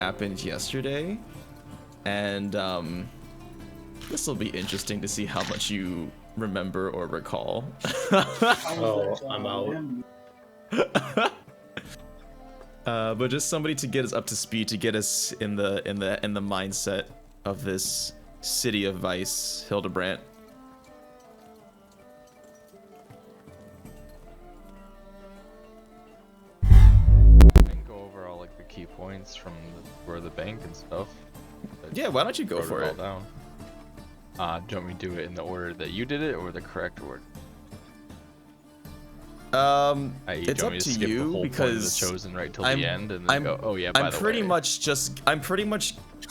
happened yesterday, and this will be interesting to see how much you remember or recall. Oh, I'm out. But just somebody to get us up to speed, to get us in the mindset of this city of vice, Hildebrandt. Go over all like the key points from where the bank and stuff. Yeah, why don't you go for it? Down. Do you want me to do it in the order that you did it, or the correct order? It's up to you because the chosen right till the end, and then go. Oh yeah, I'm pretty much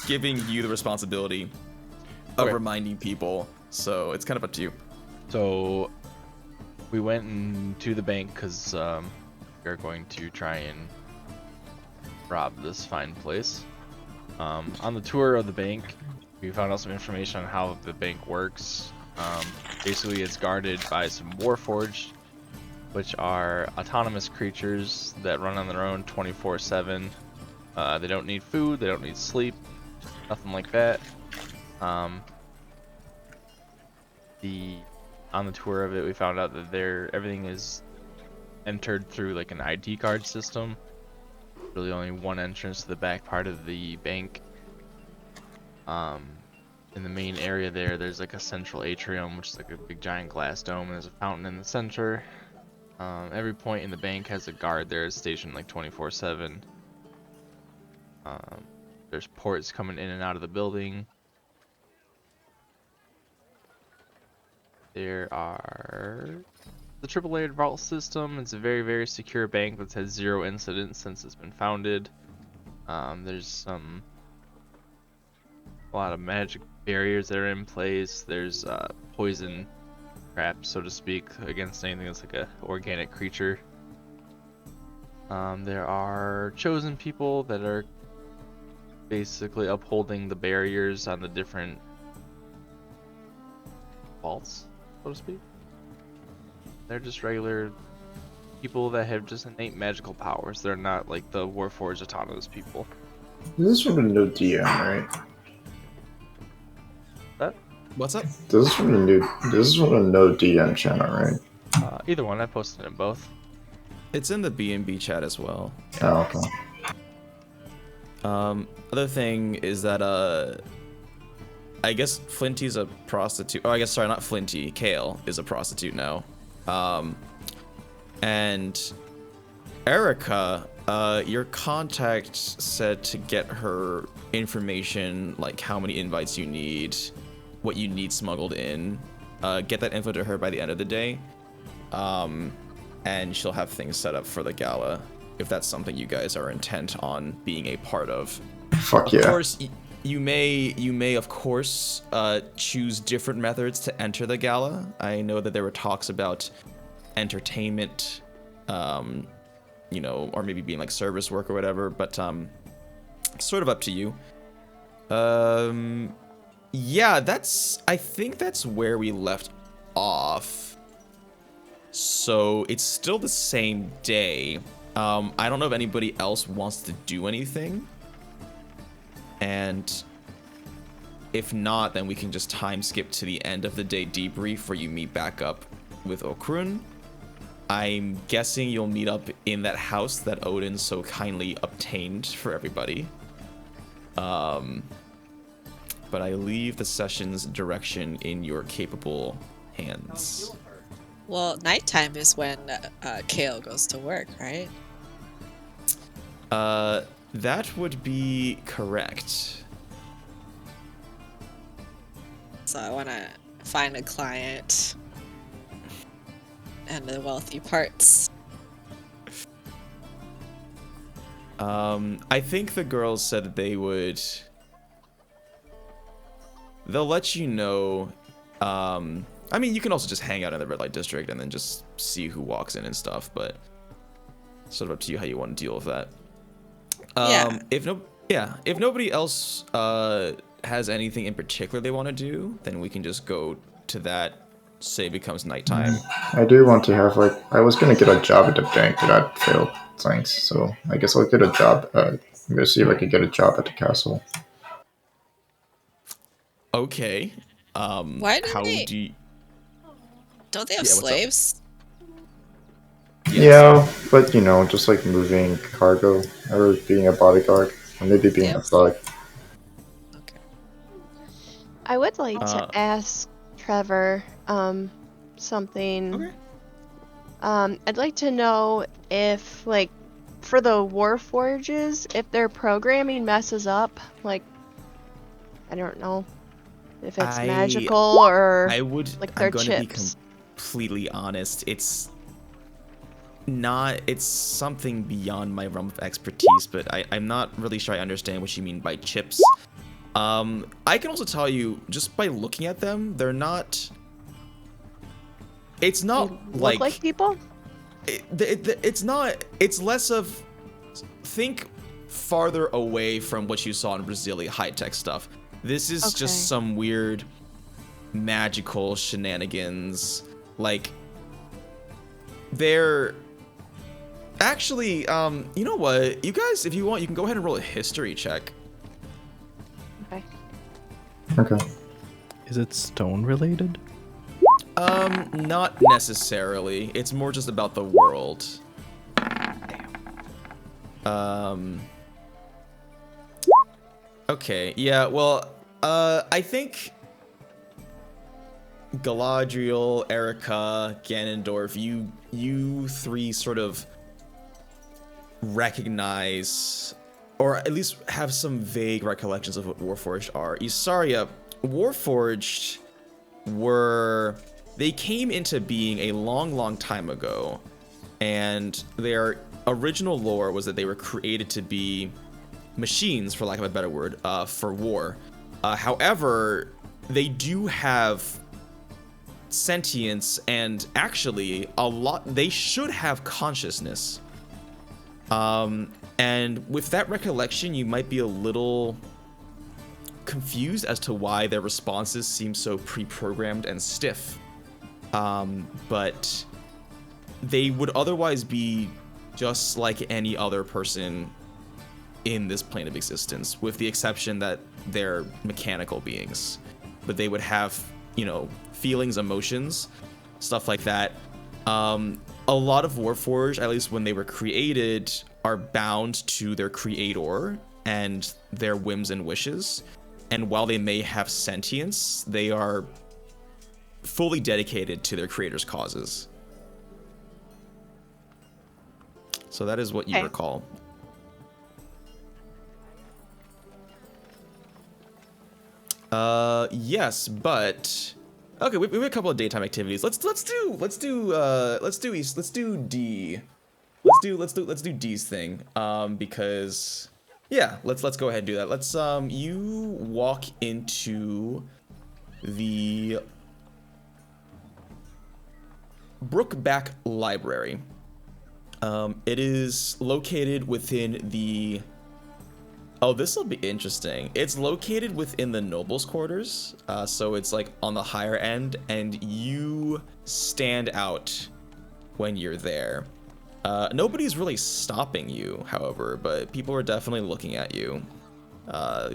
giving you the responsibility of reminding people, so it's kind of up to you. So we went into the bank because we're going to try and rob this fine place. On the tour of the bank, we found out some information on how the bank works. Basically, it's guarded by some Warforged, which are autonomous creatures that run on their own 24/7. They don't need food, they don't need sleep, nothing like that. On the tour of it, we found out that everything is entered through like an ID card system. Really only one entrance to the back part of the bank. In the main area there's like a central atrium, which is like a big giant glass dome, and there's a fountain in the center. Every point in the bank has a guard there stationed like 24/7. There's ports coming in and out of the building. There are the AAA vault system. It's a very, very secure bank that's had 0 incidents since it's been founded. There's a lot of magic barriers that are in place. There's poison trap, so to speak, against anything that's like a organic creature. There are chosen people that are basically upholding the barriers on the different vaults, so to speak. They're just regular people that have just innate magical powers. They're not like the Warforged autonomous people. This is from the new DM, right? What's up? This is from the no DM channel, right? Either one. I posted in both. It's in the B&B chat as well. Oh, okay. Other thing is that I guess Flinty's a prostitute. Oh, I guess, sorry, not Flinty. Kale is a prostitute now. And Erica, your contact said to get her information, like how many invites you need, what you need smuggled in. Get that info to her by the end of the day. And she'll have things set up for the gala, if that's something you guys are intent on being a part of. Fuck yeah. Of course, you may of course choose different methods to enter the gala. I know that there were talks about entertainment, you know, or maybe being like service work or whatever, but sort of up to you. Yeah, I think that's where we left off. So it's still the same day. I don't know if anybody else wants to do anything. And if not, then we can just time skip to the end of the day debrief where you meet back up with Okrun. I'm guessing you'll meet up in that house that Odin so kindly obtained for everybody. But I leave the session's direction in your capable hands. Well, nighttime is when Kale goes to work, right? That would be correct. So I want to find a client and the wealthy parts. I think the girls said that they'll let you know. I mean, you can also just hang out in the red light district and then just see who walks in and stuff, but it's sort of up to you how you want to deal with that. If nobody else has anything in particular they want to do, then we can just go to that. Say it becomes nighttime. I do want to have, like, I was gonna get a job at the bank, but I failed science, so I guess I'll get a job I'm gonna see if I can get a job at the castle. Okay. Why do how they- do you... Don't they have Yeah, what's up? slaves? Yes. Yeah, but you know, just like moving cargo or being a bodyguard, or maybe being a Yes. thug. Okay. I would like Uh, to ask Trevor something. Okay. I'd like to know if, like, for the Warforges, if their programming messes up, like, I don't know, if it's magical or I would. like I'm their going to be chips. completely honest. It's not. It's something beyond my realm of expertise, but I'm not really sure I understand what you mean by chips. I can also tell you just by looking at them, they're not. It's They not look like people? it's not. It's less of. Think farther away from what you saw in Brazilian high-tech stuff. This is Okay. just some weird magical shenanigans. Like, they're actually, you know what? You guys, if you want, you can go ahead and roll a history check. Okay. Okay. Is it stone related? Not necessarily. It's more just about the world. Okay, yeah, well, I think Galadriel, Erica, Ganondorf, you three sort of recognize, or at least have some vague recollections of what Warforged are. Isarya, Warforged they came into being a long time ago, and their original lore was that they were created to be machines, for lack of a better word, for war. However, they do have sentience, and actually they should have consciousness. And with that recollection, you might be a little confused as to why their responses seem so pre-programmed and stiff. But they would otherwise be just like any other person in this plane of existence, with the exception that they're mechanical beings. But they would have, you know, feelings, emotions, stuff like that. A lot of Warforged, at least when they were created, are bound to their creator and their whims and wishes. And while they may have sentience, they are fully dedicated to their creator's causes. So that is what you Okay. recall. Yes, but okay, we have a couple of daytime activities. Let's do D. Let's do D's thing. Because yeah, let's go ahead and do that. Let's you walk into the Brookback Library. It is located within the... Oh, this will be interesting. It's located within the nobles' quarters, so it's like on the higher end, and you stand out when you're there. Nobody's really stopping you, however, but people are definitely looking at you,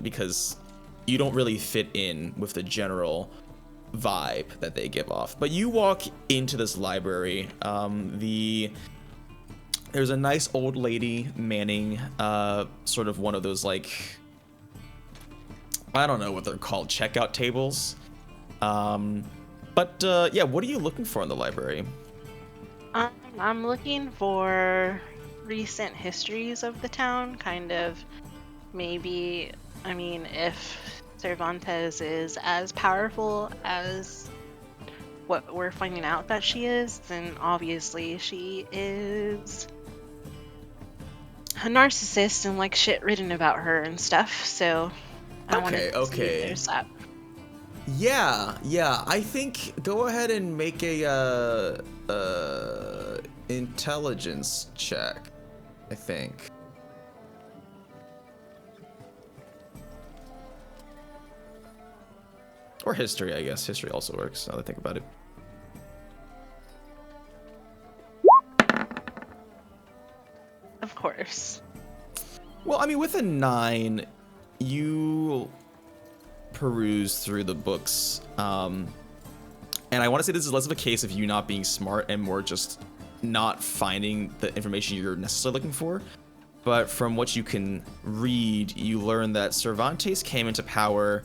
because you don't really fit in with the general vibe that they give off. But you walk into this library. There's a nice old lady manning sort of one of those, like, I don't know what they're called, checkout tables. But yeah, what are you looking for in the library? I'm looking for recent histories of the town, kind of maybe, I mean, if Cervantes is as powerful as what we're finding out that she is, then obviously she is a narcissist and like shit written about her and stuff, so I wanted to see if there's that. Yeah, I think go ahead and make a intelligence check, I think. Or history, I guess. History also works, now that I think about it. Of course. Well, I mean, with a 9, you peruse through the books, and I want to say this is less of a case of you not being smart and more just not finding the information you're necessarily looking for. But from what you can read, you learn that Cervantes came into power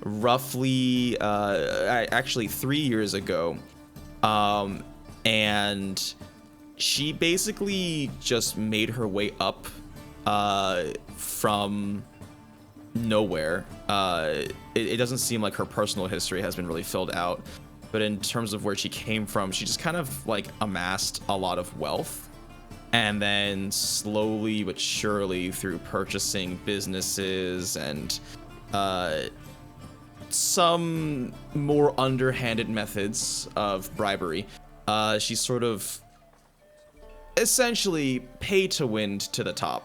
roughly, actually 3 years ago, and she basically just made her way up from nowhere. It doesn't seem like her personal history has been really filled out, but in terms of where she came from, she just kind of like amassed a lot of wealth, and then slowly but surely through purchasing businesses and some more underhanded methods of bribery, she sort of essentially pay to win to the top.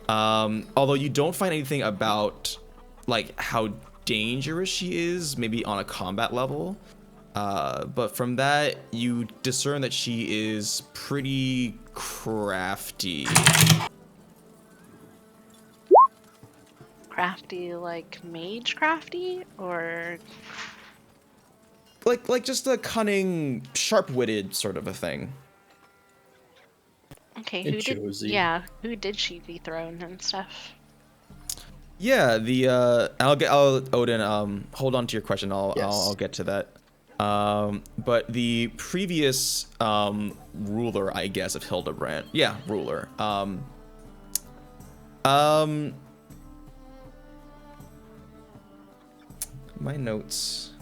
Although you don't find anything about like how dangerous she is, maybe on a combat level. But from that, you discern that she is pretty crafty. Crafty, like mage crafty, or Like just a cunning, sharp-witted sort of a thing. okay? And Who did? choosy. Yeah, who did she dethrone and stuff? Yeah, I'll Odin, hold on to your question. I'll get to that. But the previous ruler, I guess, of Hildebrand. Yeah, ruler. My notes.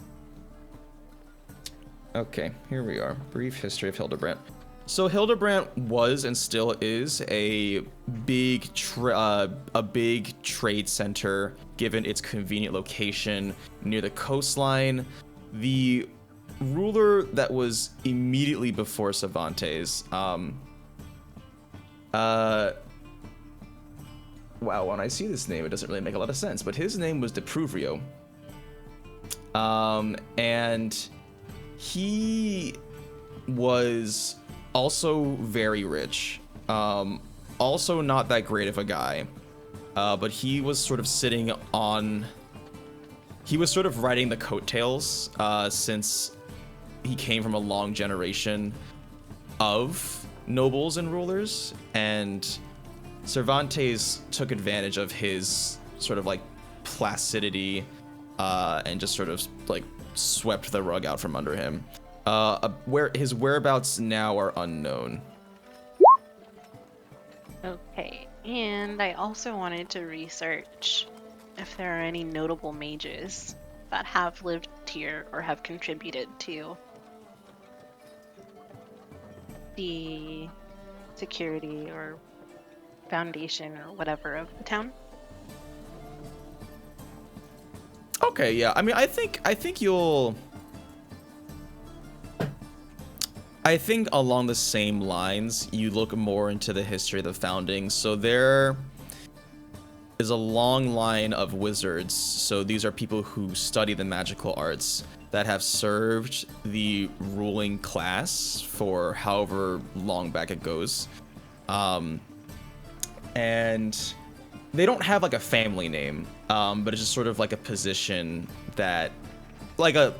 Okay, here we are. Brief history of Hildebrand. So Hildebrand was and still is a big trade center, given its convenient location near the coastline. The ruler that was immediately before Cervantes, wow, when I see this name, it doesn't really make a lot of sense, but his name was Depruvrio. And he was also very rich, also not that great of a guy, but he was sort of riding the coattails, since he came from a long generation of nobles and rulers, and Cervantes took advantage of his sort of like placidity, and just sort of like swept the rug out from under him. Where his whereabouts now are unknown. Okay, and I also wanted to research if there are any notable mages that have lived here or have contributed to the security or foundation or whatever of the town. Okay, yeah. I mean, I think along the same lines, you look more into the history of the founding. So there is a long line of wizards. So these are people who study the magical arts that have served the ruling class for however long back it goes. And they don't have like a family name, but it's just sort of like a position that, like a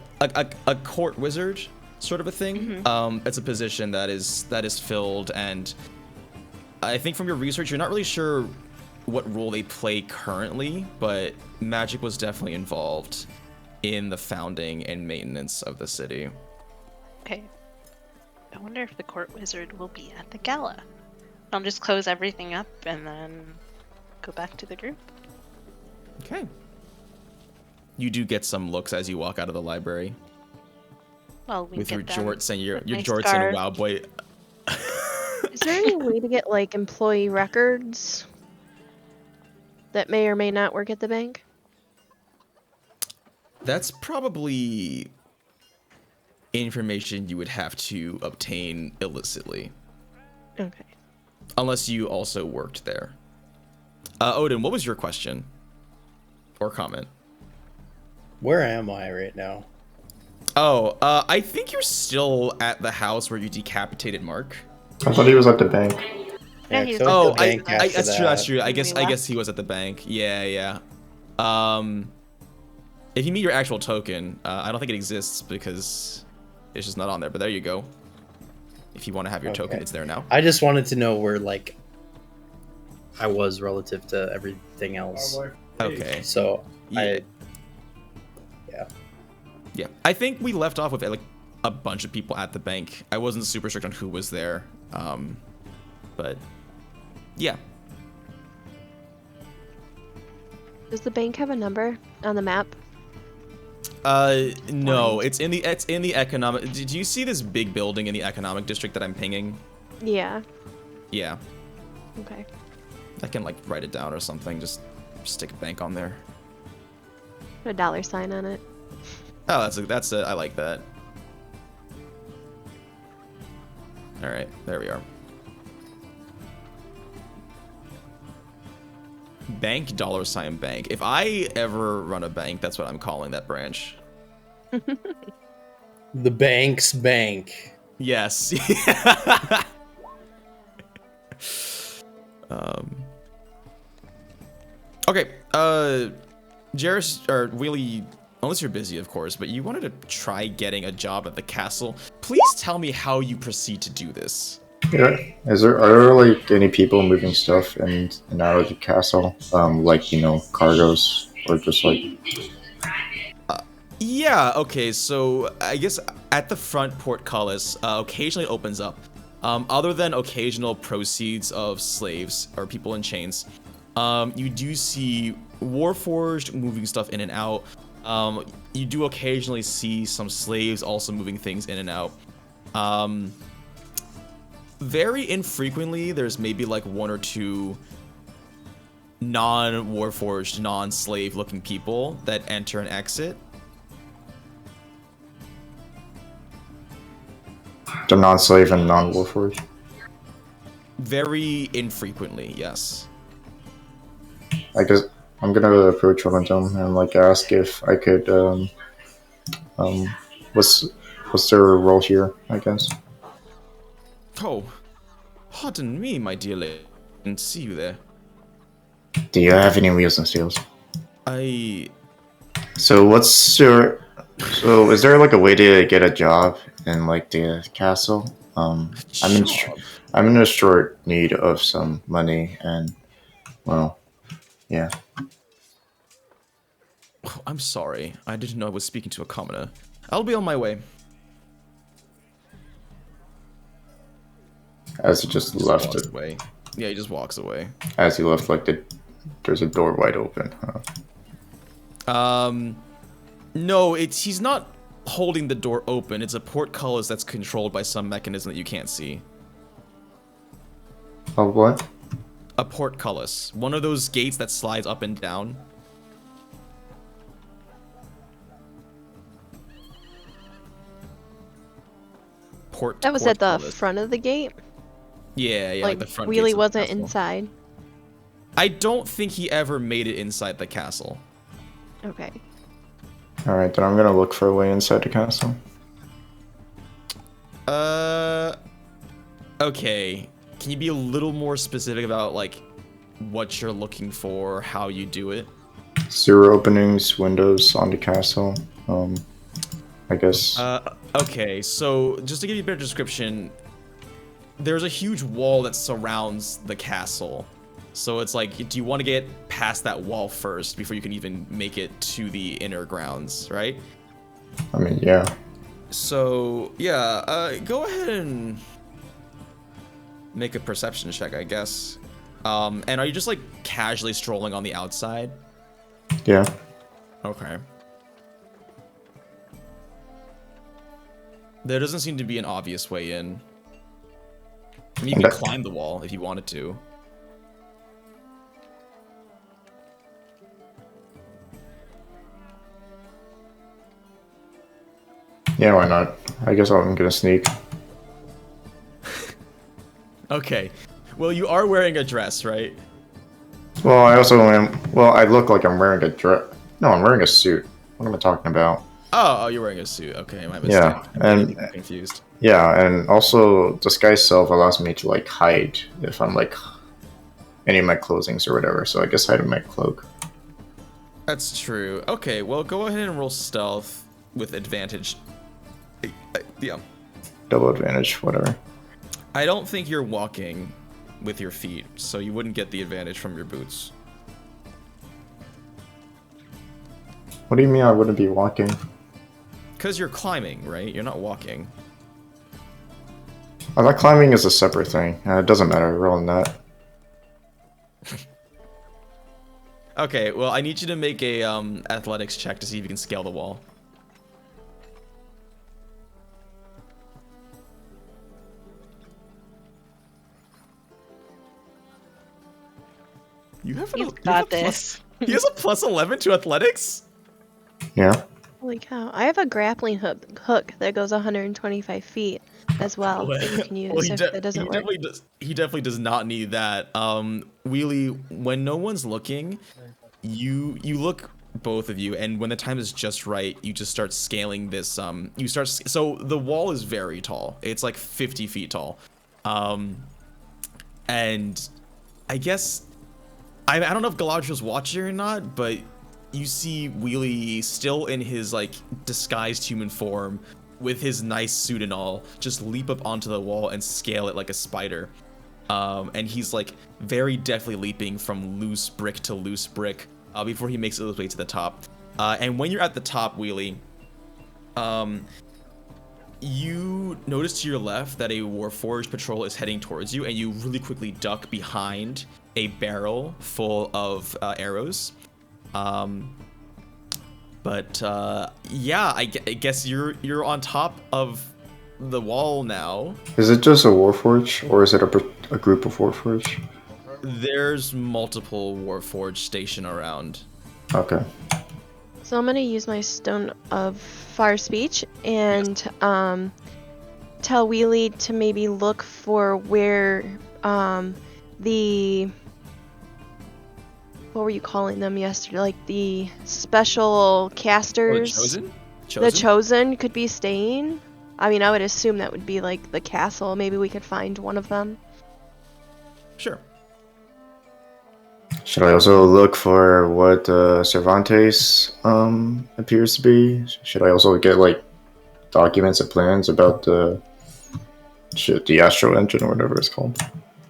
court wizard sort of a thing. Mm-hmm. It's a position that is filled, and I think from your research, you're not really sure what role they play currently, but magic was definitely involved in the founding and maintenance of the city. Okay. I wonder if the court wizard will be at the gala. I'll just close everything up and then go back to the group. Okay. You do get some looks as you walk out of the library. Well, we with get your them jorts and your with my jorts scarf. and WoW boy. Is there any way to get like employee records that may or may not work at the bank? That's probably information you would have to obtain illicitly. Okay. Unless you also worked there. Odin, what was your question? Or comment? Where am I right now? Oh, I think you're still at the house where you decapitated Mark. I thought he was at the bank. Yeah, Yeah, he's 'cause Oh, the I, bank I after that's true. That's that. true. I When guess we I guess left. he was at the bank. Yeah. If you meet your actual token, I don't think it exists because it's just not on there. But there you go. If you want to have your token, Okay. it's there now. I just wanted to know where like I was relative to everything else. Okay. So Yeah. Yeah. I think we left off with like a bunch of people at the bank. I wasn't super strict on who was there. But yeah. Does the bank have a number on the map? No, it's in the economic. Did you see this big building in the economic district that I'm pinging? Yeah. Yeah. Okay. I can like write it down or something. Just stick a bank on there. Put a dollar sign on it. Oh, that's I like that. All right, there we are. Bank $ bank. If I ever run a bank, that's what I'm calling that branch. the bank's bank. Yes. Okay. Jarius, or Wheelie, unless you're busy, of course, but you wanted to try getting a job at the castle. Please tell me how you proceed to do this. Yeah. Are there like any people moving stuff in and out of the castle? Like, you know, cargoes or just like. Yeah, okay, so I guess at the front portcullis occasionally opens up. Other than occasional proceeds of slaves or people in chains, you do see Warforged moving stuff in and out. You do occasionally see some slaves also moving things in and out. Very infrequently, there's maybe like one or two non-Warforged, non-slave looking people that enter and exit. The non-slave and non-warforged? Very infrequently, yes. I guess I'm gonna approach one of them and like ask if I could what's their role here, I guess. Oh, pardon me, my dear lady. Didn't see you there. Do you have any wheels and steels? So is there like a way to get a job in like the castle? I'm in a short need of some money and well, yeah. Oh, I'm sorry. I didn't know I was speaking to a commoner. I'll be on my way. As he just left walks it. away. Yeah, he just walks away. As he left, like there's a door wide open. Huh? No, he's not holding the door open. It's a portcullis that's controlled by some mechanism that you can't see. Oh, what? A portcullis. One of those gates that slides up and down. That was at the Portcullis. front of the gate? Yeah, like the front Wheelie gates of the wasn't castle. inside? I don't think he ever made it inside the castle. Okay. Alright, then I'm gonna look for a way inside the castle. Okay. Can you be a little more specific about, like, what you're looking for, how you do it? Zero openings, windows on the castle. I guess. Okay, so just to give you a better description, there's a huge wall that surrounds the castle. So it's like, do you want to get past that wall first before you can even make it to the inner grounds, right? I mean, yeah. So, yeah, go ahead and make a perception check, I guess. And are you just, like, casually strolling on the outside? Yeah. Okay. There doesn't seem to be an obvious way in. I mean, you can climb the wall if you wanted to. Yeah, why not? I guess I'm gonna sneak. Okay. Well, you are wearing a dress, right? Well, I also am. Well, I look like I'm wearing a dress. No, I'm wearing a suit. What am I talking about? Oh, you're wearing a suit. Okay, my mistake. Yeah, I'm and confused. Yeah, and also disguise self allows me to like hide if I'm like any of my clothings or whatever. So I guess hide in my cloak. That's true. Okay, well, go ahead and roll stealth with advantage. Yeah. Double advantage, whatever. I don't think you're walking with your feet, so you wouldn't get the advantage from your boots. What do you mean I wouldn't be walking? Because you're climbing, right? You're not walking. I thought climbing is a separate thing. It doesn't matter. Roll on that. Okay, well, I need you to make a athletics check to see if you can scale the wall. You have You've got this. He has a plus 11 to athletics? Yeah. Holy cow. I have a grappling hook that goes 125 feet as well that you can use if it doesn't work. He definitely does not need that. Wheelie, when no one's looking, you look, both of you, and when the time is just right, you just start scaling this. So the wall is very tall. It's like 50 feet tall. And I guess I don't know if Galadriel's watching or not, but you see Wheelie still in his like disguised human form with his nice suit and all, just leap up onto the wall and scale it like a spider. And he's like very deftly leaping from loose brick to loose brick before he makes his way to the top. And when you're at the top, Wheelie, you notice to your left that a Warforged patrol is heading towards you, and you really quickly duck behind a barrel full of arrows. Yeah, I guess you're on top of the wall now. Is it just a Warforge, or is it a group of Warforge? There's multiple Warforged stationed around. Okay. So I'm gonna use my Stone of Far Speech and tell Wheelie to maybe look for where the, what were you calling them yesterday? Like the special casters. The Chosen could be staying. I mean, I would assume that would be like the castle. Maybe we could find one of them. Sure. Should I also look for what Cervantes appears to be? Should I also get like documents and plans about the Astro Engine or whatever it's called?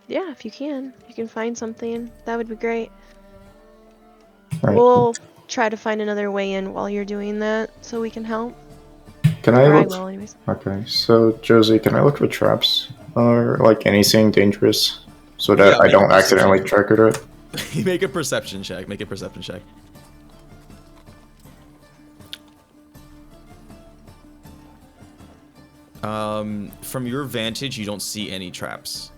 Yeah, if you can find something, that would be great. Right. We'll try to find another way in while you're doing that, so we can help. Can I Or I look? will, anyways. Okay, so Josie, can I look for traps or like anything dangerous so that Yeah, I don't make a accidentally trigger it? Make a perception check. Make a perception check. From your vantage, you don't see any traps.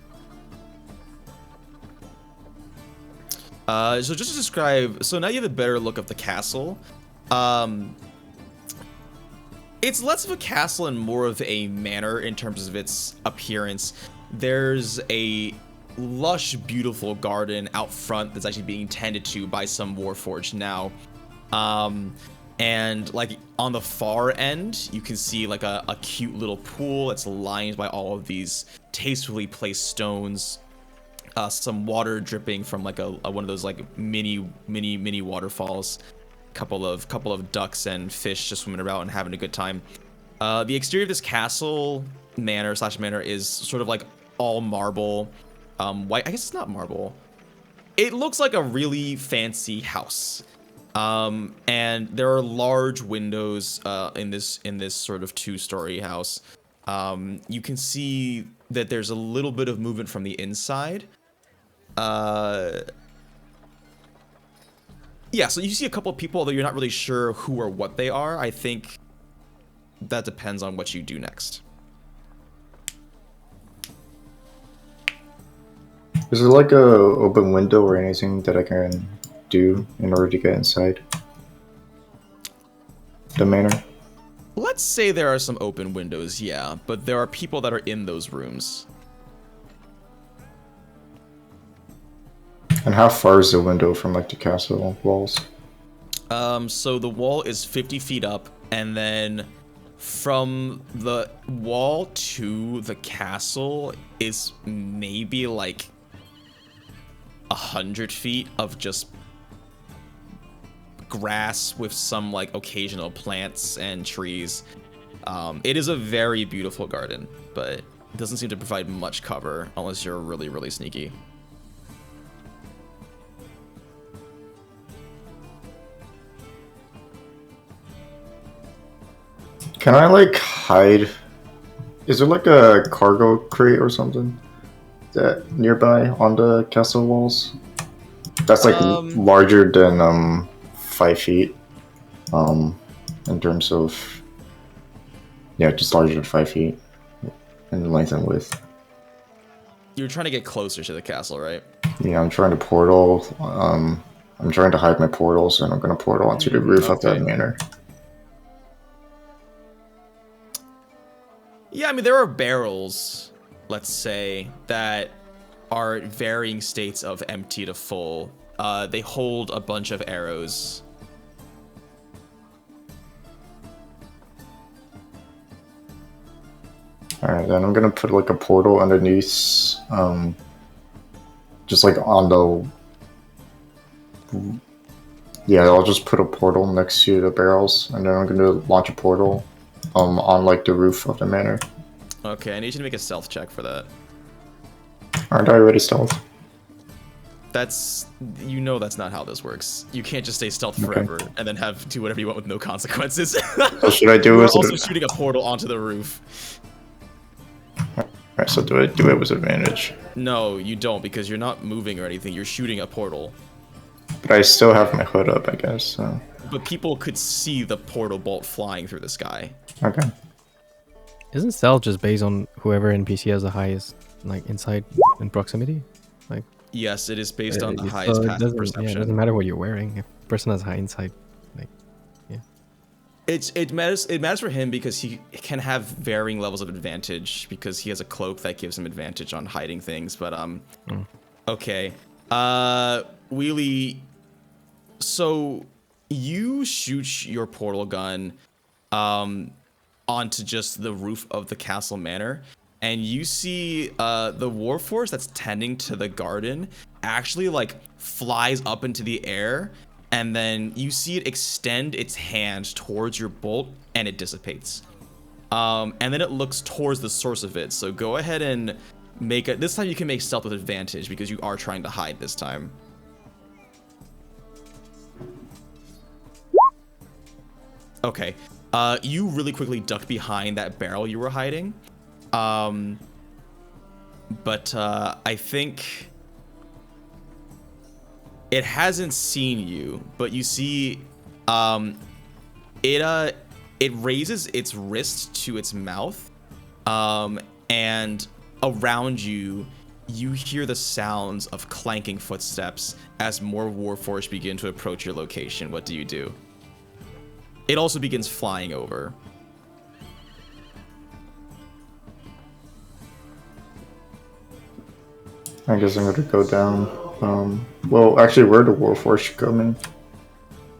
So just to describe, so now you have a better look of the castle. It's less of a castle and more of a manor in terms of its appearance. There's a lush, beautiful garden out front that's actually being tended to by some Warforged now. And like on the far end, you can see like a cute little pool that's lined by all of these tastefully placed stones. Some water dripping from like a one of those like mini waterfalls. Couple of ducks and fish just swimming around and having a good time. The exterior of this castle manor is sort of like all marble. White. I guess it's not marble. It looks like a really fancy house. And there are large windows in this sort of two-story house. You can see that there's a little bit of movement from the inside. Yeah, so you see a couple of people, although you're not really sure who or what they are. I think that depends on what you do next. Is there like a open window or anything that I can do in order to get inside the manor? Let's say there are some open windows, yeah, but there are people that are in those rooms. And how far is the window from like the castle walls? So the wall is 50 feet up, and then From the wall to the castle is maybe like 100 feet of just grass with some like occasional plants and trees. It is a very beautiful garden, but it doesn't seem to provide much cover unless you're really, really sneaky. Can I like hide? Is there like a cargo crate or something that nearby on the castle walls? That's like larger than 5 feet. In terms of just larger than 5 feet in length and width. You're trying to get closer to the castle, right? Yeah, I'm trying to portal. I'm trying to hide my portals, and I'm gonna portal onto the roof of that manor. Yeah, I mean, there are barrels, let's say, that are at varying states of empty to full. They hold a bunch of arrows. Alright, then I'm gonna put like a portal underneath, just like on the... Yeah, I'll just put a portal next to the barrels, and then I'm gonna launch a portal on like the roof of the manor. Okay, I need you to make a stealth check for that. Aren't I already stealth? That's that's not how this works. You can't just stay stealth forever and then do whatever you want with no consequences. So should I do You're it? also shooting a portal onto the roof. Alright, so do it with advantage. No, you don't, because you're not moving or anything. You're shooting a portal. But I still have my hood up, I guess. So. But people could see the portal bolt flying through the sky. Okay. Isn't stealth just based on whoever NPC has the highest like insight and proximity? Like yes, it is based on the highest so passive perception. Yeah, it doesn't matter what you're wearing. If a person has high insight, like it matters for him because he can have varying levels of advantage because he has a cloak that gives him advantage on hiding things. But okay, Wheelie. So you shoot your portal gun onto just the roof of the castle manor, and you see the warforce that's tending to the garden actually like flies up into the air, and then you see it extend its hand towards your bolt and it dissipates. And then it looks towards the source of it. So go ahead and this time you can make stealth with advantage because you are trying to hide this time. Okay, you really quickly ducked behind that barrel you were hiding. But I think it hasn't seen you, but you see, it raises its wrist to its mouth, and around you, you hear the sounds of clanking footsteps as more warforged begin to approach your location. What do you do? It also begins flying over. I guess I'm gonna go down. Well, actually, where the warforged coming?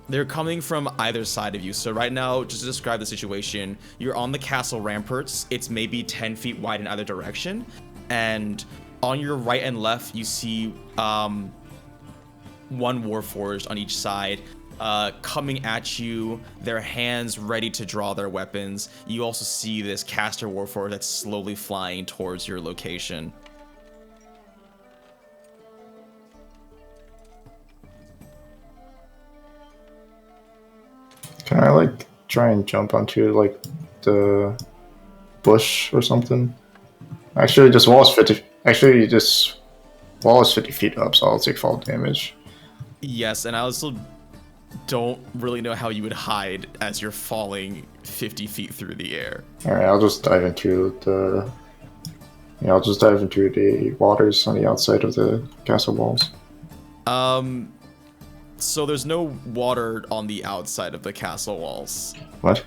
They're coming from either side of you. So right now, just to describe the situation, you're on the castle ramparts. It's maybe 10 feet wide in either direction. And on your right and left, you see one warforged on each side. Coming at you, their hands ready to draw their weapons. You also see this caster warforged that's slowly flying towards your location. Can I like try and jump onto like the bush or something? Actually, this wall is 50. Actually, this wall is 50 feet up, so I'll take fall damage. Yes, and I also don't really know how you would hide as you're falling 50 feet through the air. Alright, I'll just dive into the... Yeah, I'll just dive into the waters on the outside of the castle walls. So there's no water on the outside of the castle walls. What?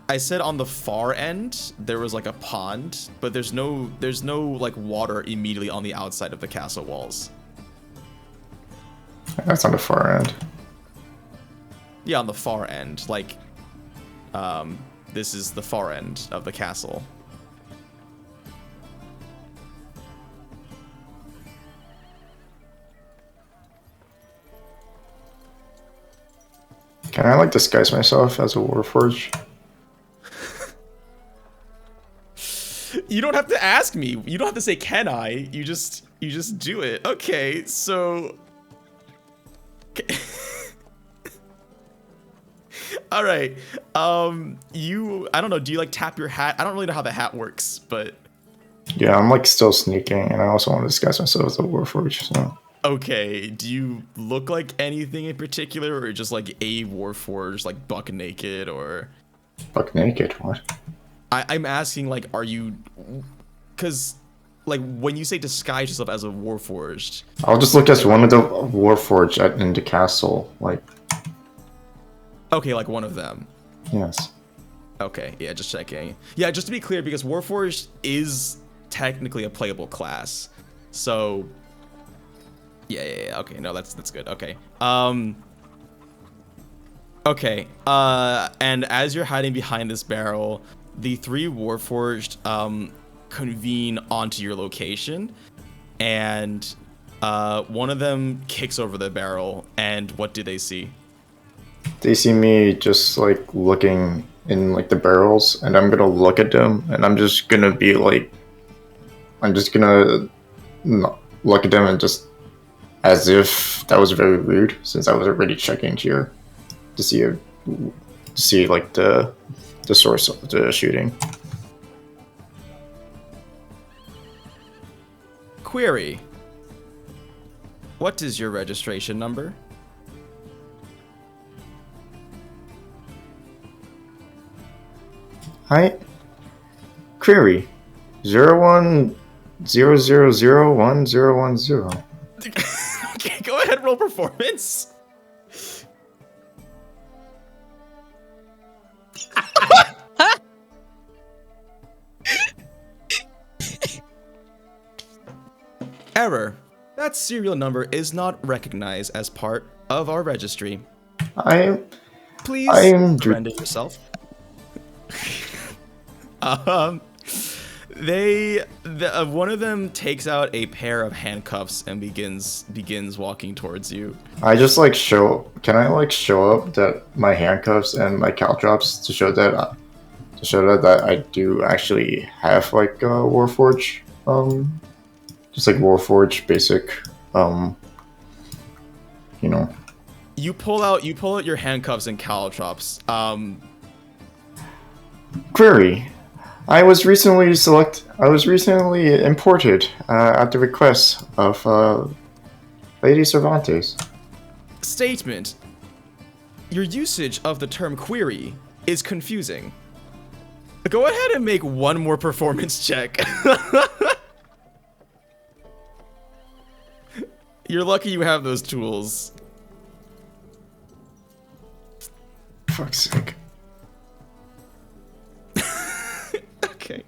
I said on the far end there was like a pond, but there's no like water immediately on the outside of the castle walls. That's on the far end. Yeah, on the far end. Like, this is the far end of the castle. Can I like disguise myself as a Warforged? You don't have to ask me. You don't have to say, can I? You just do it. Okay, so... All right. I don't know. Do you like tap your hat? I don't really know how the hat works, but... Yeah, I'm like still sneaking, and I also want to disguise myself as a Warforged, so... Okay, do you look like anything in particular, or just like a Warforged, like buck naked, or... Buck naked? What? I'm asking, like, are you... Because, like, when you say disguise yourself as a Warforged... I'll just look as one of the Warforged in the castle, like... Okay, like one of them. Yes. Okay, yeah, just checking. Yeah, just to be clear, because Warforged is technically a playable class. So... Yeah, okay, no, that's good, okay. Okay, and as you're hiding behind this barrel, the three Warforged, convene onto your location, and, one of them kicks over the barrel, and what do they see? They see me just, like, looking in, like, the barrels, and I'm gonna look at them, and I'm just gonna be, like... I'm just gonna look at them and just... As if that was very rude, since I was already checking here to see like the source of the shooting. Query. What is your registration number? Hi. Query. 0100011010. Okay, go ahead, roll performance. Error. That serial number is not recognized as part of our registry. Please surrender yourself. One of them takes out a pair of handcuffs and begins walking towards you. I just like can I like show up that my handcuffs and my caltrops to show that I do actually have like a Warforged, just like Warforged basic, you know. You pull out your handcuffs and caltrops. Query. I was recently imported at the request of Lady Cervantes. Statement. Your usage of the term query is confusing. Go ahead and make one more performance check. You're lucky you have those tools. Fuck's sake. Okay.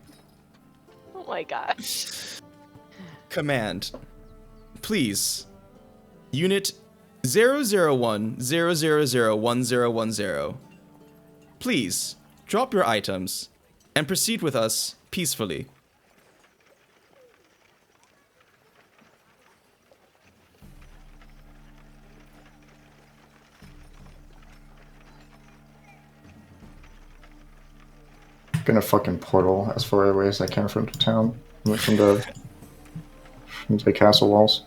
Oh my gosh. Command. Please. Unit 001-000-1010. Please, drop your items and proceed with us peacefully. Gonna fucking portal as far away as I can from the town, from the castle walls.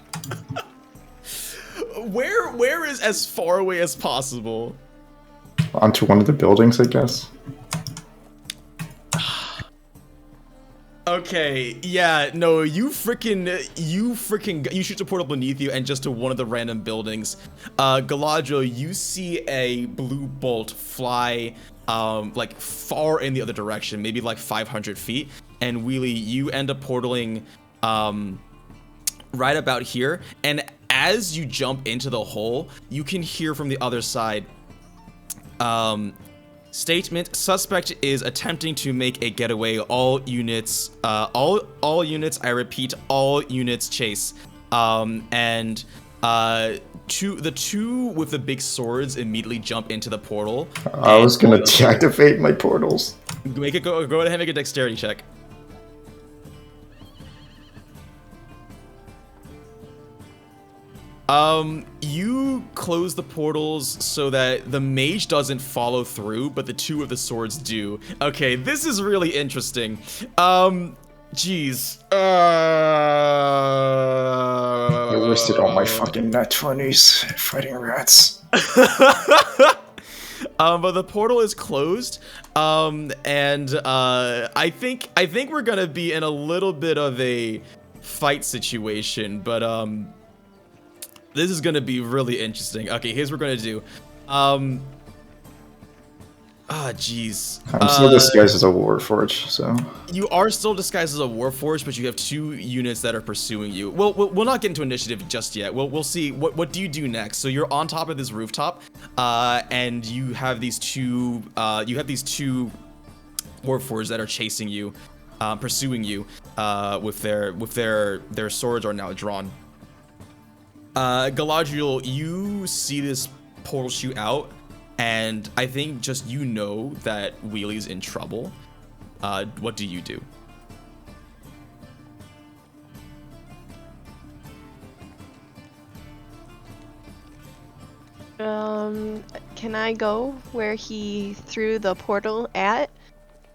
Where is as far away as possible? Onto one of the buildings, I guess. Okay, yeah, no, you shoot the portal beneath you and just to one of the random buildings. Galadriel, you see a blue bolt fly, like far in the other direction, maybe like 500 feet. And Wheelie, you end up portaling, right about here. And as you jump into the hole, you can hear from the other side, statement: suspect is attempting to make a getaway. All units, I repeat, all units chase. And The two with the big swords immediately jump into the portal. I was gonna deactivate my portals. Go ahead and make a dexterity check. You close the portals so that the mage doesn't follow through, but the two of the swords do. Okay, this is really interesting. Jeez. I wasted all my fucking nat 20s fighting rats. But the portal is closed. I think we're gonna be in a little bit of a fight situation, but this is gonna be really interesting. Okay, here's what we're gonna do. Jeez. I'm still disguised as a Warforged, so. You are still disguised as a Warforged, but you have two units that are pursuing you. We'll not get into initiative just yet. We'll see. What do you do next? So you're on top of this rooftop, and you have these two. Warforged that are chasing you, pursuing you, with their swords are now drawn. Galadriel, you see this portal shoot out, and I think just you know that Wheely's in trouble. What do you do? Can I go where he threw the portal at?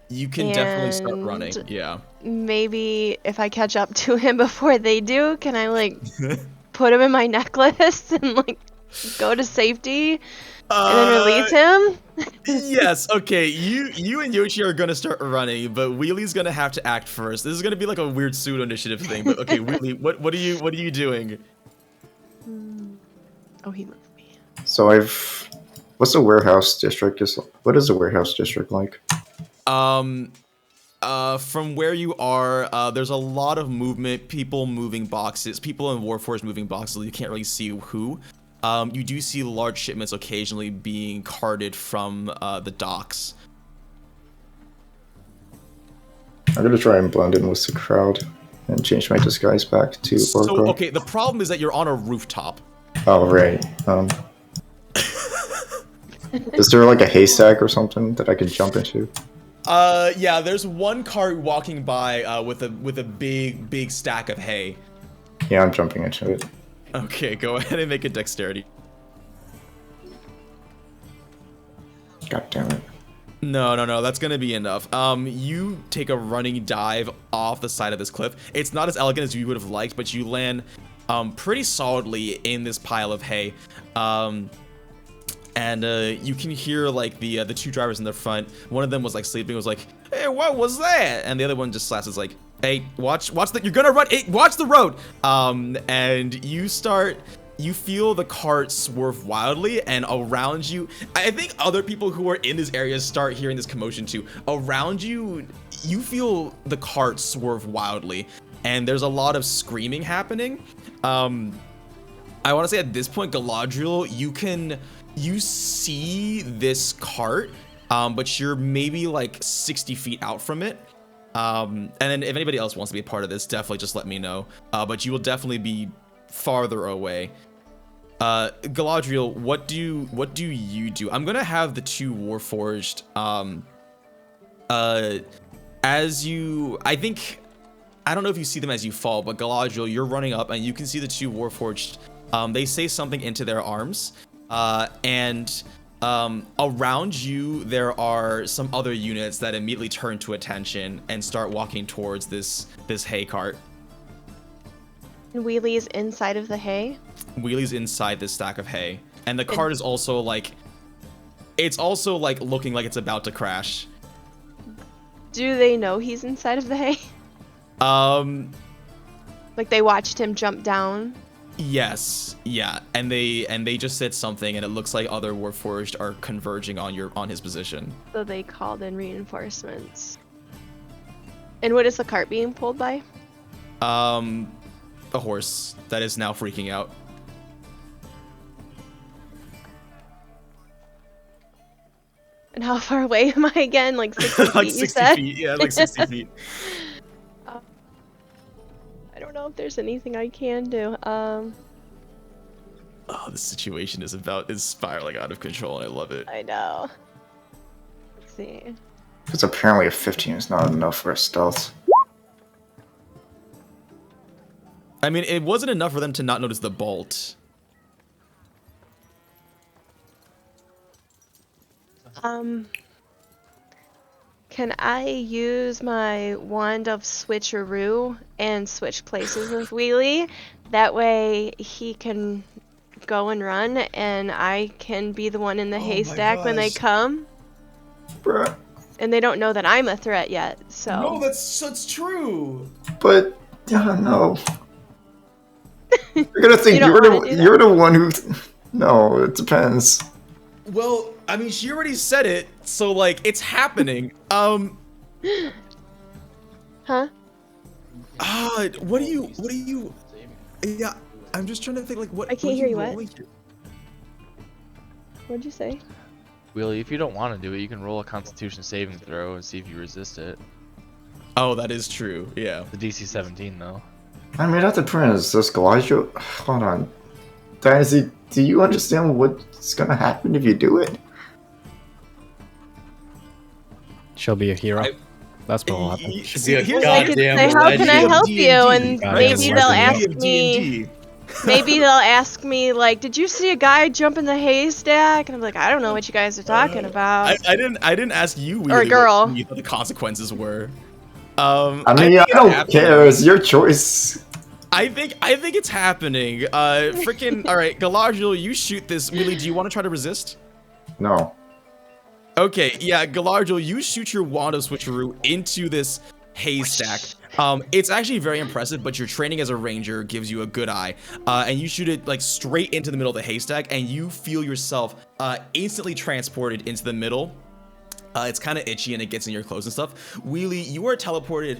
You can definitely start running, yeah. Maybe if I catch up to him before they do, can I like put him in my necklace and like go to safety and then release him? Yes, okay. You and Yoshi are gonna start running, but Wheely's gonna have to act first. This is gonna be like a weird pseudo initiative thing, but okay, Wheely, what are you doing? Oh, he moved me. So what's the warehouse district? What is the warehouse district like? From where you are, there's a lot of movement, people moving boxes, people in Warforged moving boxes. You can't really see who. You do see large shipments occasionally being carted from the docks. I'm gonna try and blend in with the crowd and change my disguise back to Orca. So, okay, the problem is that you're on a rooftop. Oh, right. Is there like a haystack or something that I could jump into? Yeah, there's one cart walking by with a big stack of hay. Yeah, I'm jumping into it. Okay, go ahead and make a dexterity. God damn it. No, that's gonna be enough. You take a running dive off the side of this cliff. It's not as elegant as you would have liked, but you land pretty solidly in this pile of hay. And you can hear like the two drivers in the front. One of them was like sleeping. Was like, "Hey, what was that?" And the other one just slashes like, "Hey, watch the. You're gonna run. Hey, watch the road." And you feel the cart swerve wildly, and around you, I think other people who are in this area start hearing this commotion too. Around you, you feel the cart swerve wildly, and there's a lot of screaming happening. I want to say at this point, Galadriel, you see this cart, but you're maybe like 60 feet out from it. And then if anybody else wants to be a part of this, definitely just let me know. But you will definitely be farther away. Galadriel, what do you do? I'm gonna have the two Warforged. I don't know if you see them as you fall, but Galadriel, you're running up and you can see the two Warforged. They say something into their arms. And around you, there are some other units that immediately turn to attention and start walking towards this hay cart. And Wheely's inside of the hay? Wheely's inside this stack of hay. And the cart is also like, it's also like looking like it's about to crash. Do they know he's inside of the hay? Like they watched him jump down? Yes, yeah, and they just said something, and it looks like other Warforged are converging on his position. So they called in reinforcements. And what is the cart being pulled by? A horse that is now freaking out. And how far away am I again? Like 60 feet, like you 60 said? feet, yeah, like 60 feet. I don't know if there's anything I can do. Oh, the situation is spiraling out of control, and I love it. I know. Let's see. Because apparently a 15 is not enough for a stealth. I mean, it wasn't enough for them to not notice the bolt. Can I use my wand of switcheroo and switch places with Wheelie? That way he can go and run, and I can be the one in the haystack when they come. Bruh. And they don't know that I'm a threat yet, so. No, that's true. But, no. You're gonna think You don't you're the one who... No, it depends. Well, I mean, she already said it, so like it's happening. Huh? What do you? Yeah, I'm just trying to think like what. I can't hear you. What? rolling? What'd you say? Wheelie, if you don't want to do it, you can roll a Constitution saving throw and see if you resist it. Oh, that is true. Yeah. The DC 17 though. I mean, that depends. Does Galadriel... Hold on. Dynasty, do you understand what's gonna happen if you do it? She'll be a hero. That's what will happen. Should be a Here's I could goddamn say, how can I legend. help you? And God, maybe it's they'll worth it. ask me. Maybe they'll ask me like, "Did you see a guy jump in the haystack?" And I'm like, "I don't know what you guys are talking about." I didn't ask you. Or a girl. What you thought the consequences were. I mean, I think it's don't happening. care. It's your choice. I think it's happening. Freaking. All right, Galadriel, you shoot this. Really, do you want to try to resist? No. Okay, yeah, Galadriel, you shoot your wand of switcheroo into this haystack. It's actually very impressive, but your training as a ranger gives you a good eye. And you shoot it like straight into the middle of the haystack, and you feel yourself instantly transported into the middle. It's kind of itchy and it gets in your clothes and stuff. Wheelie, you are teleported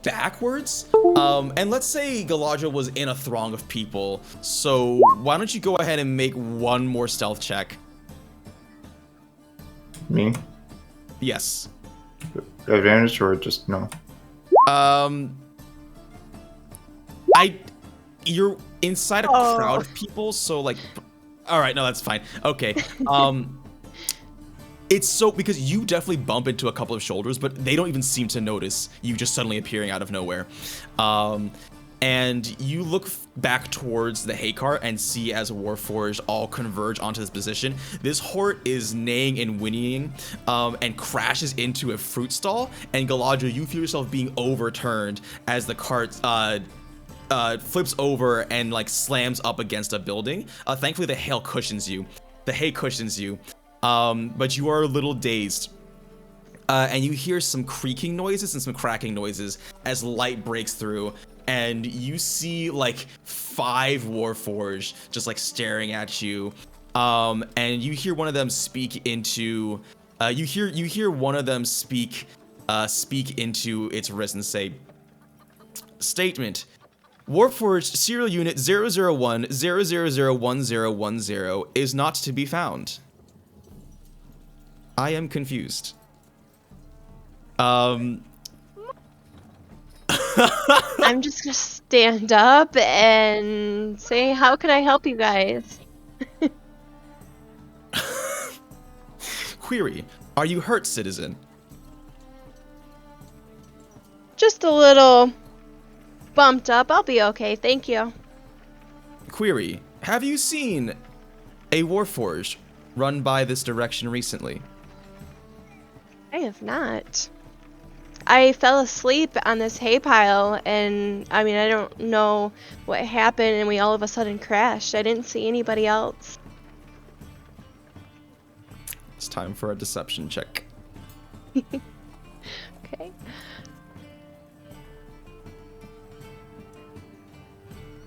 backwards. And let's say Galadriel was in a throng of people. So why don't you go ahead and make one more stealth check? Me? Yes. Advantage or just no? You're inside a crowd of people, so like, all right, no, that's fine. Okay. It's so because you definitely bump into a couple of shoulders, but they don't even seem to notice you just suddenly appearing out of nowhere. And you look back towards the hay cart and see as Warforged all converge onto this position. This horde is neighing and whinnying and crashes into a fruit stall. And Galadriel, you feel yourself being overturned as the cart flips over and like slams up against a building. Thankfully, the hay cushions you. But you are a little dazed. And you hear some creaking noises and some cracking noises as light breaks through. And you see like 5 Warforged just like staring at you. And you hear one of them speak into you hear one of them speak into its wrist and say, "Statement. Warforged serial unit 001-0001010 is not to be found. I am confused." I'm just gonna stand up and say, "How can I help you guys?" Query: Are you hurt, citizen? Just a little bumped up. I'll be okay, thank you. Query: Have you seen a Warforged run by this direction recently? I have not. I fell asleep on this hay pile, and I mean, I don't know what happened, and we all of a sudden crashed. I didn't see anybody else. It's time for a deception check. Okay.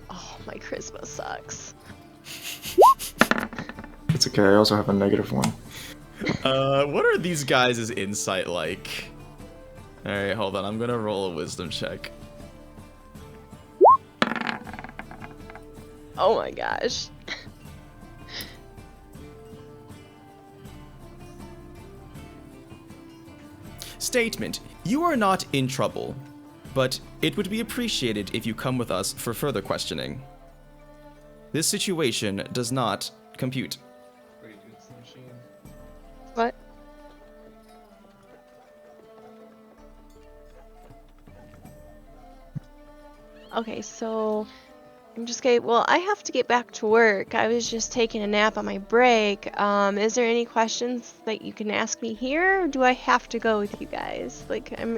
Oh, my charisma sucks. It's okay, I also have a -1. What are these guys' insight like? Alright, hold on. I'm gonna roll a wisdom check. Oh my gosh. Statement: You are not in trouble, but it would be appreciated if you come with us for further questioning. This situation does not compute. What? Okay, so I'm just getting. Well, I have to get back to work. I was just taking a nap on my break. Is there any questions that you can ask me here? Or do I have to go with you guys? Like, I'm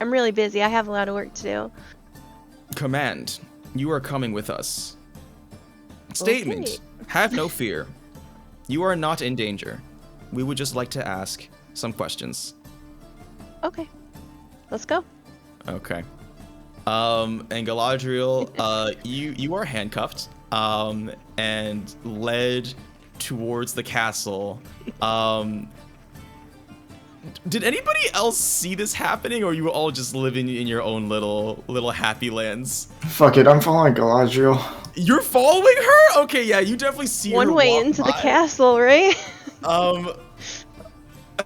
really busy. I have a lot of work to do. Command, you are coming with us. Statement, Okay. have no fear. You are not in danger. We would just like to ask some questions. Okay, let's go. Okay. And Galadriel, you are handcuffed, and led towards the castle. Did anybody else see this happening, or you were all just living in your own little happy lands? Fuck it, I'm following Galadriel. You're following her? Okay, yeah, you definitely see her One way walk into the by. castle, right?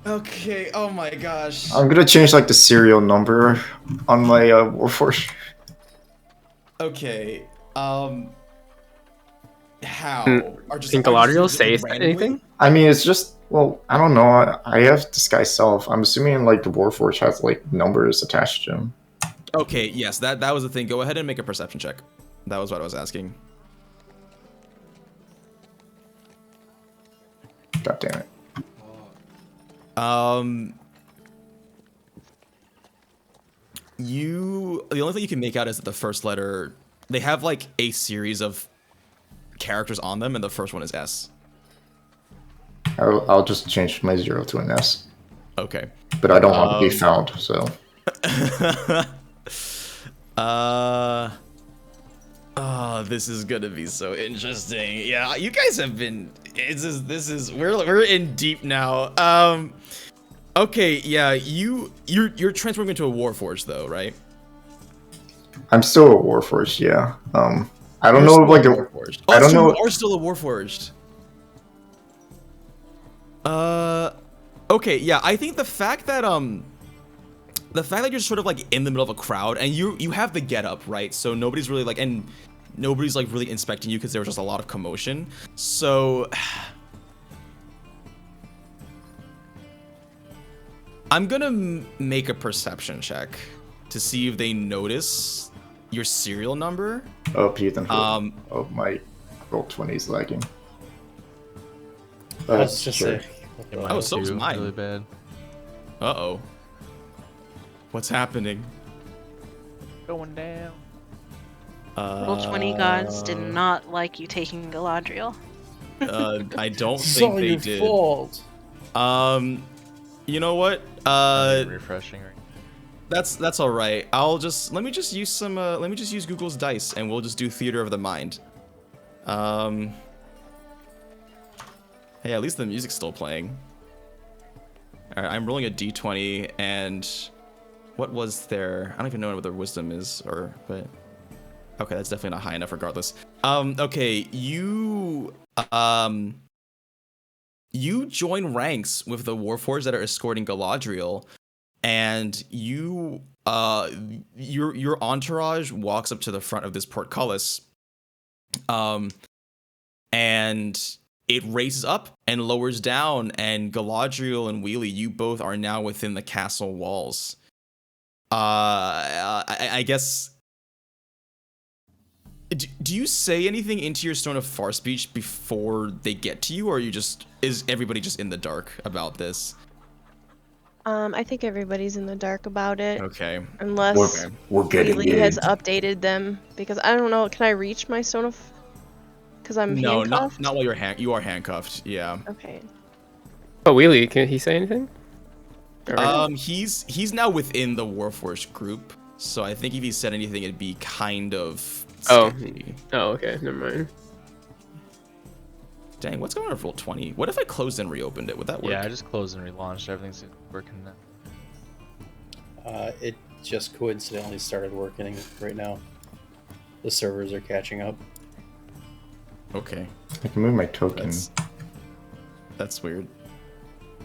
Okay, oh my gosh. I'm gonna change like the serial number on my Warforged. Okay, how? Are just- Can are you Galadriel just say randomly? anything? I mean, it's just, well, I don't know. I have Disguise Self. I'm assuming like the Warforged has like numbers attached to him. Okay, yes, that was the thing. Go ahead and make a perception check. That was what I was asking. God damn it. The only thing you can make out is that the first letter, they have like a series of characters on them, and the first one is S. I'll just change my 0 to an S. Okay. But I don't want to be found, so. Oh, this is gonna be so interesting. Yeah, you guys have been. We're in deep now. Okay, yeah, you're transforming into a Warforged though, right? I'm still a Warforged, yeah. I don't You're know still if like a a, Warforged. I don't so know. You are still a Warforged. Okay, yeah, I think the fact that you're sort of like in the middle of a crowd and you have the get up, right? So nobody's really like, and nobody's like really inspecting you because there was just a lot of commotion. So I'm gonna make a perception check to see if they notice your serial number. Oh, Ethan. Oh, my Roll20 is lagging. I was just sure. saying. Oh, so is mine. Really bad. Uh-oh. What's happening? Going down. Roll 20 gods did not like you taking Galadriel. I don't It's think all they your did. fault. You know what? Refreshing. Right? That's all right. Let me just use Google's dice, and we'll just do theater of the mind. Hey, at least the music's still playing. All right, I'm rolling a d20, and what was their? I don't even know what their wisdom is, but okay, that's definitely not high enough. Regardless. Okay, you join ranks with the Warforged that are escorting Galadriel, and your entourage walks up to the front of this portcullis, and it raises up and lowers down, and Galadriel and Wheelie, you both are now within the castle walls. I guess. Do you say anything into your Stone of Far Speech before they get to you, or is everybody just in the dark about this? I think everybody's in the dark about it. Okay. Unless We're getting Steely has it. updated them, because I don't know. Can I reach my Stone of? Because I'm No, handcuffed. not while you are handcuffed. Yeah. Okay. Oh, Wheelie, can he say anything? Or- He's now within the Warforged group, so I think if he said anything, it'd be kind of Oh. sketchy. Oh, okay, never mind. Dang, what's going on with Roll20? What if I closed and reopened it? Would that work? Yeah, I just closed and relaunched. Everything's working now. It just coincidentally started working right now. The servers are catching up. Okay. I can move my token. That's weird.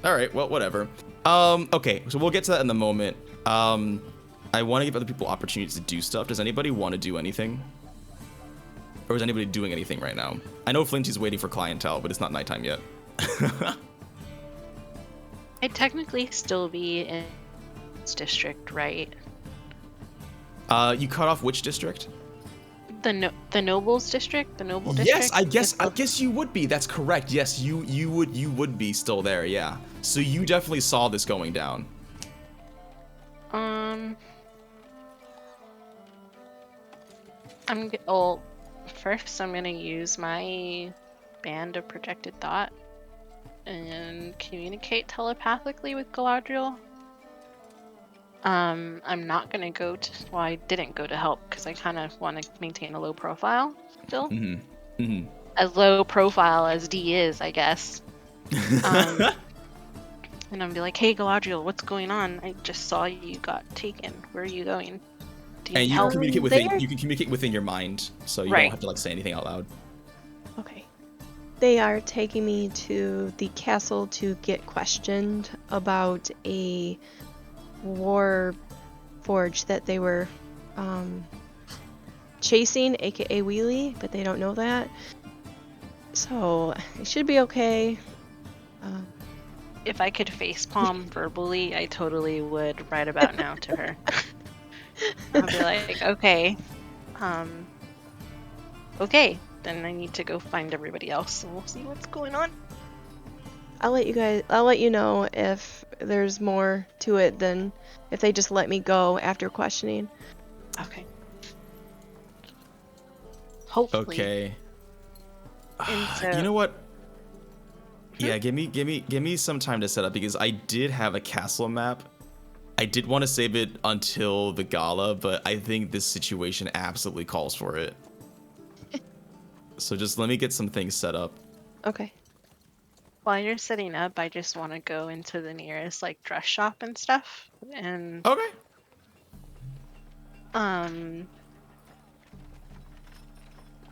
All right, well, whatever. Okay, so we'll get to that in a moment. I want to give other people opportunities to do stuff. Does anybody want to do anything? Or is anybody doing anything right now? I know Flinty's waiting for clientele, but it's not nighttime yet. I'd technically still be in this district, right? You cut off which district? The nobles district, the noble Yes, district. I guess you would be. That's correct. Yes, you would be still there. Yeah. So you definitely saw this going down. First I'm gonna use my band of projected thought and communicate telepathically with Galadriel. I'm not gonna go to. Well, I didn't go to help because I kind of want to maintain a low profile still. As low profile as D is, I guess. And I'm gonna be like, "Hey, Galadriel, what's going on? I just saw you got taken. Where are you going? Do you And you help?" can communicate within. You can communicate within your mind, so you don't have to like say anything out loud. Okay. They are taking me to the castle to get questioned about a war forge that they were chasing, aka Wheelie, but they don't know that. So it should be okay. If I could facepalm verbally, I totally would right about now to her. I'll be like, okay, okay, then I need to go find everybody else, and we'll see what's going on. I'll let you know if there's more to it than if they just let me go after questioning. Okay. Hopefully. Okay. And so, You know what? Yeah, give me some time to set up because I did have a castle map. I did want to save it until the gala, but I think this situation absolutely calls for it. So just let me get some things set up. Okay. while you're setting up, I just want to go into the nearest like dress shop and stuff, and Okay.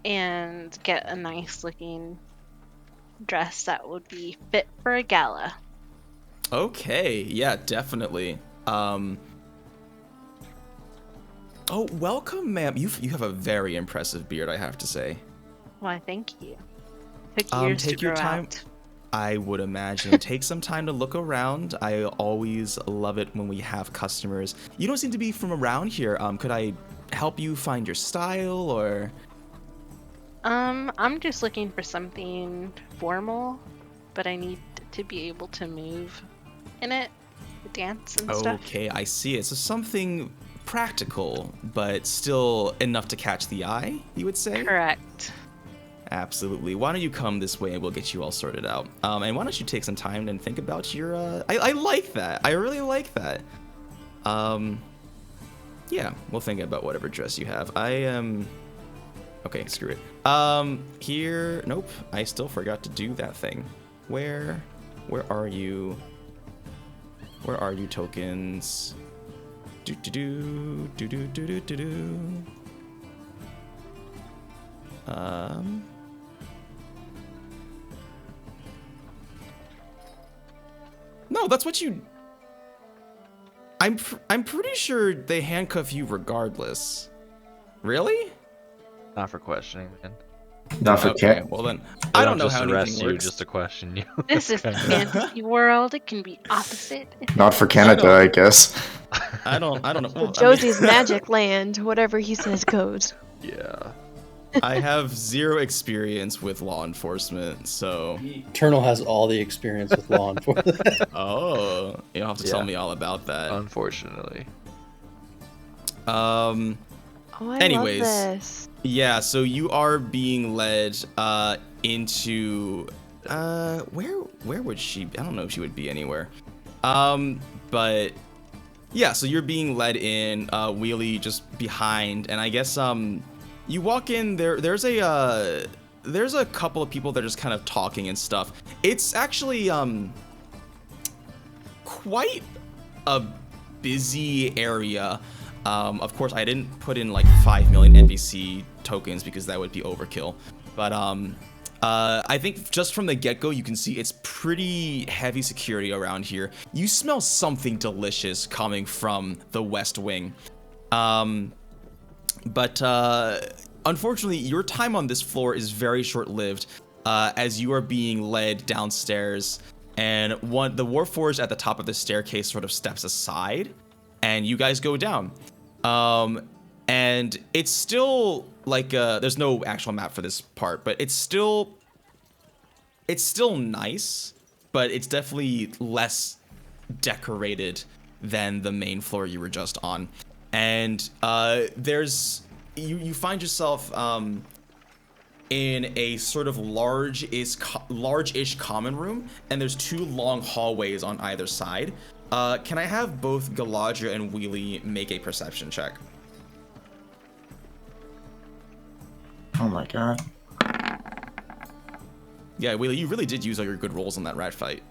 And get a nice looking dress that would be fit for a gala. Okay, yeah, definitely. Oh, welcome, ma'am. You have a very impressive beard, I have to say. Why, thank you. Took years Take to your grow time. out. I would imagine. Take some time to look around. I always love it when we have customers. You don't seem to be from around here. Could I help you find your style or? I'm just looking for something formal, but I need to be able to move in it, dance and stuff. Okay, I see it. So something practical, but still enough to catch the eye, you would say? Correct. Absolutely. Why don't you come this way and we'll get you all sorted out. And why don't you take some time and think about your, I like that. I really like that. Yeah, we'll think about whatever dress you have. I am, okay, screw it. Here, nope, I still forgot to do that thing. Where are you? Where are you, tokens? No, that's what you. I'm pretty sure they handcuff you regardless. Really? Not for questioning, man. Not for Okay, well then, I don't know just how arrest anything you works. just to question you. This is fantasy world. It can be opposite. Not for Canada, I guess. I don't know. Well, I mean, Josie's magic land. Whatever he says goes. Yeah. I have zero experience with law enforcement, so. Eternal has all the experience with law enforcement. Oh, you don't have to tell Yeah. me all about that. Unfortunately. Oh, I Anyways. love this. Yeah, so you are being led into where would she be? I don't know if she would be anywhere. But yeah, so you're being led in, Wheelie just behind, and I guess you walk in there's a couple of people that are just kind of talking and stuff. It's actually quite a busy area. Of course, I didn't put in like 5 million NPC tokens because that would be overkill. But I think just from the get-go, you can see it's pretty heavy security around here. You smell something delicious coming from the West Wing. But unfortunately, your time on this floor is very short-lived, as you are being led downstairs, and the Warforged at the top of the staircase sort of steps aside, and you guys go down. And it's still like there's no actual map for this part, but it's still nice, but it's definitely less decorated than the main floor you were just on. And you find yourself in a sort of large-ish common room, and there's 2 long hallways on either side. Can I have both Galadriel and Wheelie make a perception check? Oh my god. Yeah, Wheelie, you really did use all your good rolls on that rat fight.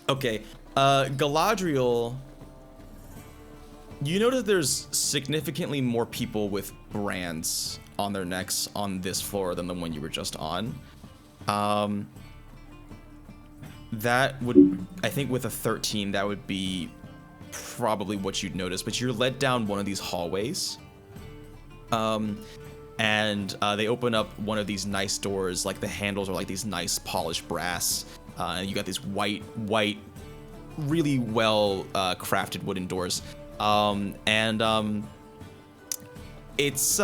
Okay. Galadriel, you notice there's significantly more people with brands on their necks on this floor than the one you were just on. That would, I think with a 13, that would be probably what you'd notice, but you're led down one of these hallways. And they open up one of these nice doors, like the handles are like these nice polished brass. And you got these white, really well crafted wooden doors. It's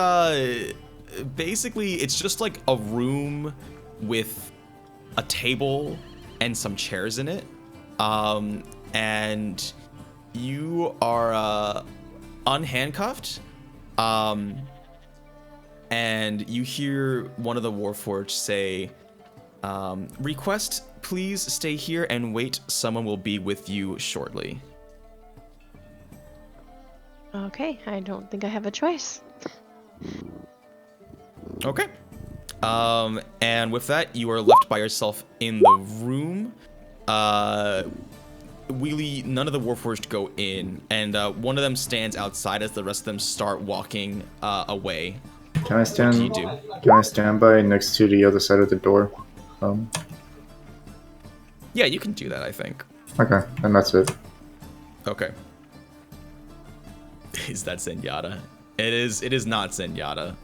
basically, it's just like a room with a table and some chairs in it. And you are unhandcuffed. And you hear one of the Warforged say, request, please stay here and wait. Someone will be with you shortly. Okay, I don't think I have a choice. Okay. And with that, you are left by yourself in the room. Wheelie, none of the Warforged go in, and one of them stands outside as the rest of them start walking away. Can I stand? What do you do? Can I stand by next to the other side of the door? Yeah, you can do that, I think. Okay, and that's it. Okay. Is that Zenyatta? It is not Zenyatta.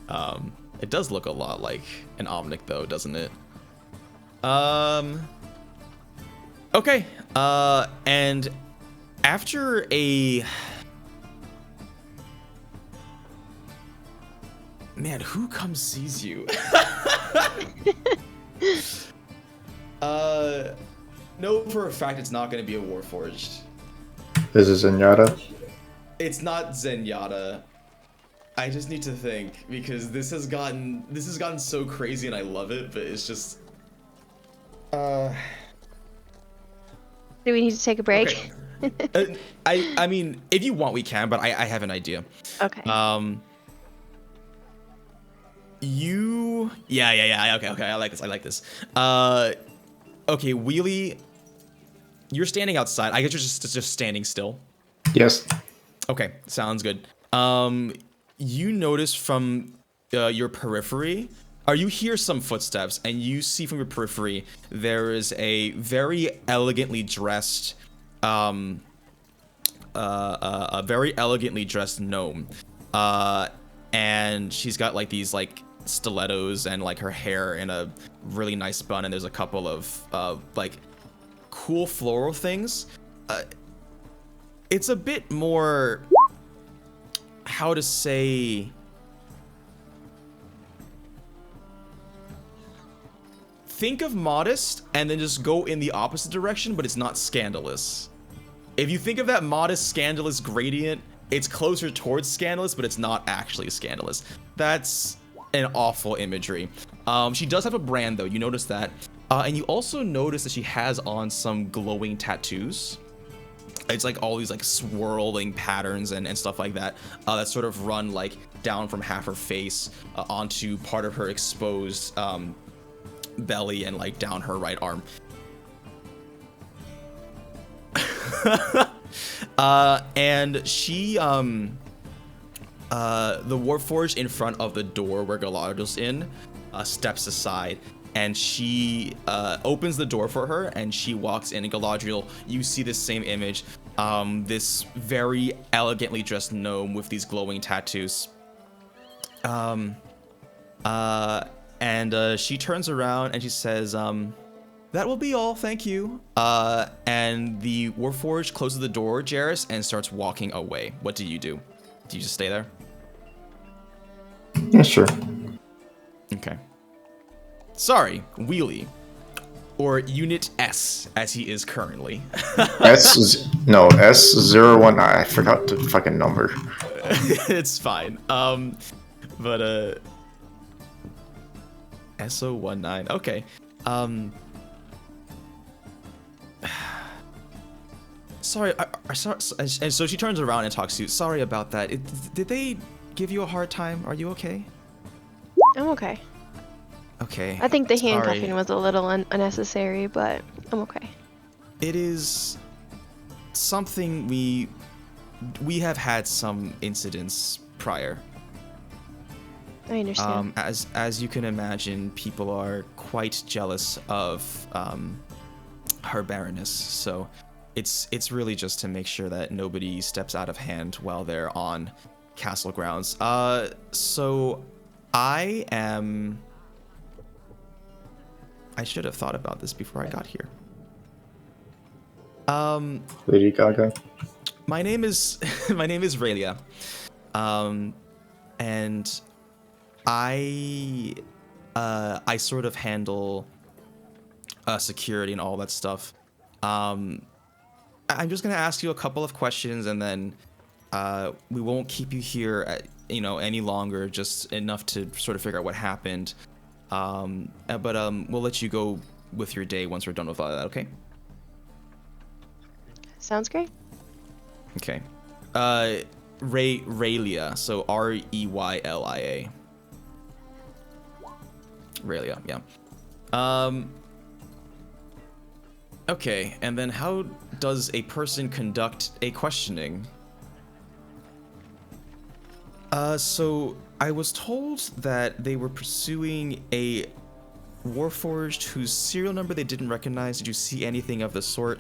It does look a lot like an Omnic though, doesn't it? Okay. And after a... Man, who comes sees you? No, for a fact it's not going to be a Warforged. Is it Zenyatta? It's not Zenyatta. I just need to think, because this has gotten so crazy and I love it, but it's just Do we need to take a break? Okay. I mean, if you want we can, but I have an idea. Okay. Okay, I like this. Okay, Wheelie, you're standing outside. I guess you're just standing still. Yes. Okay, sounds good. You notice from your periphery, or you hear some footsteps, and you see from your periphery there is a very elegantly dressed, gnome, and she's got like these like stilettos and like her hair in a really nice bun, and there's a couple of like cool floral things. It's a bit more, how to say, think of modest and then just go in the opposite direction, but it's not scandalous. If you think of that modest scandalous gradient, it's closer towards scandalous, but it's not actually scandalous. That's an awful imagery. She does have a brand though, you notice that. And you also notice that she has on some glowing tattoos. It's like all these like swirling patterns and stuff like that that sort of run like down from half her face onto part of her exposed belly and like down her right arm. And she the Warforged in front of the door where Galadriel's in steps aside, and she opens the door for her, and she walks in, and Galadriel, you see the same image. this very elegantly dressed gnome with these glowing tattoos. And she turns around and she says, that will be all, thank you. And the Warforged closes the door, Jarius, and starts walking away. What do? Do you just stay there? Yeah, sure. Okay. Sorry, Wheelie. Or Unit S, as he is currently. S01. I forgot the fucking number. It's fine. But SO19. Okay. Sorry. And so she turns around and talks to you. Sorry about that. Did they give you a hard time? Are you okay? I'm okay. Okay. I think the handcuffing Sorry. was a little unnecessary, but I'm okay. It is something we have had some incidents prior. I understand. As you can imagine, people are quite jealous of her Baroness, so it's really just to make sure that nobody steps out of hand while they're on castle grounds. So I should have thought about this before I got here. Lady Gaga. My name is Raelia. And I sort of handle security and all that stuff. I'm just gonna ask you a couple of questions, and then we won't keep you here, any longer. Just enough to sort of figure out what happened. But we'll let you go with your day once we're done with all that. Okay? Sounds great. Okay. Raelia. So Reylia. Raelia, yeah. Okay, and then how does a person conduct a questioning? So I was told that they were pursuing a Warforged whose serial number they didn't recognize. Did you see anything of the sort?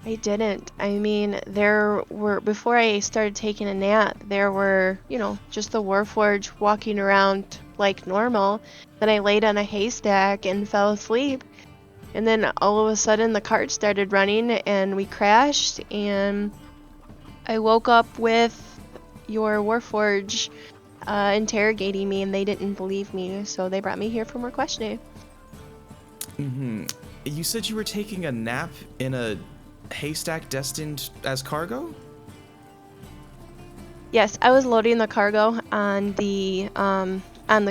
I didn't. I mean, before I started taking a nap, there were, just the Warforged walking around like normal. Then I laid on a haystack and fell asleep. And then all of a sudden the cart started running and we crashed, and I woke up with your Warforged interrogating me, and they didn't believe me, so they brought me here for more questioning. Mm-hmm. You said you were taking a nap in a haystack destined as cargo? Yes, I was loading the cargo on the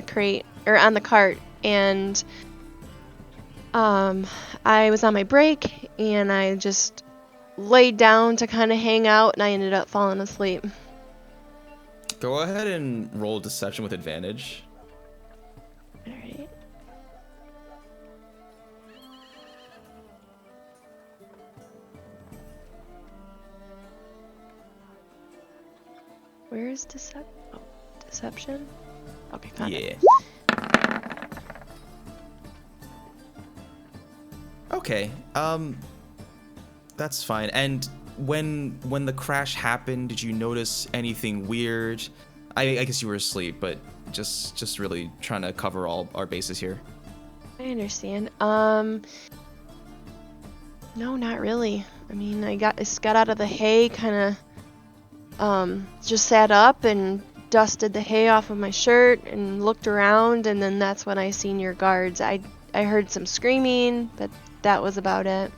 crate, or on the cart, and I was on my break and I just laid down to kind of hang out, and I ended up falling asleep. Go ahead and roll deception with advantage. All right. Where is deception? Okay, got it. Okay, that's fine. And when the crash happened, did you notice anything weird? I guess you were asleep, but just really trying to cover all our bases here. I understand. No, not really. I mean, I got out of the hay, kind of just sat up and dusted the hay off of my shirt and looked around, and then that's when I seen your guards. I heard some screaming, but that was about it.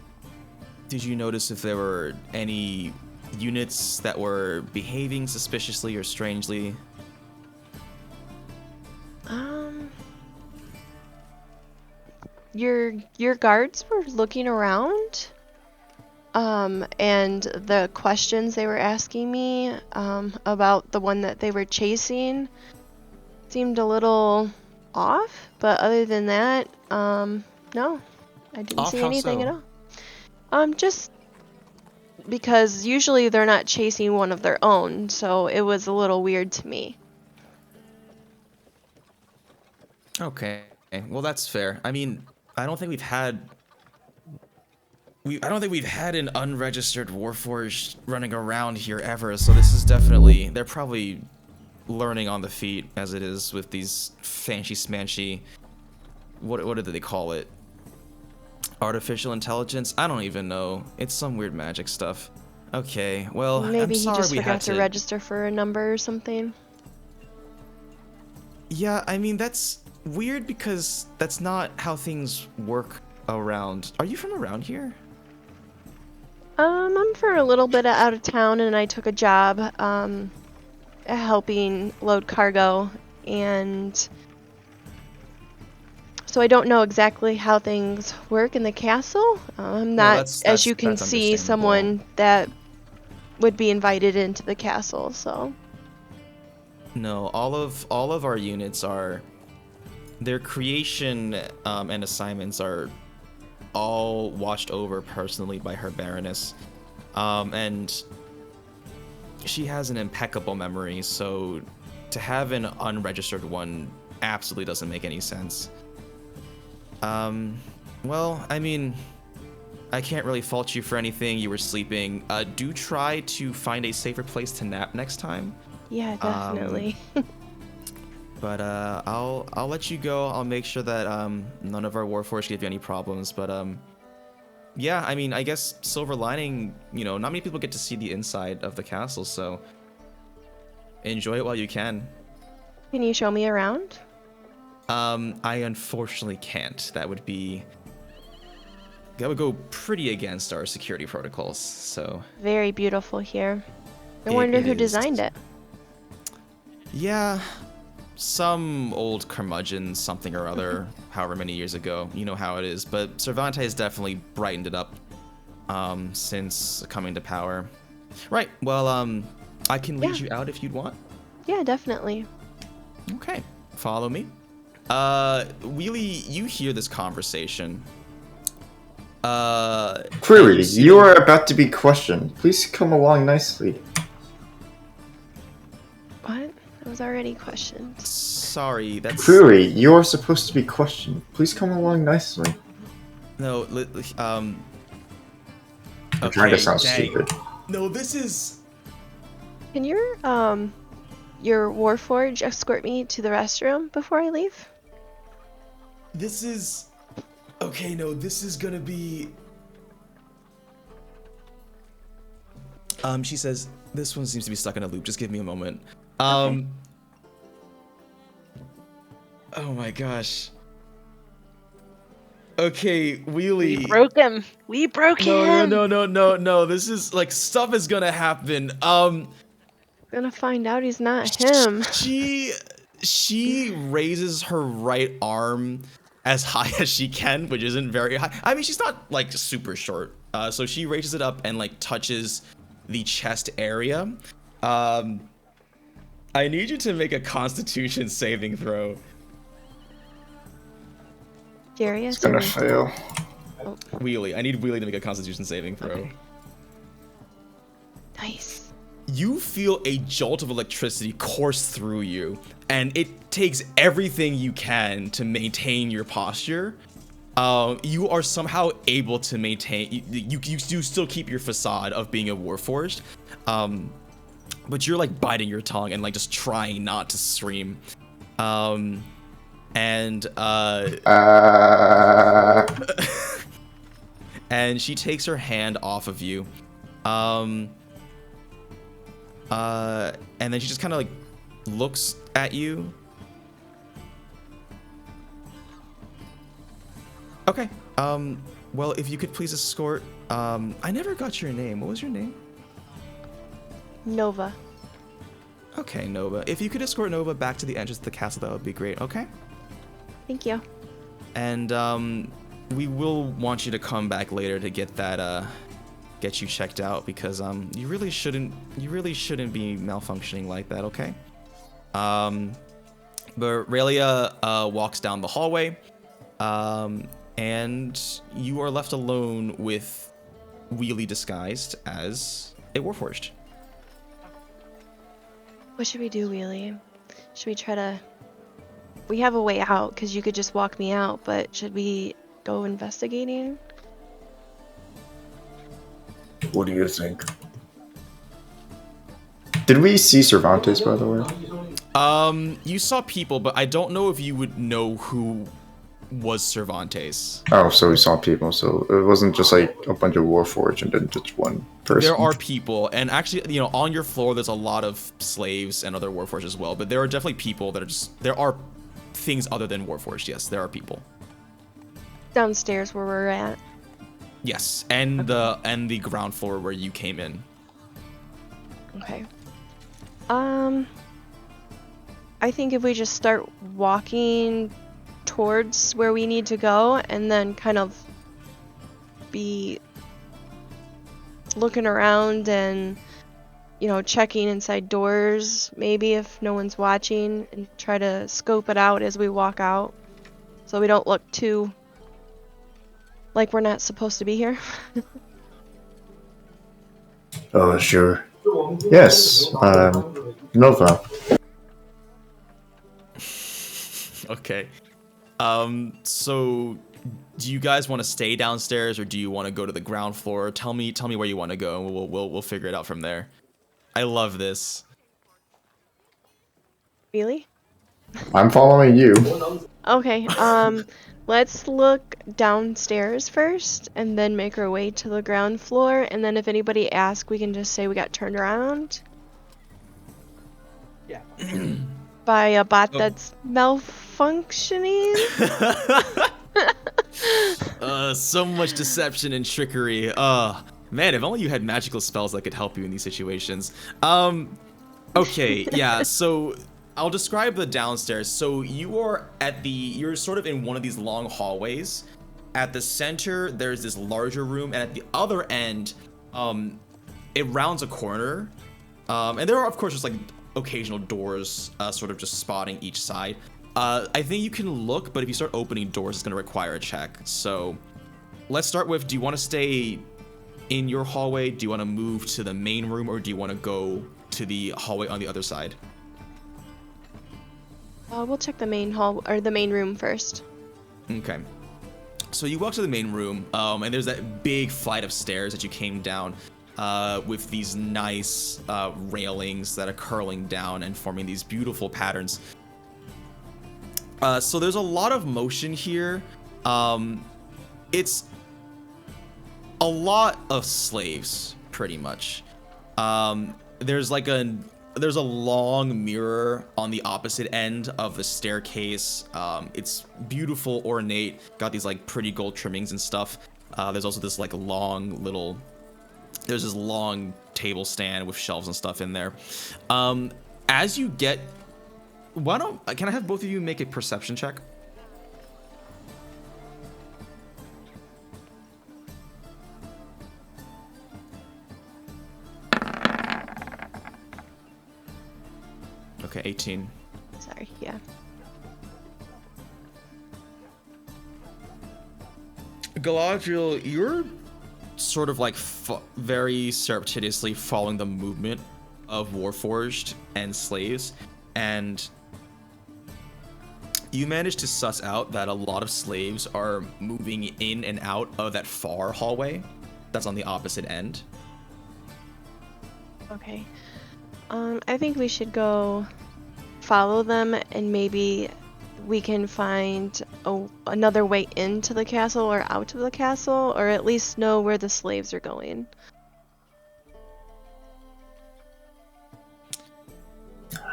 Did you notice if there were any units that were behaving suspiciously or strangely? Your guards were looking around, and the questions they were asking me about the one that they were chasing seemed a little off, but other than that, no, I didn't see anything at all. Just because usually they're not chasing one of their own, so it was a little weird to me. Okay, well that's fair. I mean, I don't think we've had I don't think we've had an unregistered Warforged running around here ever, so this is definitely, they're probably learning on the feet as it is with these fancy smanchy, what did they call it? Artificial intelligence? I don't even know. It's some weird magic stuff. Okay, well, Maybe I'm he sorry just we forgot had to register for a number or something. Yeah, I mean, that's weird because that's not how things work around. Are you from around here? I'm for a little bit out of town, and I took a job helping load cargo, and so I don't know exactly how things work in the castle. I'm not, as you can see, someone that would be invited into the castle, so. No, all of our units are, their creation and assignments are all watched over personally by her Baroness, and she has an impeccable memory, so to have an unregistered one absolutely doesn't make any sense. Well, I mean, I can't really fault you for anything. You were sleeping. Do try to find a safer place to nap next time. Yeah, definitely. But I'll let you go. I'll make sure that none of our Warforged give you any problems. But yeah, I mean, I guess silver lining, you know, not many people get to see the inside of the castle, so enjoy it while you can. Can you show me around? I unfortunately can't. That would go pretty against our security protocols. So Very beautiful here. I wonder who designed it. Yeah, some old curmudgeon, something or other, however many years ago. You know how it is. But Cervantes definitely brightened it up since coming to power. Right, well, I can lead you out if you'd want. Yeah, definitely. Okay, follow me. Wheelie, you hear this conversation. Query, you are about to be questioned. Please come along nicely. What? I was already questioned. Sorry, that's... Query, you are supposed to be questioned. Please come along nicely. No, I'm trying to sound stupid. No, this is... Can your Warforge escort me to the restroom before I leave? This is... Okay, no, this is gonna be... She says, this one seems to be stuck in a loop. Just give me a moment. Okay. Oh my gosh. Okay, Wheelie. We broke him. We broke him. No. This is, like, stuff is gonna happen. Gonna find out he's not him. She raises her right arm as high as she can, which isn't very high. I mean, she's not, like, super short. So she raises it up and, like, touches the chest area. I need you to make a Constitution saving throw. Jarius? It's gonna fail. Oh. Wheelie. I need Wheelie to make a Constitution saving throw. Okay. Nice. You feel a jolt of electricity course through you, and it takes everything you can to maintain your posture. You are somehow able to maintain... You do still keep your facade of being a Warforged, but you're, like, biting your tongue and, like, just trying not to scream. And she takes her hand off of you. And then she just kind of, like, looks at you. Okay. Well, if you could please escort... I never got your name. What was your name? Nova. Okay, Nova. If you could escort Nova back to the entrance of the castle, that would be great, okay? Thank you. And, we will want you to come back later to get that, get you checked out, because, you really shouldn't be malfunctioning like that, okay? But Aurelia, walks down the hallway, and you are left alone with Wheelie disguised as a Warforged. What should we do, Wheelie? Should we try to... We have a way out, because you could just walk me out, but should we go investigating? What do you think? Did we see Cervantes, by the way? You saw people, but I don't know if you would know who was Cervantes. Oh, so we saw people. So it wasn't just like a bunch of Warforged and then just one person. There are people, and actually, you know, on your floor, there's a lot of slaves and other Warforged as well. But there are definitely people that are just. There are things other than Warforged. Yes, there are people. Downstairs where we're at. Yes, and the ground floor where you came in. Okay. I think if we just start walking towards where we need to go and then kind of be looking around and, you know, checking inside doors, maybe if no one's watching, and try to scope it out as we walk out so we don't look too like we're not supposed to be here. Oh, sure. Yes, Nova. Okay. So do you guys want to stay downstairs or do you want to go to the ground floor? Tell me where you want to go and we'll figure it out from there. I love this. Really? I'm following you. Okay, let's look downstairs first and then make our way to the ground floor, and then if anybody asks, we can just say we got turned around. Yeah. By a bot that's malfunctioning. So much deception and trickery. Man, if only you had magical spells that could help you in these situations. Okay, yeah, so I'll describe the downstairs. So you're sort of in one of these long hallways. At the center, there's this larger room, and at the other end, it rounds a corner. And there are, of course, just like occasional doors sort of just spotting each side. I think you can look, but if you start opening doors, it's going to require a check. So let's start with, do you want to stay in your hallway? Do you want to move to the main room, or do you want to go to the hallway on the other side? We'll check the main hall or the main room first. Okay. So you walk to the main room, and there's that big flight of stairs that you came down with these nice railings that are curling down and forming these beautiful patterns. So there's a lot of motion here. It's a lot of slaves, pretty much. There's a long mirror on the opposite end of the staircase. It's beautiful, ornate, got these like pretty gold trimmings and stuff. There's also this like there's this long table stand with shelves and stuff in there. As you get, can I have both of you make a perception check? Okay, 18. Sorry, yeah. Galadriel, you're sort of like very surreptitiously following the movement of Warforged and slaves, and you manage to suss out that a lot of slaves are moving in and out of that far hallway that's on the opposite end. Okay. I think we should go follow them, and maybe we can find another way into the castle or out of the castle, or at least know where the slaves are going.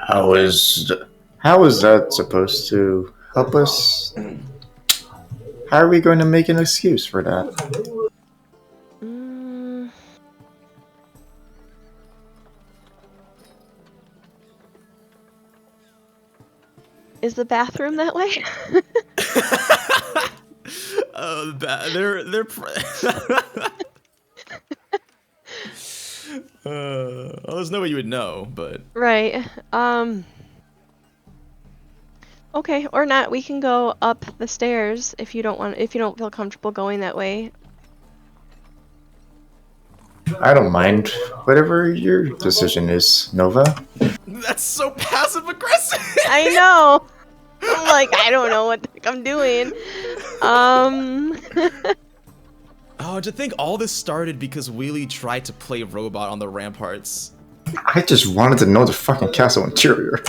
How is that supposed to help us? How are we going to make an excuse for that? Is the bathroom that way? Well, there's no way you would know, but Right. Okay, or not. We can go up the stairs if you don't feel comfortable going that way. I don't mind. Whatever your decision is, Nova. that's so passive aggressive. I know. I'm like, I don't know what the heck I'm doing. Oh, to think all this started because Wheelie tried to play robot on the ramparts. I just wanted to know the fucking castle interior.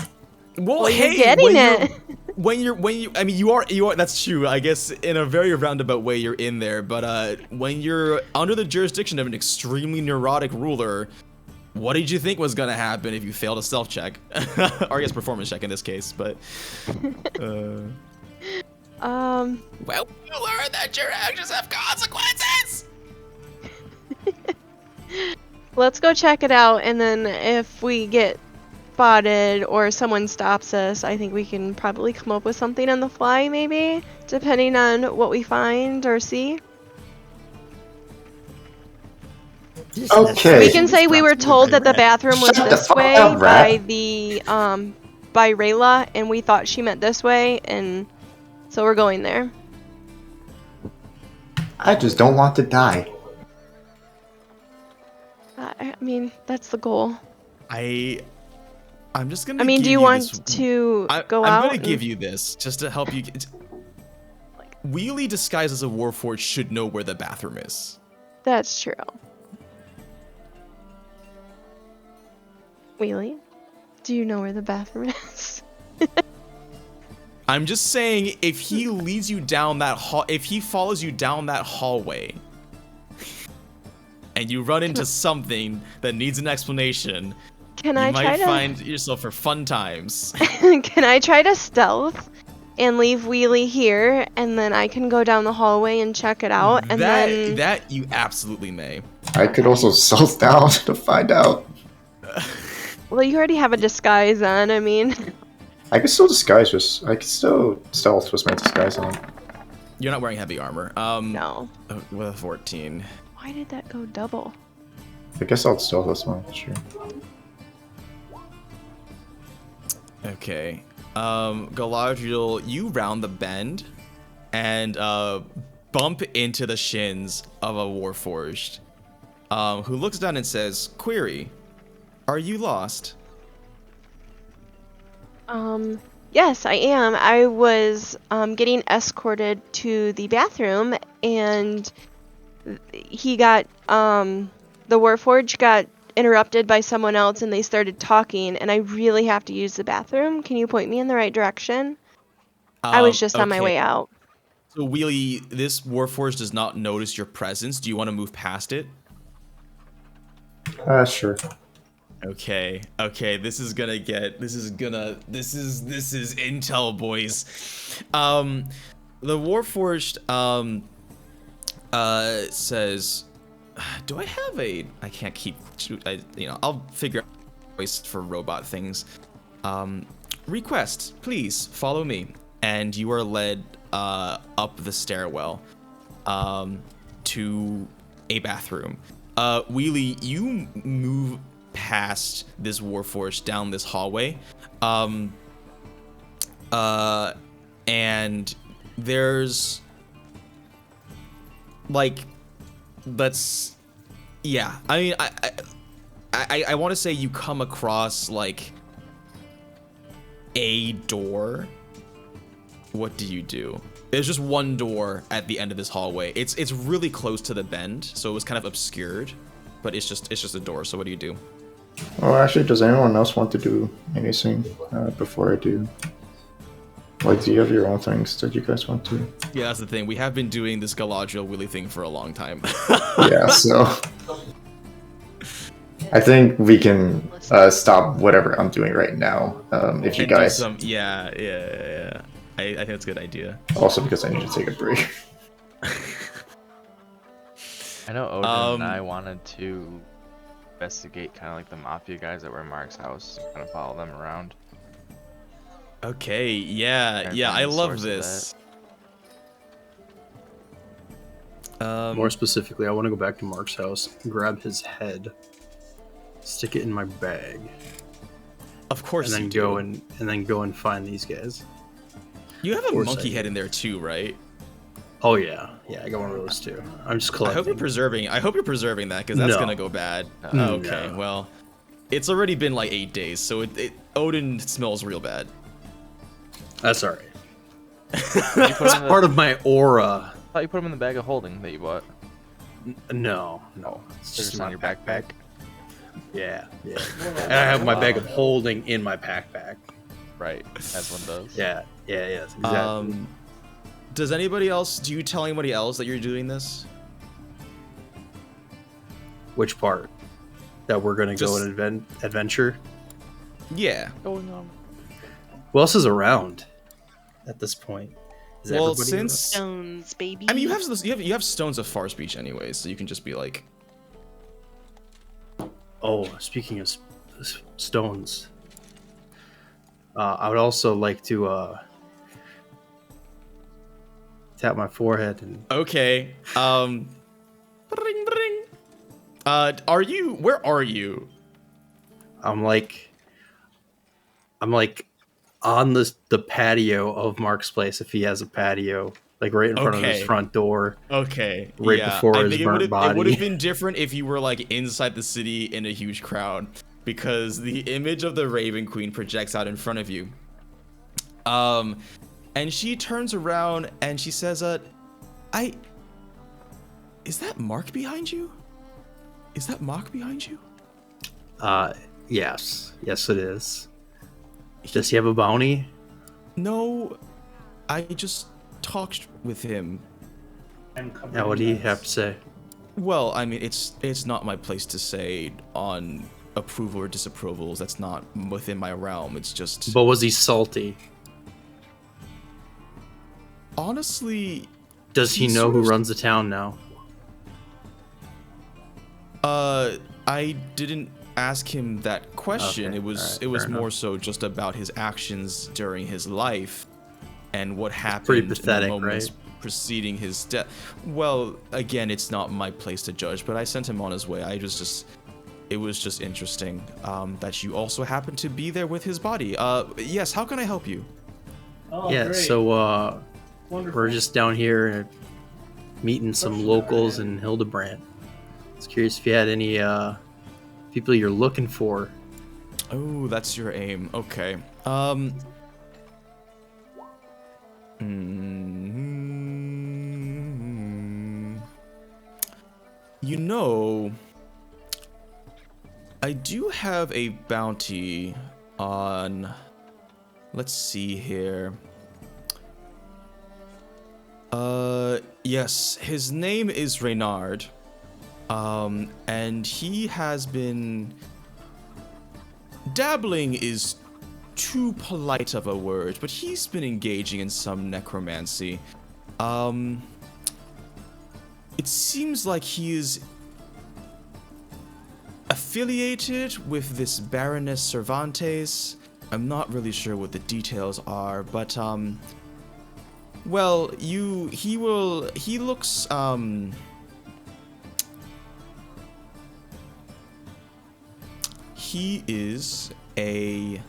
Well, you're hey, getting it. when you, I mean, you are, that's true. I guess in a very roundabout way, you're in there. But when you're under the jurisdiction of an extremely neurotic ruler, what did you think was gonna happen if you failed a stealth check, or I guess performance check in this case? But, well, you learn that your actions have consequences. Let's go check it out, and then if we get spotted or someone stops us, I think we can probably come up with something on the fly, maybe, depending on what we find or see. Okay. We can say we were told that the bathroom was Shut the this fuck way up, by rat. the by Rayla, and we thought she meant this way, and so we're going there. I just don't want to die. I mean, that's the goal. I'm just gonna. I mean, give do you want this, to go I'm out? gonna give you this just to help you. Wheelie disguised as a Warforged should know where the bathroom is. That's true. Wheelie, do you know where the bathroom is? I'm just saying, if he leads you down that if he follows you down that hallway, and you run into something that needs an explanation, Can you I might try to find yourself for fun times. Can I try to stealth and leave Wheelie here, and then I can go down the hallway and check it out, and then that you absolutely may. I could also stealth down to find out. well, you already have a disguise on. I mean, I could still disguise with. I could still stealth with my disguise on. You're not wearing heavy armor. no. With a 14. Why did that go double? I guess I'll stealth this one. Sure. Okay. Galadriel, you round the bend and bump into the shins of a Warforged, who looks down and says, "Query, are you lost?" Yes, I am. I was getting escorted to the bathroom, and he got the Warforged got interrupted by someone else, and they started talking, and I really have to use the bathroom. Can you point me in the right direction? I was just on my okay. way out. So Wheelie, this Warforged does not notice your presence. Do you want to move past it? Sure. Okay. This is intel, boys. The Warforged says, do I have I can't keep, I'll figure out ways for robot things. Request, please follow me. And you are led up the stairwell to a bathroom. Wheelie, you move past this Warforged down this hallway. And there's like, yeah, I mean, I want to say you come across like a door. What do you do? There's just one door at the end of this hallway. It's really close to the bend, so it was kind of obscured, but it's just a door. So what do you do? Oh, actually, does anyone else want to do anything before I do? Like, do you have your own things that you guys want to? Yeah, that's the thing. We have been doing this Galadriel Willy thing for a long time. Yeah, so I think we can stop whatever I'm doing right now. If you And do guys, yeah. I think that's a good idea. also because I need to take a break. I know Odin and I wanted to investigate kind of like the mafia guys that were in Mark's house, kind of follow them around. Okay, yeah, I love this. More specifically, I want to go back to Mark's house, grab his head, stick it in my bag, Of course, and then go and find these guys. You have a course monkey I head do. in there too, right? Oh yeah, I got one of those too. I'm just I collecting. hope you're preserving that, because that's No. gonna go bad. No. Okay, well, it's already been like 8 days, so Odin smells real bad. That's alright. You put It's him in part of my aura. I thought you put him in the bag of holding that you bought. No. It's just on your backpack. Yeah. And I have my bag of holding in my backpack. Right, as one does. Yeah, exactly. Does anybody else? Do you tell anybody else that you're doing this? Which part? That we're gonna go on adventure? Yeah. Going on. Who else is around at this point? Is Well, everybody since Stones, baby. I mean, you have stones of far speech anyways, so you can just be like, around? Oh, speaking of stones, I would also like to tap my forehead and. okay, bring, bring. Where are you? I'm like on the patio of Mark's place if he has a patio, like right in front of his front door. Okay. Right yeah. before I his think burnt body. It would have been different if you were like inside the city in a huge crowd, because the image of the Raven Queen projects out in front of you. And she turns around and she says, is that Mark behind you? Is that Mark behind you? Yes, it is. Does he have a bounty? No, I just talked with him. Now, what do you have to say? Well, I mean, it's not my place to say on approval or disapprovals. That's not within my realm. It's just. But was he salty? Honestly. Does he know who runs the town now? I didn't ask him that question. Okay, It was more enough. so just about his actions during his life and what happened pretty in pathetic, the moments right? preceding his death. Well, again, it's not my place to judge, but I sent him on his way. It was just interesting that you also happened to be there with his body. Yes, how can I help you? Oh, Yeah, great. so Wonderful. we're just down here meeting some locals in Hildebrand. I was curious if you had any people you're looking for. Oh, that's your aim. Okay. You know, I do have a bounty on. Let's see here. Yes, his name is Reynard. And he has been. Dabbling is too polite of a word, but he's been engaging in some necromancy. It seems like he is affiliated with this Baroness Cervantes. I'm not really sure what the details are, but well, he looks he is a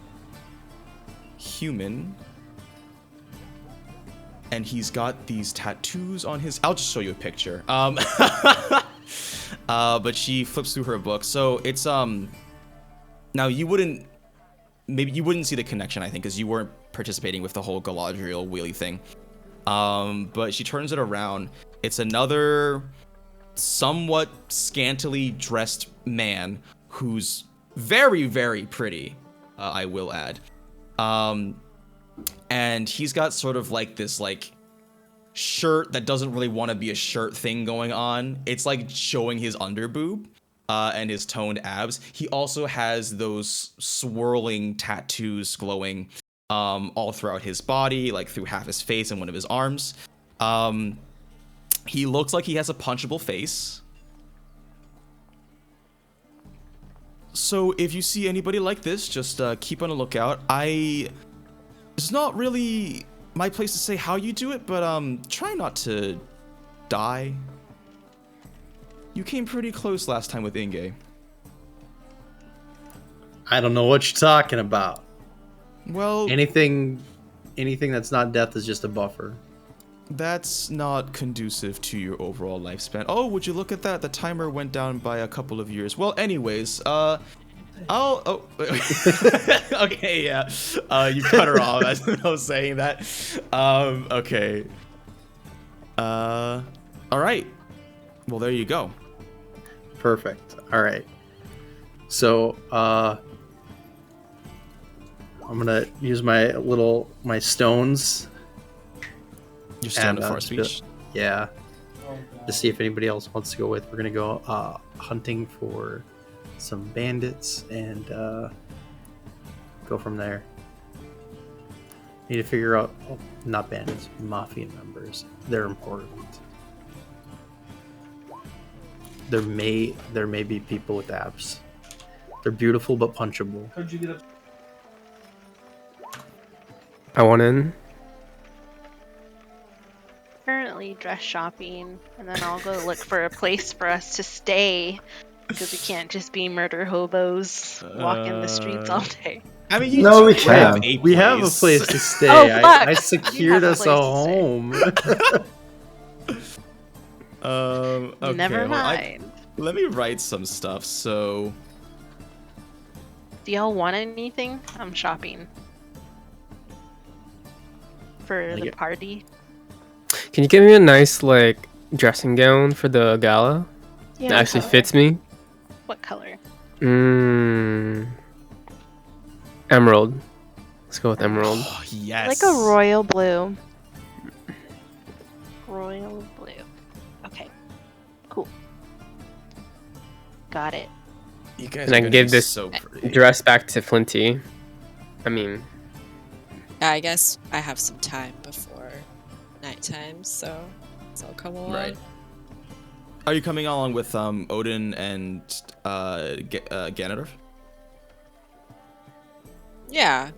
human, and he's got these tattoos on his. I'll just show you a picture. But she flips through her book, so it's Now you wouldn't see the connection, I think, because you weren't participating with the whole Galadriel wheelie thing. But she turns it around. It's another somewhat scantily dressed man who's very, very pretty, I will add. And he's got sort of like this like shirt that doesn't really want to be a shirt thing going on. It's like showing his underboob and his toned abs. He also has those swirling tattoos glowing all throughout his body, like through half his face and one of his arms. He looks like he has a punchable face. So if you see anybody like this, just keep on a lookout. It's not really my place to say how you do it, but try not to die. You came pretty close last time with Inge. I don't know what you're talking about. Well, Anything that's not death is just a buffer. that's not conducive to your overall lifespan. Oh, would you look at that? The timer went down by a couple of years. Well, anyways, okay, yeah. You cut her off as I was saying that. Okay. All right. Well, there you go. Perfect. All right. So I'm gonna use my stones. You're stone And, of far just speech. Yeah. To see if anybody else wants to go with. We're gonna go hunting for some bandits and go from there. Need to figure out not bandits, mafia members. They're important. There may be people with abs. They're beautiful but punchable. I want in. Currently dress shopping, and then I'll go look for a place for us to stay, because we can't just be murder hobos walking the streets all day. I mean, you No, we do have can. We have a place to stay. Oh, fuck. I secured You have a us a place to stay. home. Okay, Never well, mind. let me write some stuff. So, Do y'all want anything? I'm shopping for the it. party. Can you give me a nice like dressing gown for the gala? Yeah. That actually color? fits me. What color? Emerald. Let's go with emerald. oh, yes, Like a royal blue. Royal blue. Okay. Cool. Got it. You guys And are I gonna give be this so pretty. Dress back to Flinty. I mean, Yeah, I guess I have some time before nighttime, so I'll come along. Right. Are you coming along with Odin and Ganondorf? Yeah.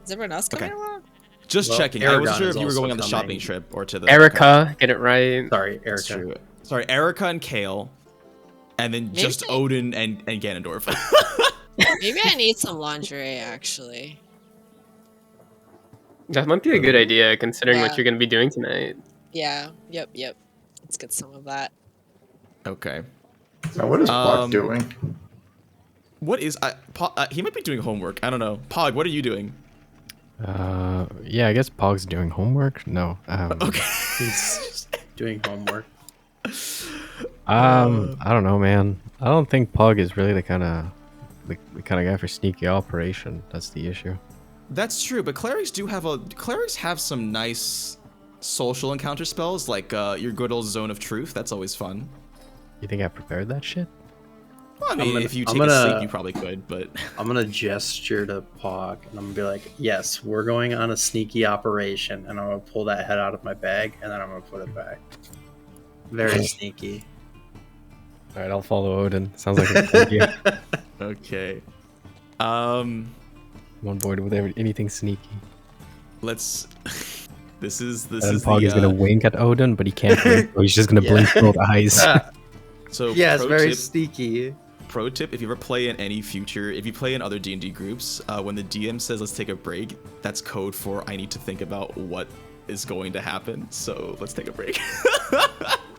Is everyone else coming Okay. along? Just Well, checking. I wasn't Eragon sure is if you were also going on the coming. shopping trip or to the Erica, get it right. Sorry, That's Erica. true. Sorry, Erica and Kale, and then just Maybe- Odin and Ganondorf. Maybe I need some lingerie, actually. That might be a good idea considering Yeah. what you're gonna be doing tonight. Yeah. Yep. Let's get some of that. Okay. Now, what is Pog Um, doing? What is he might be doing homework. I don't know. Pog, what are you doing? Yeah, I guess Pog's doing homework. No. Okay. He's doing homework. I don't know, man. I don't think Pog is really the kind of guy for sneaky operation. That's the issue. That's true, but clerics have some nice social encounter spells, like your good old zone of truth. That's always fun. You think I prepared that shit? Well, I mean, if you I'm take a gonna- sleep, you probably could, but I'm gonna gesture to Pog and I'm gonna be like, "Yes, we're going on a sneaky operation," and I'm gonna pull that head out of my bag and then I'm gonna put it back. Very sneaky. All right, I'll follow Odin. Sounds like a good idea. okay. I'm on board with anything sneaky. Let's. This is And the. Pog is gonna wink at Odin, but he can't blink, so he's just gonna blink both eyes. So Yeah, it's pro very tip, sneaky. pro tip: if you ever play in if you play in other D&D groups, when the DM says let's take a break, that's code for I need to think about what is going to happen. So let's take a break.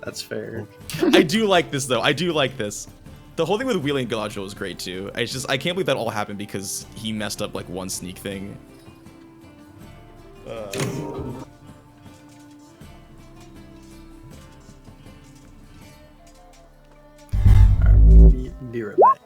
That's fair. I do like this though. I do like this. The whole thing with wheeling Galadriel was great too. It's just I can't believe that all happened because he messed up like one sneak thing. Be right back.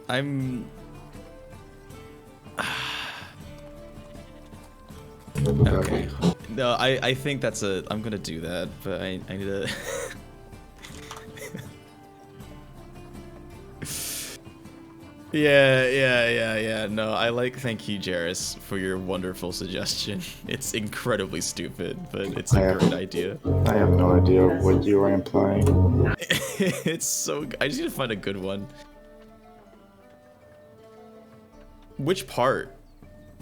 I'm... Okay. No, I think that's a... I'm gonna do that, but I need to... Yeah. No, thank you, Jarius, for your wonderful suggestion. It's incredibly stupid, but it's a great idea. I have no idea what you are implying. It's so... I just need to find a good one. Which part?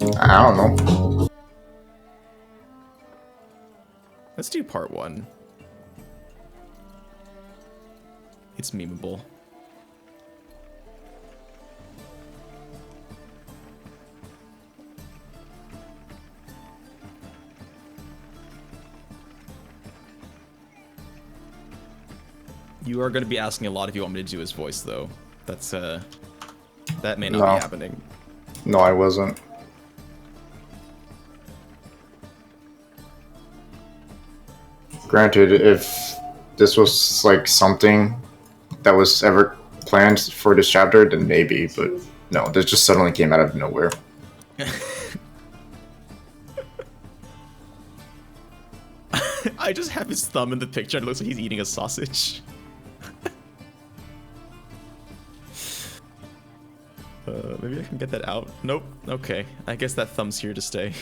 I don't know. Let's do part 1. It's memeable. You are going to be asking a lot if you want me to do his voice, though. That's, that may not be happening. No, I wasn't. Granted, if this was, like, something that was ever planned for this chapter, then maybe, but no, this just suddenly came out of nowhere. I just have his thumb in the picture and it looks like he's eating a sausage. Maybe I can get that out. Nope. Okay. I guess that thumb's here to stay.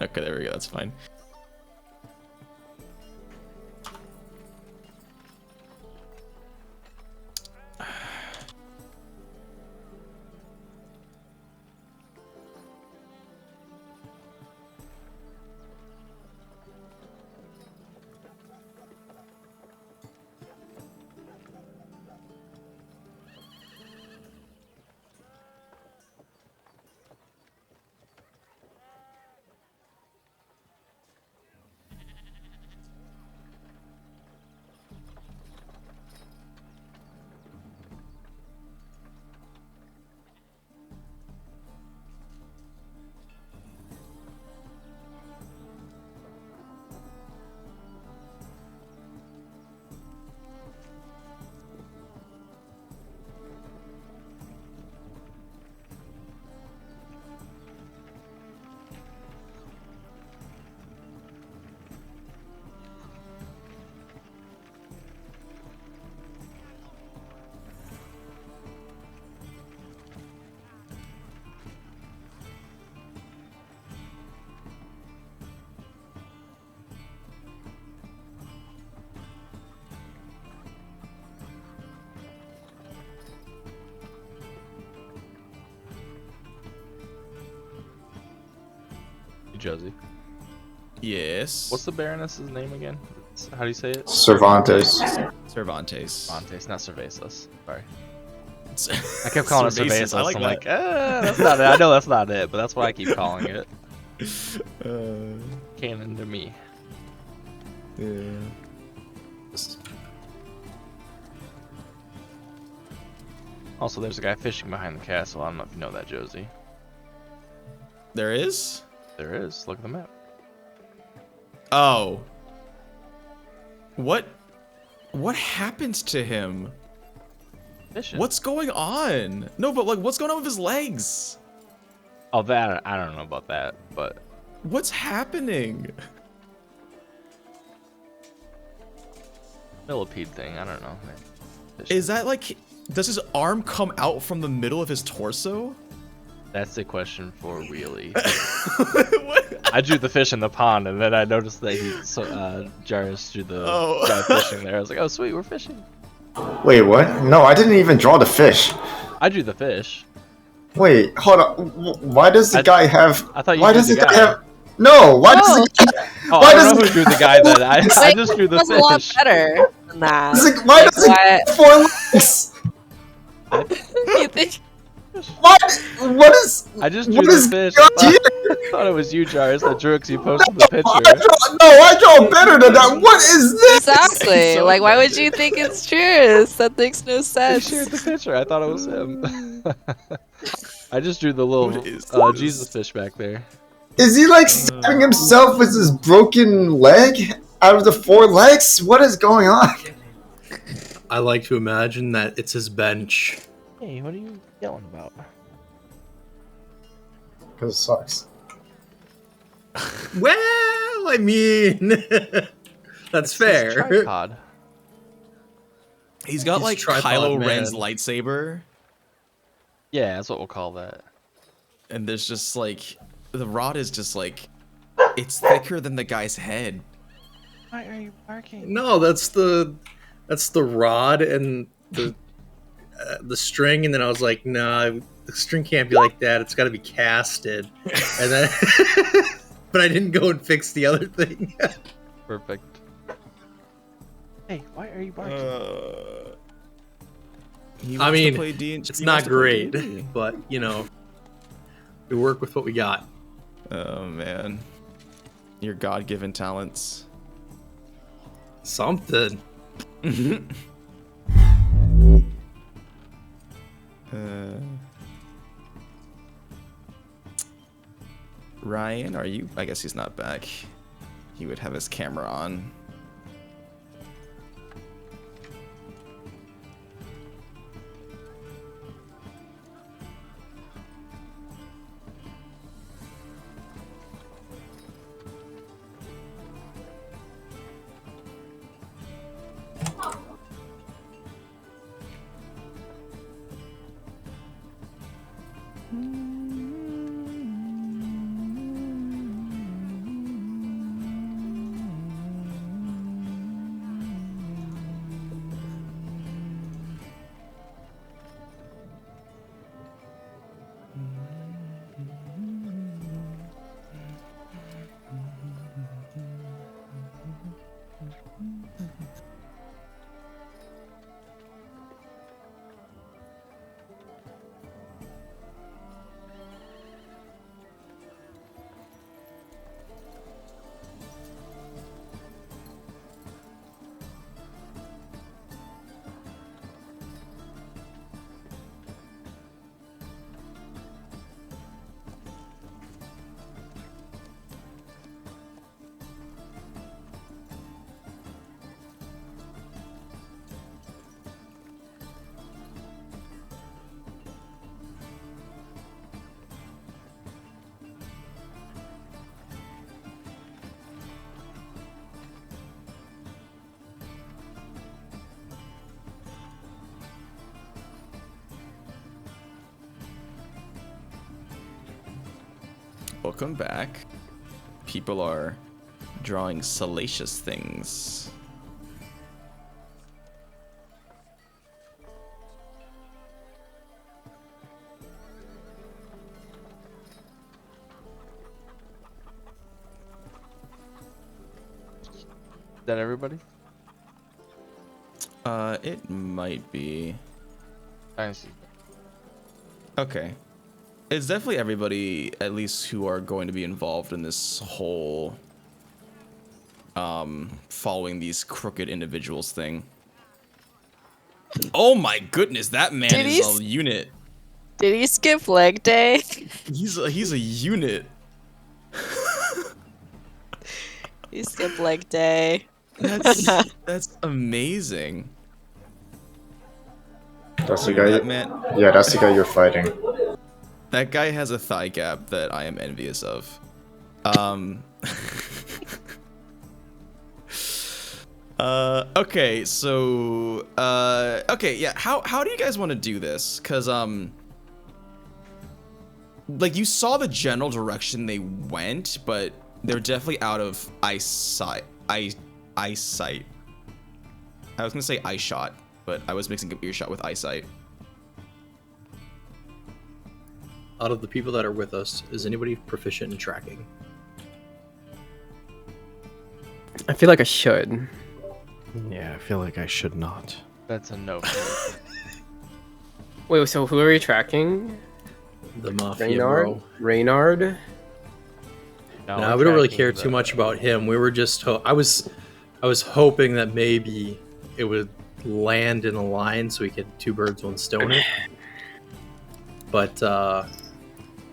Okay, there we go. That's fine. Josie. Yes. What's the Baroness's name again? How do you say it? Cervantes. Cervantes. Cervantes, not Cervasas. Sorry. I kept calling it Cervasas. I like I'm that. like, that's not it. I know that's not it, but that's what I keep calling it. Canon to me. Yeah. Also, there's a guy fishing behind the castle. I don't know if you know that, Josie. There is? There is. Look at the map. Oh. What happened to him? Fishing. What's going on? No, but like, what's going on with his legs? Oh, that I don't know about that, but what's happening? Millipede thing. I don't know, man. Fishing. Is that like, does his arm come out from the middle of his torso? That's the question for Wheelie. I drew the fish in the pond, and then I noticed that Jarius drew the guy fishing there. I was like, oh, sweet, we're fishing. Wait, what? No, I didn't even draw the fish. I drew the fish. Wait, hold on. Why does the guy have... I thought you why drew does the guy guy. have... No, why does the... Oh, why I does don't know who drew the guy then. I just drew the That's a lot fish. better than that. Why does it have 4 legs? You think? What? What is... I just drew what the is fish. going I on? thought it was you, Jarius, that drew it because you posted the picture. I draw better than that. What is this? Exactly. So like, why would you think it's Jarius? That makes no I sense. shared the picture. I thought it was him. I just drew the What little is this? Jesus fish back there. Is he like stabbing himself with his broken leg? out of the 4 legs? What is going on? I like to imagine that it's his bench. Hey, what are you yelling about? Because it sucks. Well, I mean, that's fair. Tripod. He's got He's like tripod Kylo man. Ren's lightsaber, Yeah, that's what we'll call that. and there's just like the rod is just like it's thicker than the guy's head. Why are you barking? No, that's the rod and the string, and then I was like, nah, the string can't be like that. It's got to be casted, and then but I didn't go and fix the other thing. Perfect. Hey, why are you barking? He I wants to mean, play D&D. it's He not wants to play great, D&D. but you know, we work with what we got. Oh man, your God-given talents. Something. Ryan, are you? I guess he's not back. He would have his camera on. Welcome back. People are drawing salacious things. Is that everybody? It might be. Dynasty. Okay. It's definitely everybody, at least who are going to be involved in this whole following these crooked individuals thing. Oh my goodness, that man Did he is a unit. Did he skip leg day? He's a unit. He skipped leg day. That's amazing. That's the guy. That man, Yeah, that's the guy you're fighting. that guy has a thigh gap that I am envious of. Okay, so okay, yeah, how do you guys want to do this? Cause like you saw the general direction they went, but they're definitely out of eyesight. Eyesight. I was gonna say eye shot, but I was mixing up earshot with eyesight. Out of the people that are with us, is anybody proficient in tracking? I feel like I should. Yeah, I feel like I should not. That's a no. Wait, so who are we tracking? The Mafia, Reynard? bro. Reynard? No, Nah, we're we don't really tracking care too much about him. We were just I was hoping that maybe it would land in a line so we could two birds, one stone it. But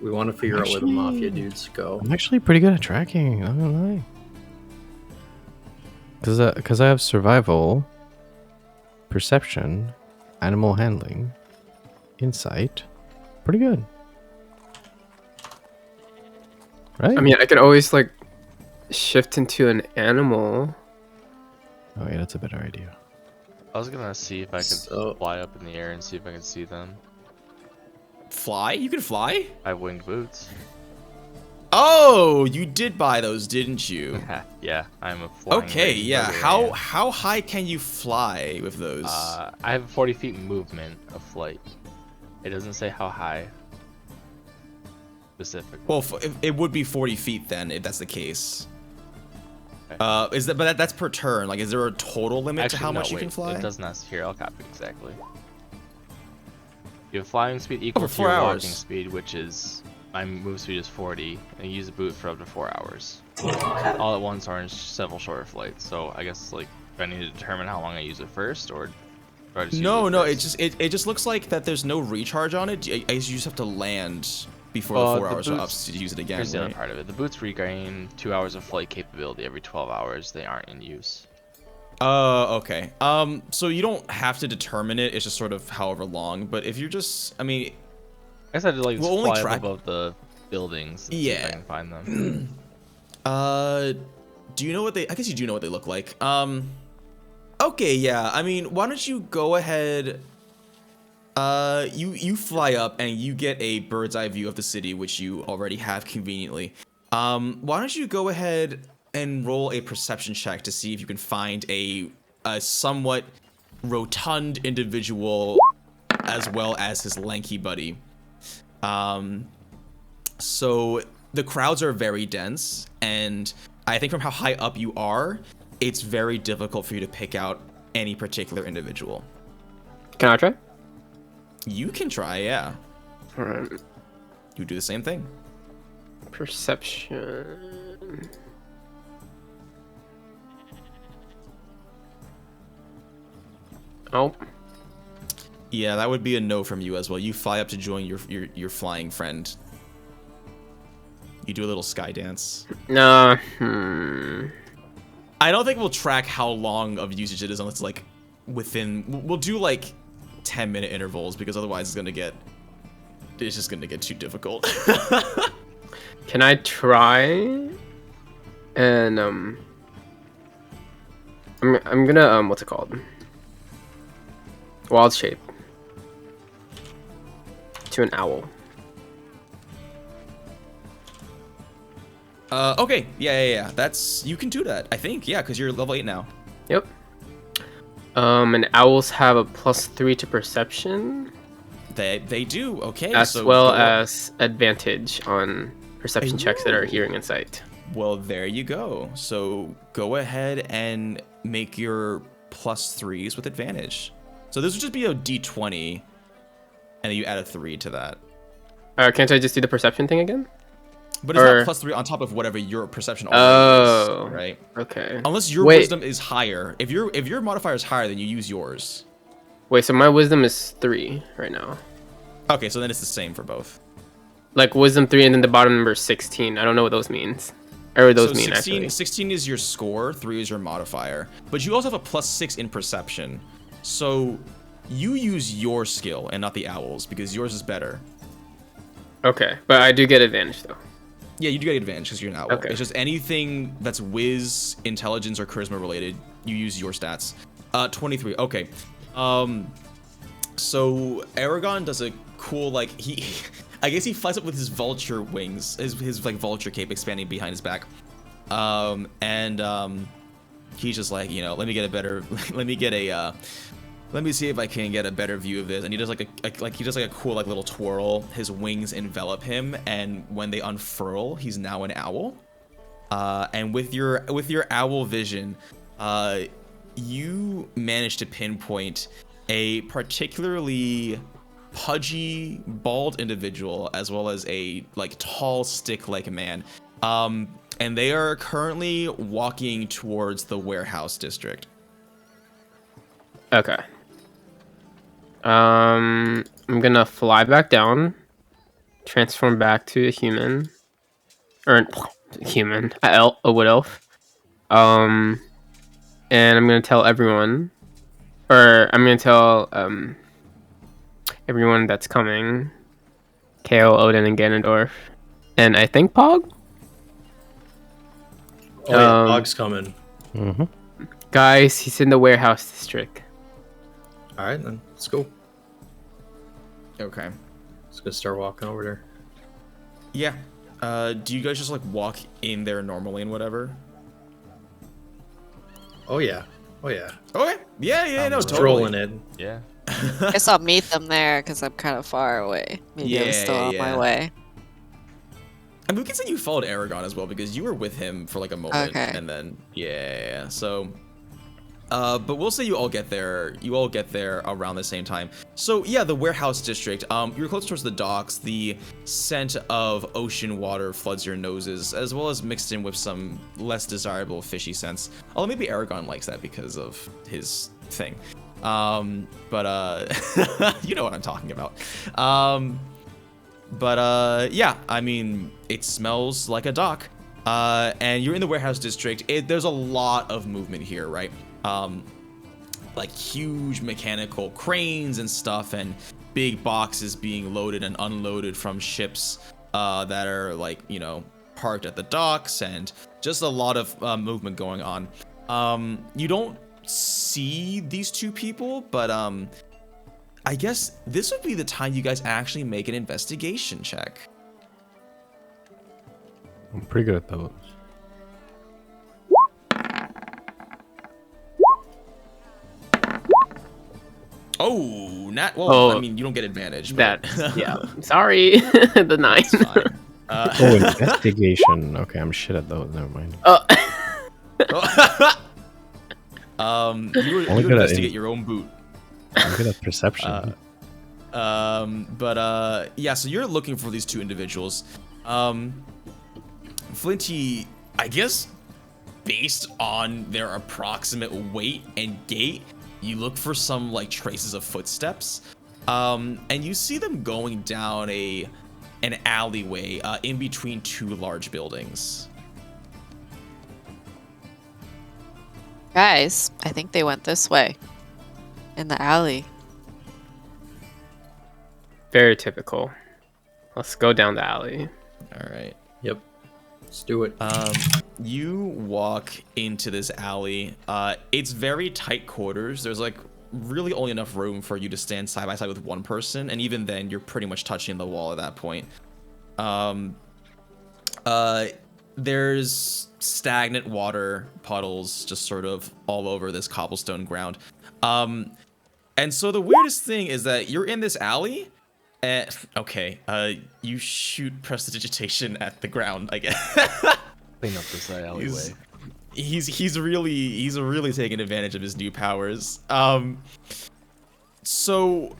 we want to figure out where the Mafia dudes go. I'm actually pretty good at tracking, I'm not gonna lie. Because I have survival, perception, animal handling, insight. Pretty good. Right? I mean, I could always like shift into an animal. Oh yeah, that's a better idea. I was gonna see if I could So- fly up in the air and see if I could see them. Fly? You can fly? I have winged boots. Oh, you did buy those, didn't you? Yeah, I'm a flying Okay, ranged yeah. barbarian. How high can you fly with those? I have 40 feet movement of flight. It doesn't say how high. Specific. Well, it would be 40 feet then, if that's the case. Okay. But that's per turn. Like, is there a total limit to how no, much you wait, can fly? It doesn't ask here. I'll copy exactly. You have flying speed equal for to 4 your hours. walking speed, which is my move speed is 40, and you use a boot for up to 4 hours. All at once are in several shorter flights. So I guess like do I need to determine how long I use it first, or do I just use No, it first? it just looks like that there's no recharge on it. I guess you just have to land before Well, the 4 the hours are up boots- to use it again. Here's the other Right? part of it. The boots regain 2 hours of flight capability every 12 hours they aren't in use. Okay. So you don't have to determine it. It's just sort of however long. But if you're just, I mean, I guess I had to like We'll only fly up track- above the buildings and see if I Yeah. can find them. do you know what they? I guess you do know what they look like. Okay, yeah. I mean, why don't you go ahead? You fly up and you get a bird's eye view of the city, which you already have conveniently. Why don't you go ahead and roll a perception check to see if you can find a somewhat rotund individual as well as his lanky buddy. So the crowds are very dense, and I think from how high up you are, it's very difficult for you to pick out any particular individual. Can I try? You can try, yeah. Alright. You do the same thing. Perception. Oh. Yeah, that would be a no from you as well. You fly up to join your flying friend. You do a little sky dance. No. I don't think we'll track how long of usage it is unless it's like within. We'll do like 10-minute intervals because otherwise it's just gonna get too difficult. Can I try? And I'm gonna what's it called? Wild shape to an owl. Okay, yeah. You can do that. I think, yeah, because you're level 8 now. Yep. And owls have a +3 to perception, They do. Okay. as so well go up. as advantage on perception checks that are hearing and sight. Well, there you go. So go ahead and make your +3s with advantage. So this would just be a d20, and then you add a 3 to that. Can't I just do the perception thing again? But it's Or- not +3 on top of whatever your perception already Oh. is, right? Okay. Unless your Wait. wisdom is higher. If your modifier is higher, then you use yours. Wait, so my wisdom is 3 right now. Okay, so then it's the same for both. Like wisdom 3 and then the bottom number is 16. I don't know what those means. Or what those So mean 16, actually. 16 is your score, 3 is your modifier. But you also have a +6 in perception. So you use your skill and not the owl's because yours is better. Okay, but I do get advantage though. Yeah, you do get advantage because you're an owl. Okay. It's just anything that's whiz, intelligence, or charisma related, you use your stats. 23. Okay. So Eragon does a cool like I guess he flies up with his vulture wings, his like vulture cape expanding behind his back. He's just like, let me get a better let me see if I can get a better view of this. And he does like a cool like little twirl. His wings envelop him, and when they unfurl, he's now an owl. And with your owl vision, you manage to pinpoint a particularly pudgy, bald individual, as well as a like tall stick-like man. And they are currently walking towards the warehouse district. Okay. I'm gonna fly back down, transform back to a human, or human, a wood elf. and I'm gonna tell everyone, or I'm gonna tell everyone that's coming. Kale, Odin, and Ganondorf, and I think Pog. Oh yeah, Pog's coming. Mm-hmm. Guys, he's in the warehouse district. All right, then let's go. Okay. Just gonna start walking over there. Yeah. Do you guys just like walk in there normally and whatever? Oh yeah. Oh yeah. Okay. Yeah, no, totally. Strolling in. Yeah. Guess I'll meet them there because I'm kind of far away. Maybe I'm still on my way. And we can say you followed Eragon as well because you were with him for like a moment, Okay. and then yeah. So, but we'll say you all get there. You all get there around the same time. So yeah, the warehouse district. You're close towards the docks. The scent of ocean water floods your noses, as well as mixed in with some less desirable fishy scents. Although maybe Eragon likes that because of his thing. But you know what I'm talking about. Yeah, I mean, it smells like a dock. And you're in the warehouse district. There's a lot of movement here, right? Like huge mechanical cranes and stuff, and big boxes being loaded and unloaded from ships that are like, you know, parked at the docks, and just a lot of movement going on. You don't see these two people, but I guess this would be the time you guys actually make an investigation check. I'm pretty good at those. Oh, I mean, you don't get advantage. But Yeah. Sorry. The 9. It's fine. Oh, investigation. Okay, I'm shit at those. Never mind. You investigate your own boot. I'm good at perception. Yeah, so you're looking for these two individuals. Flinty, I guess, based on their approximate weight and gait, you look for some like traces of footsteps. And you see them going down an alleyway in between two large buildings. Guys, I think they went this way. In the alley. Very typical. Let's go down the alley. All right. Yep. Let's do it. You walk into this alley. It's very tight quarters. There's like really only enough room for you to stand side by side with one person, and even then, you're pretty much touching the wall at that point. There's stagnant water puddles just sort of all over this cobblestone ground. And so the weirdest thing is that you're in this alley. You shoot prestidigitation at the ground, I guess. Clean up this alleyway. He's really taking advantage of his new powers. So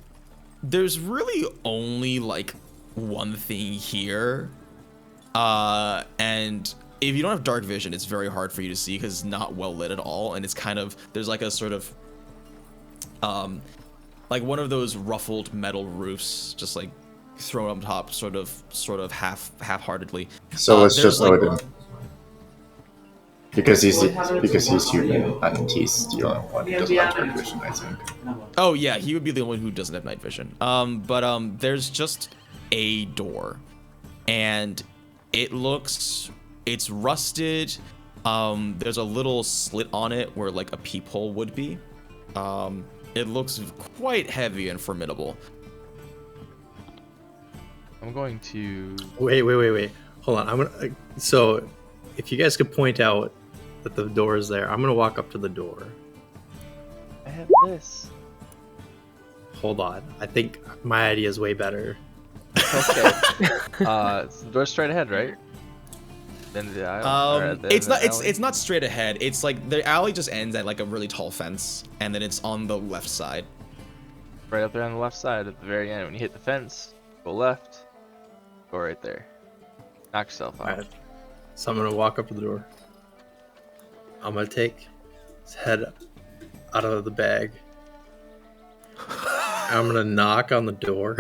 there's really only like one thing here. And if you don't have dark vision, it's very hard for you to see because it's not well lit at all, and it's kind of, there's like a sort of like one of those ruffled metal roofs just like thrown up top sort of half-heartedly. So it's just like, Odin. Because he's human and he's the only one who doesn't have dark vision, I think. Oh yeah, he would be the only one who doesn't have night vision. There's just a door, and it's rusted. There's a little slit on it where like a peephole would be. It looks quite heavy and formidable. I'm going to... Wait. Hold on. So, if you guys could point out that the door is there, I'm gonna walk up to the door. I have this. Hold on. I think my idea is way better. Okay. So the door's straight ahead, right? Then the aisle, it's not straight ahead. It's like the alley just ends at like a really tall fence, and then it's on the left side. Right up there on the left side at the very end. When you hit the fence, go left, go right there. Knock yourself out. Alright. So I'm gonna walk up to the door. I'm gonna take his head out of the bag. I'm gonna knock on the door.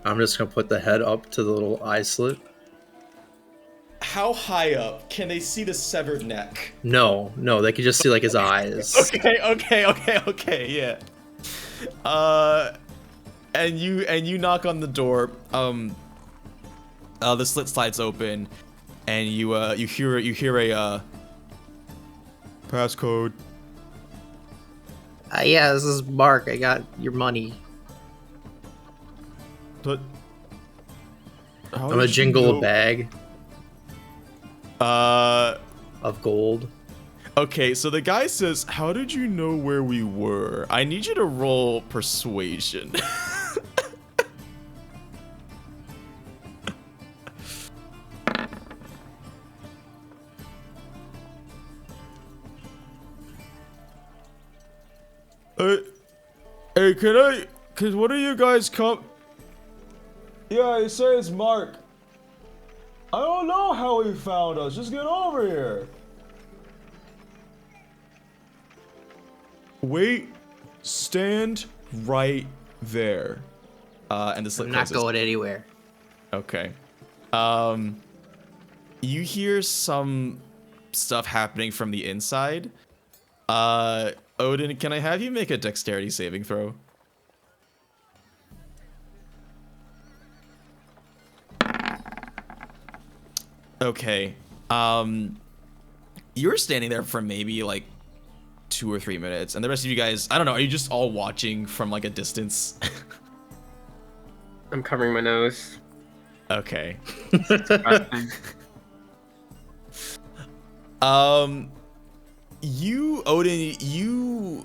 I'm just gonna put the head up to the little eye slit. how high up can they see the severed neck? No, they could just see like his eyes. Okay, yeah. And you knock on the door. The slit slides open, and you hear a passcode. Yeah, this is Mark. I got your money. But I'm gonna jingle a bag of gold. Okay, so the guy says, "How did you know where we were?" I need you to roll persuasion. Hey, cause what are you guys Yeah, he says Mark. I don't know how he found us. Just get over here. Wait, stand right there. And the slit I'm not closes. going anywhere. Okay. You hear some stuff happening from the inside. Odin, can I have you make a dexterity saving throw? Okay. You were standing there for maybe like 2 or 3 minutes, and the rest of you guys, I don't know, are you just all watching from like a distance? I'm covering my nose. Okay. You, Odin, you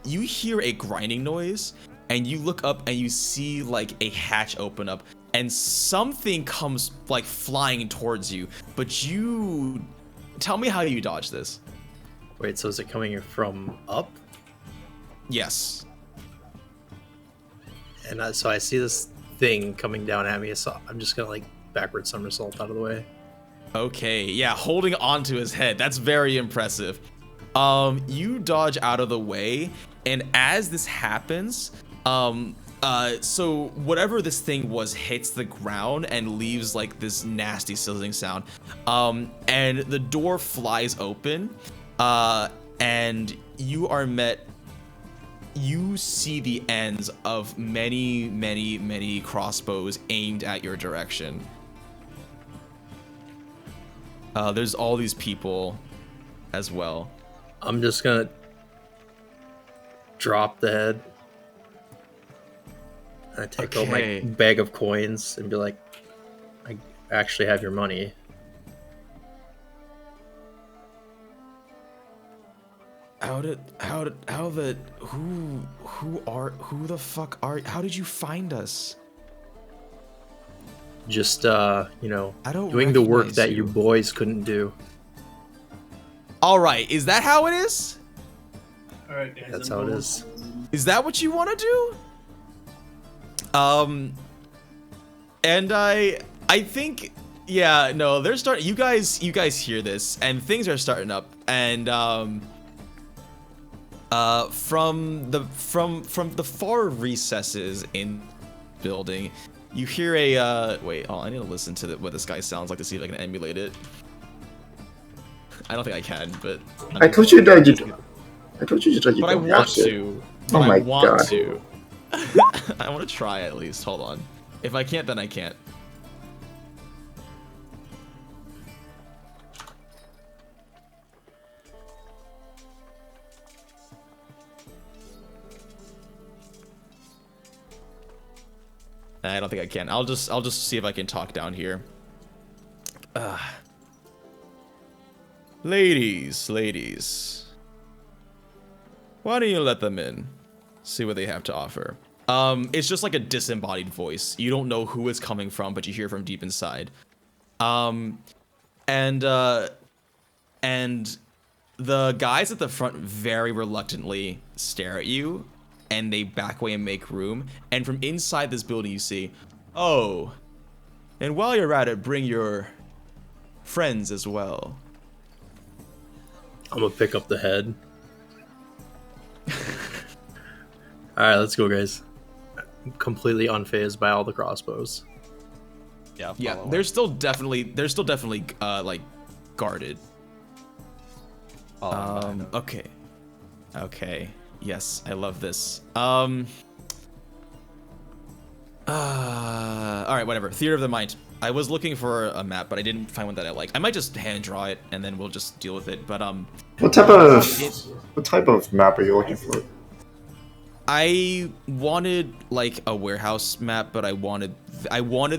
hear a grinding noise, and you look up and you see like a hatch open up, and something comes like flying towards you, but you tell me how you dodge this. Wait, so is it coming from up? Yes. And so I see this thing coming down at me, so I'm just gonna like backward somersault out of the way. Okay, yeah, holding onto his head. That's very impressive. You dodge out of the way, and as this happens, so whatever this thing was hits the ground and leaves like this nasty sizzling sound. And the door flies open, and you see the ends of many crossbows aimed at your direction. There's all these people as well. I'm just gonna drop the head. I take out my bag of coins and be like, I actually have your money. How the fuck are, how did you find us? Just, doing the work recognize that you. you boys couldn't do. All right, is that how it is? All right, guys. That's how it is. Is that what you want to do? And I think, yeah, no, they're starting. You guys hear this, and things are starting up, and from the far recesses in the building, you hear a wait. Oh, I need to listen to what this guy sounds like to see if I can emulate it. I don't think I can, but I told you that you. I told you that you but I don't want have to. Oh my I want God. to. I want to try at least. Hold on. If I can't, then I can't. I don't think I can. I'll just see if I can talk down here. Ladies. Why don't you let them in? See what they have to offer. It's just like a disembodied voice. You don't know who it's coming from, but you hear from deep inside. And the guys at the front very reluctantly stare at you, and they back away and make room. And from inside this building, you see, oh, and while you're at it, bring your friends as well. I'm gonna pick up the head. Alright, let's go, guys. I'm completely unfazed by all the crossbows. Yeah, follow they're still definitely like guarded. Follow him behind him. Okay. Yes, I love this. All right, whatever. Theater of the Mind. I was looking for a map, but I didn't find one that I like. I might just hand draw it, and then we'll just deal with it. But What type of map are you looking for? I wanted like a warehouse map, but I wanted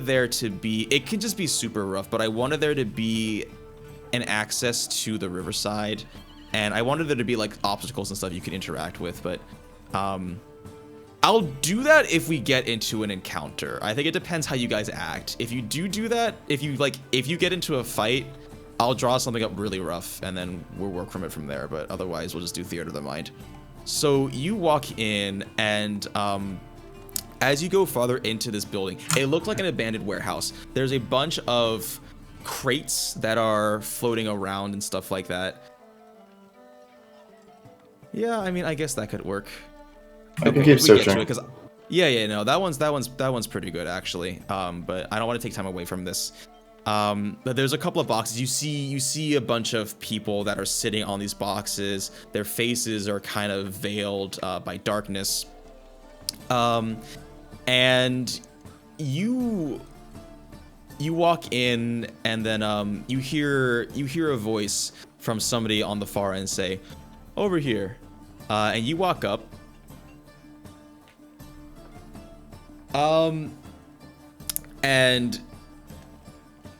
there to be. It can just be super rough, but I wanted there to be an access to the riverside, and I wanted there to be like obstacles and stuff you could interact with. But I'll do that if we get into an encounter. I think it depends how you guys act. If you do that, if you get into a fight, I'll draw something up really rough, and then we'll work from it from there. But otherwise, we'll just do Theater of the Mind. So you walk in, and as you go farther into this building, it looked like an abandoned warehouse. There's a bunch of crates that are floating around and stuff like that. Yeah, I mean, I guess that could work. I can keep searching. No, that one's pretty good actually. But I don't want to take time away from this. But there's a couple of boxes. You see a bunch of people that are sitting on these boxes. Their faces are kind of veiled by darkness. And you walk in, and then you hear a voice from somebody on the far end say, "Over here," and you walk up. And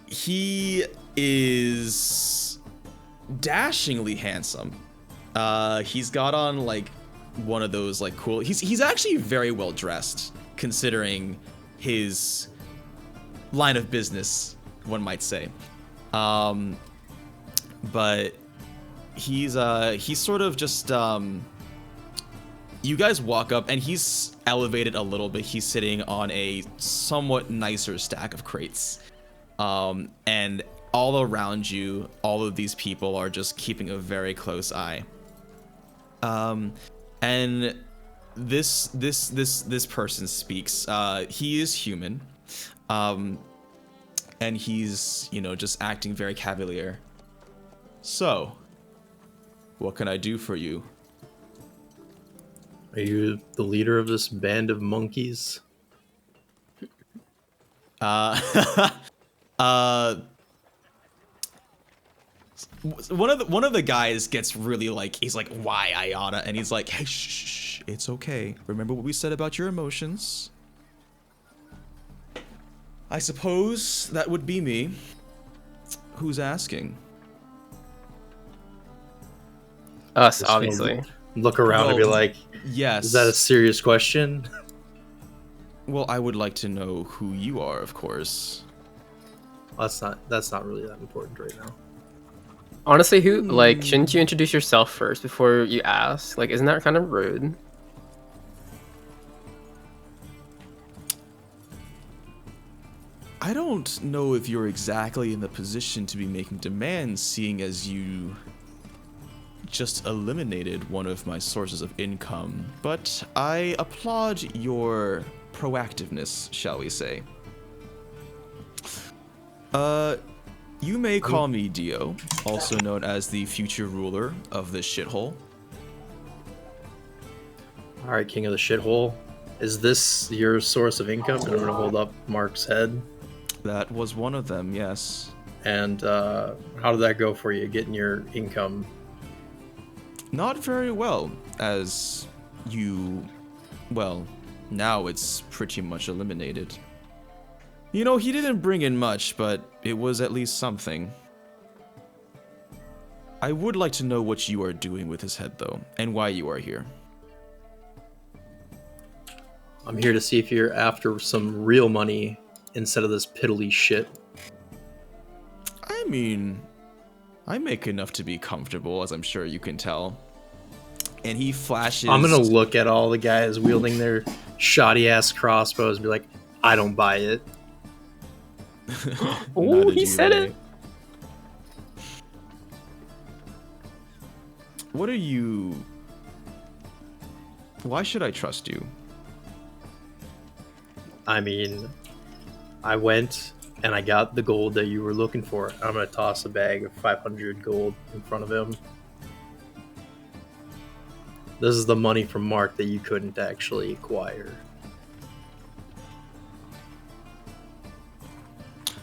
he is dashingly handsome. He's got on like one of those like cool. He's actually very well dressed considering his line of business, one might say. But he's sort of just you guys walk up, and he's elevated a little bit. He's sitting on a somewhat nicer stack of crates. And all around you, all of these people are just keeping a very close eye. And this person speaks. He is human. And he's, just acting very cavalier. "So, what can I do for you?" Are you the leader of this band of monkeys? One of the guys gets really like, he's like, "Why, Ayana?" And he's like, "Hey, shh, it's okay. Remember what we said about your emotions?" "I suppose that would be me. Who's asking?" Us, obviously. Look around and be like, "Yes. Is that a serious question?" "Well, I would like to know who you are, of course." That's not really that important right now. Honestly, shouldn't you introduce yourself first before you ask? Like, isn't that kind of rude? I don't know if you're exactly in the position to be making demands, seeing as you just eliminated one of my sources of income, but I applaud your proactiveness, shall we say. You may call me Dio, also known as the future ruler of this shithole. Alright, king of the shithole. Is this your source of income? And I'm going to hold up Mark's head. That was one of them, yes. And how did that go for you, getting your income? Not very well, as now it's pretty much eliminated. He didn't bring in much, but it was at least something. I would like to know what you are doing with his head, though, and why you are here. I'm here to see if you're after some real money instead of this piddly shit. I mean, I make enough to be comfortable, as I'm sure you can tell. And he flashes... I'm gonna look at all the guys wielding their shoddy-ass crossbows and be like, I don't buy it. Oh, he said it! What are you... Why should I trust you? I mean, I went and I got the gold that you were looking for. I'm gonna toss a bag of 500 gold in front of him. This is the money from Mark that you couldn't actually acquire.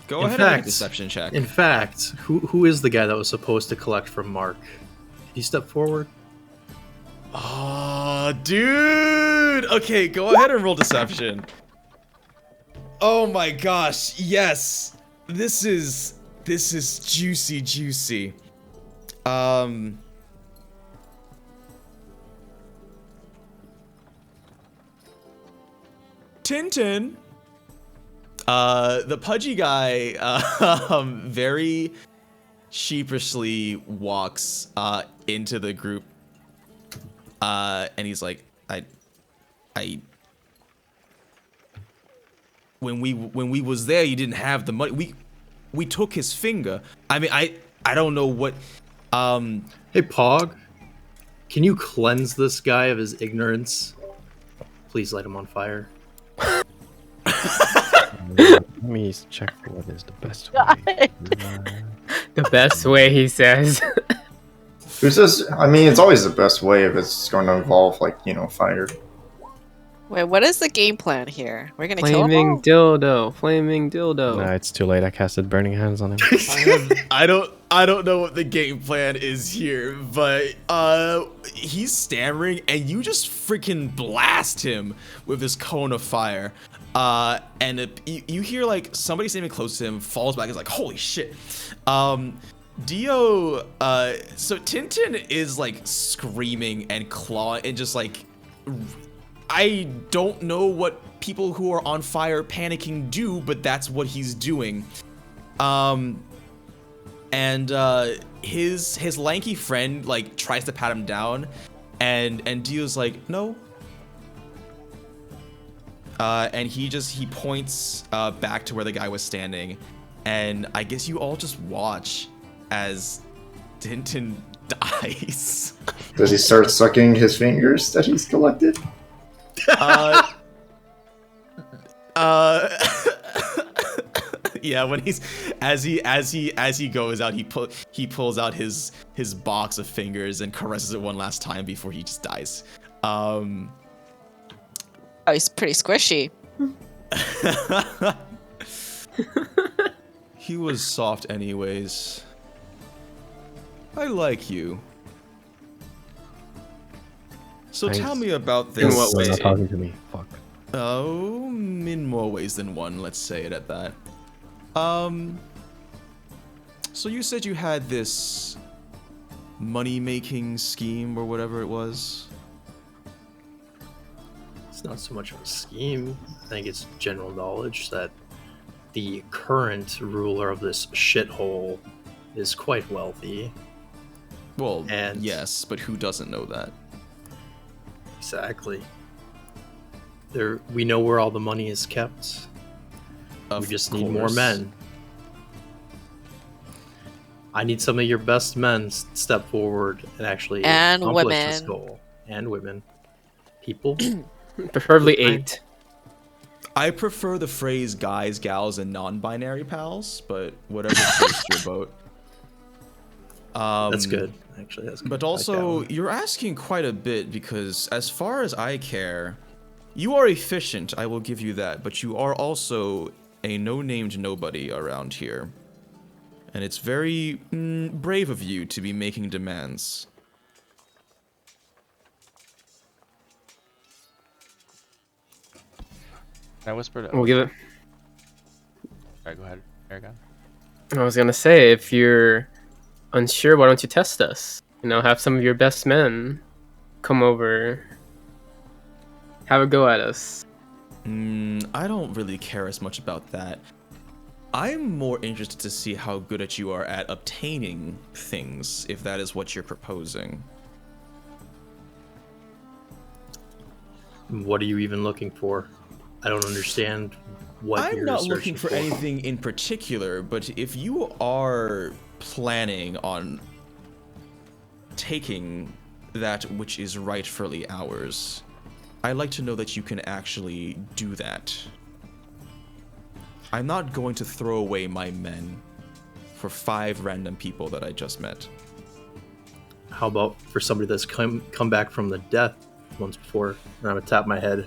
Go ahead and make a deception check. In fact, who is the guy that was supposed to collect from Mark? Did he step forward? Oh, dude! Okay, go ahead and roll deception. Oh my gosh, yes! This is juicy. Tintin, the pudgy guy, very sheepishly walks into the group, and he's like, when we was there, you didn't have the money. We took his finger. I mean, I don't know what. Hey, Pog, can you cleanse this guy of his ignorance? Please light him on fire. Let me check what is the best way. The best way, he says. Who says? I mean, it's always the best way if it's going to involve, like, you know, fire. Wait, what is the game plan here? We're gonna kill him Flaming all? dildo. Flaming dildo. Nah, it's too late. I casted Burning Hands on him. I don't know what the game plan is here, but he's stammering, and you just freaking blast him with this cone of fire. And you hear like somebody standing close to him falls back. Is like, holy shit. Dio, so Tintin is like screaming and clawing and just like, I don't know what people who are on fire panicking do, but that's what he's doing. And his lanky friend like tries to pat him down, and Dio's like, no. And he points back to where the guy was standing, and I guess you all just watch as Tintin dies. Does he start sucking his fingers that he's collected? Yeah, when as he goes out, he pulls out his box of fingers and caresses it one last time before he just dies. Oh, he's pretty squishy. He was soft anyways. I like you. So Thanks. tell me about this. In what way? Not talking to me. Fuck. Oh, in more ways than one, let's say it at that. So you said you had this money-making scheme or whatever it was? It's not so much of a scheme. I think it's general knowledge that the current ruler of this shithole is quite wealthy. Well, And- yes, but who doesn't know that? Exactly. We know where all the money is kept. Of We just need more course. men. I need some of your best men step forward and actually And accomplish this women. goal. And women. People. Preferably 8. I prefer the phrase guys, gals, and non-binary pals, but whatever floats your boat. That's good. Actually, that's good. But I like also, that one. you're asking quite a bit because as far as I care, you are efficient, I will give you that, but you are also a no-named nobody around here. And it's very brave of you to be making demands. Can I whisper to We'll give it. Alright, go ahead, Eragon. I was gonna say, if you're unsure, why don't you test us? You know, have some of your best men come over, have a go at us. I don't really care as much about that. I'm more interested to see how good at you are at obtaining things, if that is what you're proposing. What are you even looking for? I don't understand what I'm you're not searching looking for anything in particular, but if you are planning on taking that which is rightfully ours, I'd like to know that you can actually do that. I'm not going to throw away my men for 5 random people that I just met. How about for somebody that's come back from the death once before? And I'm gonna tap my head.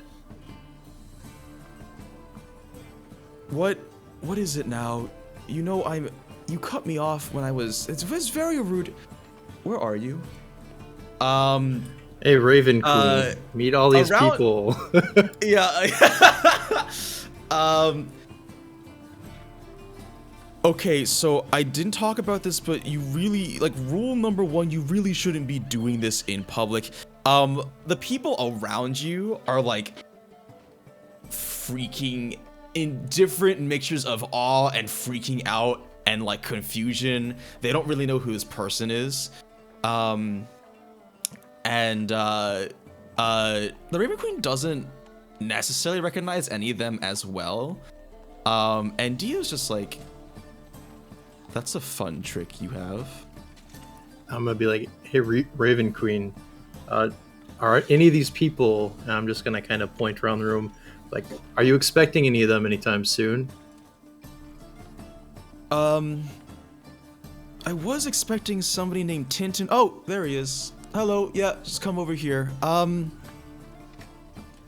What is it now? You know, you cut me off when I was. It was very rude. Where are you? Hey, Raven Queen, meet all these people. Yeah. Okay, so I didn't talk about this, but you really, like, rule number 1, you really shouldn't be doing this in public. The people around you are, like, freaking in different mixtures of awe and freaking out and, like, confusion. They don't really know who this person is. The Raven Queen doesn't necessarily recognize any of them as well. And Dio's just like, that's a fun trick you have. I'm gonna be like, hey, Raven Queen, are any of these people, and I'm just gonna kind of point around the room, like, are you expecting any of them anytime soon? I was expecting somebody named Tintin. Oh, there he is. Hello, yeah, just come over here.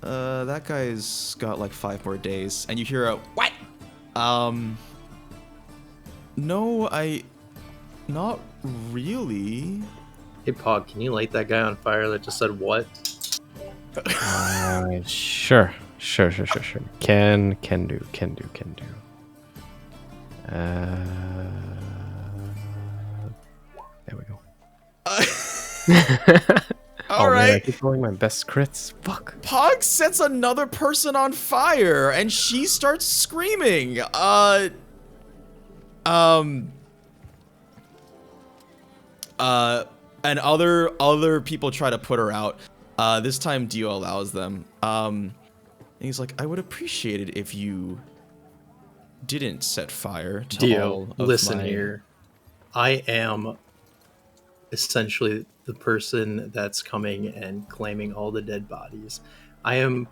That guy's got like 5 more days, and you hear a what? No, not really. Hey, Pog, can you light that guy on fire that just said what? Sure. Can do. There we go. All right. Man, I keep rolling my best crits. Fuck. Pog sets another person on fire, and she starts screaming. And other people try to put her out. This time Dio allows them. And he's like, I would appreciate it if you didn't set fire to Dio, all of listen my... here. I am essentially the person that's coming and claiming all the dead bodies. I am,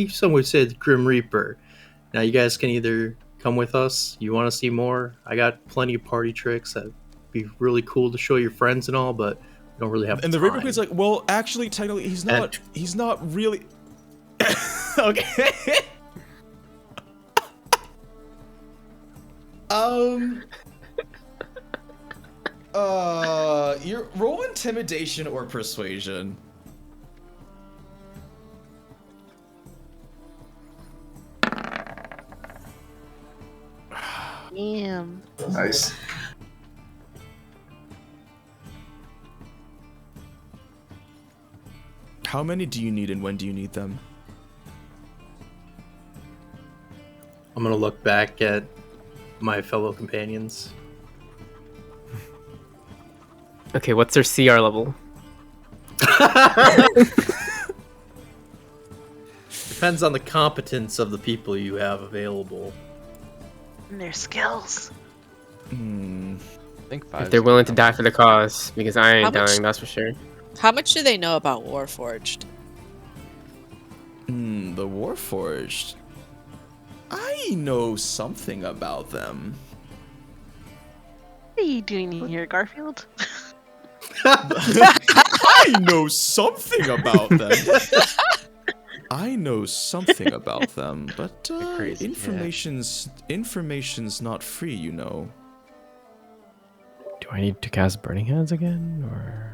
some would say, the Grim Reaper. Now you guys can either come with us, you want to see more, I got plenty of party tricks that'd be really cool to show your friends and all, but we don't really have And time. the Raven Queen's like, well, actually, technically, he's not really... Okay. You're roll intimidation or persuasion. Damn. Nice. How many do you need and when do you need them? I'm gonna look back at my fellow companions. Okay, what's their CR level? Depends on the competence of the people you have available. And their skills. I think 5. If they're willing to die for the cause, because I ain't How much- dying, that's for sure. How much do they know about Warforged? The Warforged. I know something about them. What are you doing here, Garfield? I know something about them. I know something about them, but crazy information's not free, you know. Do I need to cast Burning Hands again, or?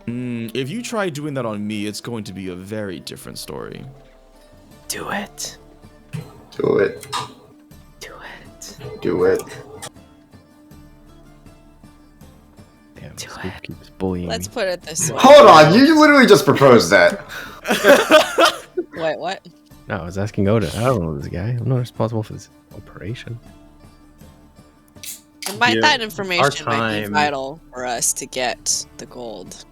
If you try doing that on me, it's going to be a very different story. Do it. Do it. Do it. Do it. Damn, Do Scoop it. keeps bullying Let's me. put it this way. Hold on, you literally just proposed that. Wait, what? No, I was asking Odin. I don't know this guy. I'm not responsible for this operation. That Our information might be time- vital for us to get the gold.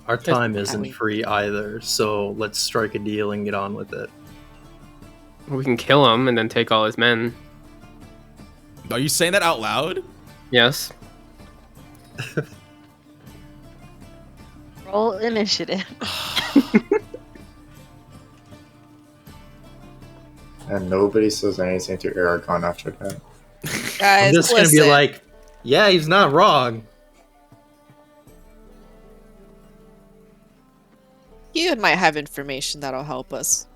Our time isn't mean- free either, so let's strike a deal and get on with it. We can kill him and then take all his men. Are you saying that out loud? Yes. Roll initiative. and nobody says anything to Eragon after that. Guys, I'm just gonna be listen. like, yeah, he's not wrong. You might have information that'll help us.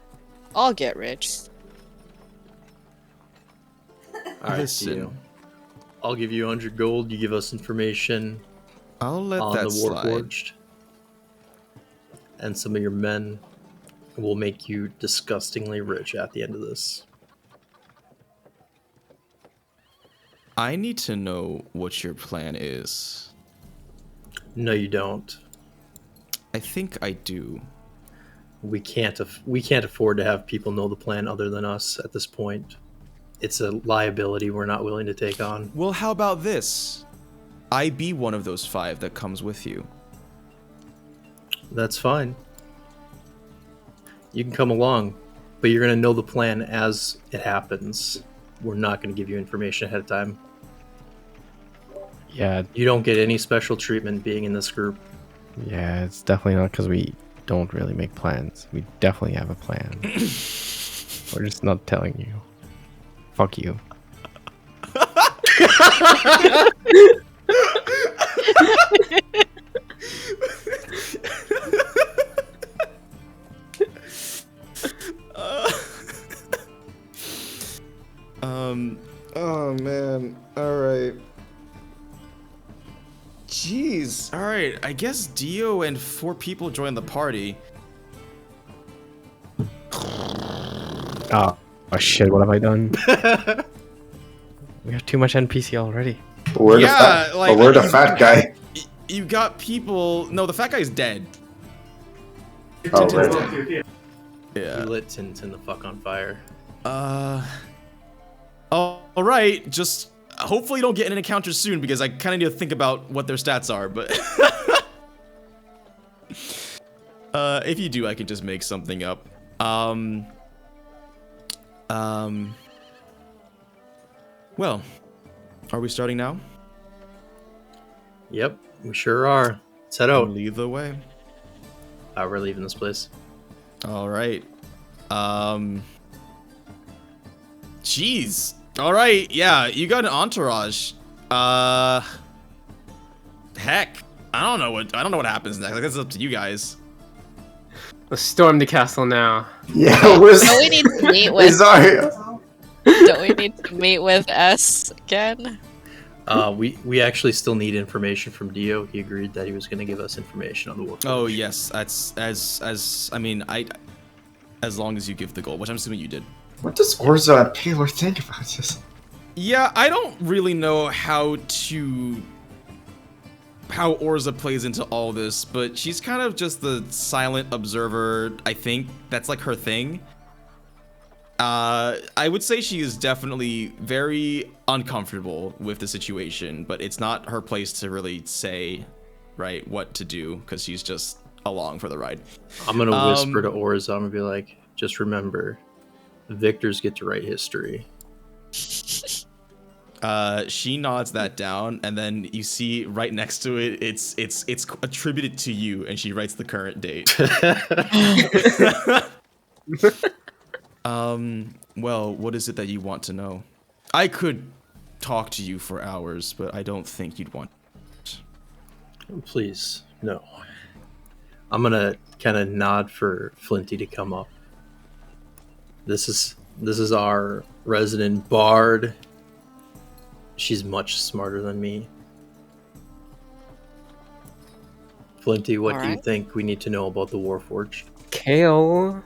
I'll get rich. All right, Listen. deal. I'll give you 100 gold. You give us information I'll let on that the slide. Warforged, and some of your men will make you disgustingly rich at the end of this. I need to know what your plan is. No, you don't. I think I do. We can't afford to have people know the plan other than us at this point. It's a liability we're not willing to take on. Well, how about this? I be one of those 5 that comes with you. That's fine. You can come along, but you're going to know the plan as it happens. We're not going to give you information ahead of time. Yeah, You don't get any special treatment being in this group. yeah, it's definitely not because we don't really make plans. We definitely have a plan. We're just not telling you. Fuck you. Oh man. All right. Jeez. All right. I guess Dio and 4 people joined the party. Oh shit, what have I done? We have too much NPC already. But we're Yeah, the fat, like- but we're the fat guy. You got people. No, the fat guy's dead. Oh, Tintin's right. dead. We Yeah. lit Tintin the fuck on fire. All right. Just hopefully you don't get in an encounter soon because I kind of need to think about what their stats are. But if you do, I can just make something up. Well, are we starting now? Yep, we sure are. Let's head out. Lead the way. We're leaving this place. All right. Jeez. All right. Yeah, you got an entourage. Heck, I don't know what happens next. Like, that's up to you guys. Let's storm the castle now. Yeah, where's Don't we need to meet with? Isarya? Don't we need to meet with S again? We actually still need information from Dio. He agreed that he was going to give us information on the Warforged. Oh yes, that's as I mean as long as you give the goal, which I'm assuming you did. What does Orza and Paler think about this? Yeah, I don't really know how Orza plays into all this, but she's kind of just the silent observer. I think that's like her thing. I would say she is definitely very uncomfortable with the situation, but it's not her place to really say, right, what to do, because she's just along for the ride. I'm going to whisper to Orza. I'm going to be like, just remember, victors get to write history. She nods that down, and then you see right next to it, it's attributed to you, and she writes the current date. Well, what is it that you want to know? I could talk to you for hours, but I don't think you'd want. Please, no. I'm going to kind of nod for Flinty to come up. This is our resident bard. She's much smarter than me. Flinty, what do you Alright. think we need to know about the Warforged? Kale.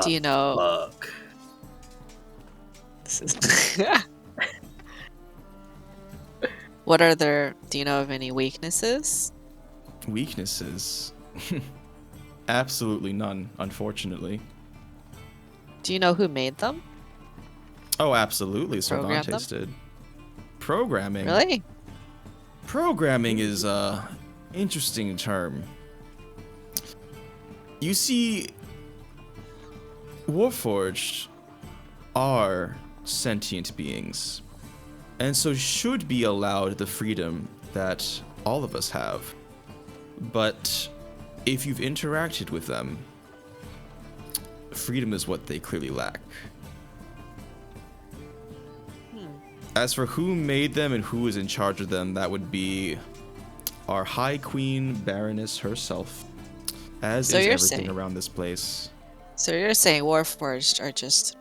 Do you know? Fuck. This is what are their? Do you know of any weaknesses? Weaknesses? Absolutely none, unfortunately. Do you know who made them? Oh, absolutely, Programmed Cervantes did. Programming. Really? Programming is a interesting term. You see, Warforged are sentient beings, and so should be allowed the freedom that all of us have. But if you've interacted with them, freedom is what they clearly lack. As for who made them and who is in charge of them, that would be our High Queen Baroness herself. As So is you're everything saying- around this place. So you're saying Warforged are just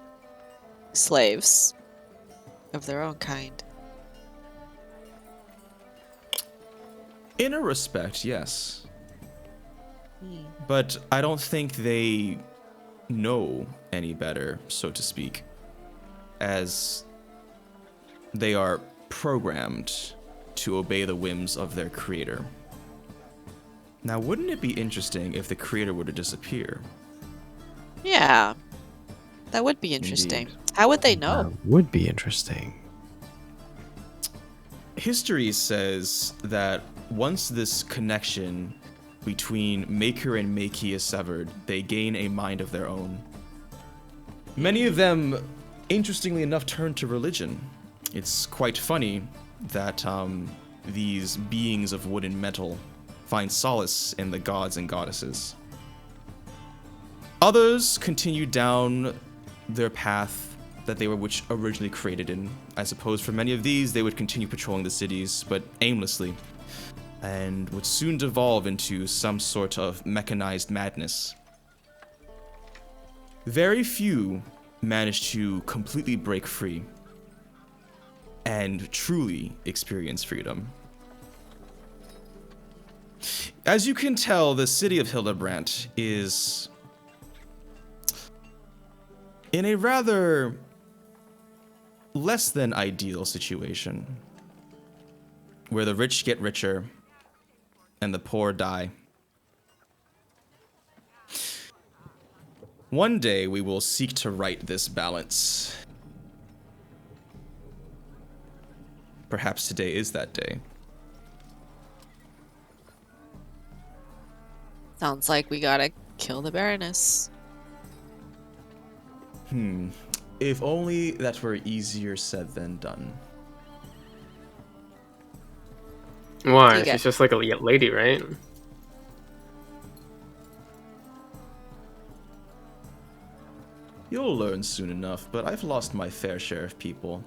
slaves of their own kind? In a respect, yes. Hmm. But I don't think they know any better, so to speak, as they are programmed to obey the whims of their creator. Now, wouldn't it be interesting if the creator were to disappear? Yeah. That would be interesting. Indeed. How would they know? That would be interesting. History says that once this connection between Maker and Makee is severed, they gain a mind of their own. Many of them, interestingly enough, turn to religion. It's quite funny that these beings of wood and metal find solace in the gods and goddesses. Others continue down their path that they were originally created in. I suppose for many of these, they would continue patrolling the cities, but aimlessly, and would soon devolve into some sort of mechanized madness. Very few manage to completely break free and truly experience freedom. As you can tell, the city of Hildebrandt is in a rather less than ideal situation, where the rich get richer and the poor die. One day we will seek to right this balance. Perhaps today is that day. Sounds like we gotta kill the Baroness. If only that were easier said than done. Why? You get- She's just like a lady, right? You'll learn soon enough, but I've lost my fair share of people.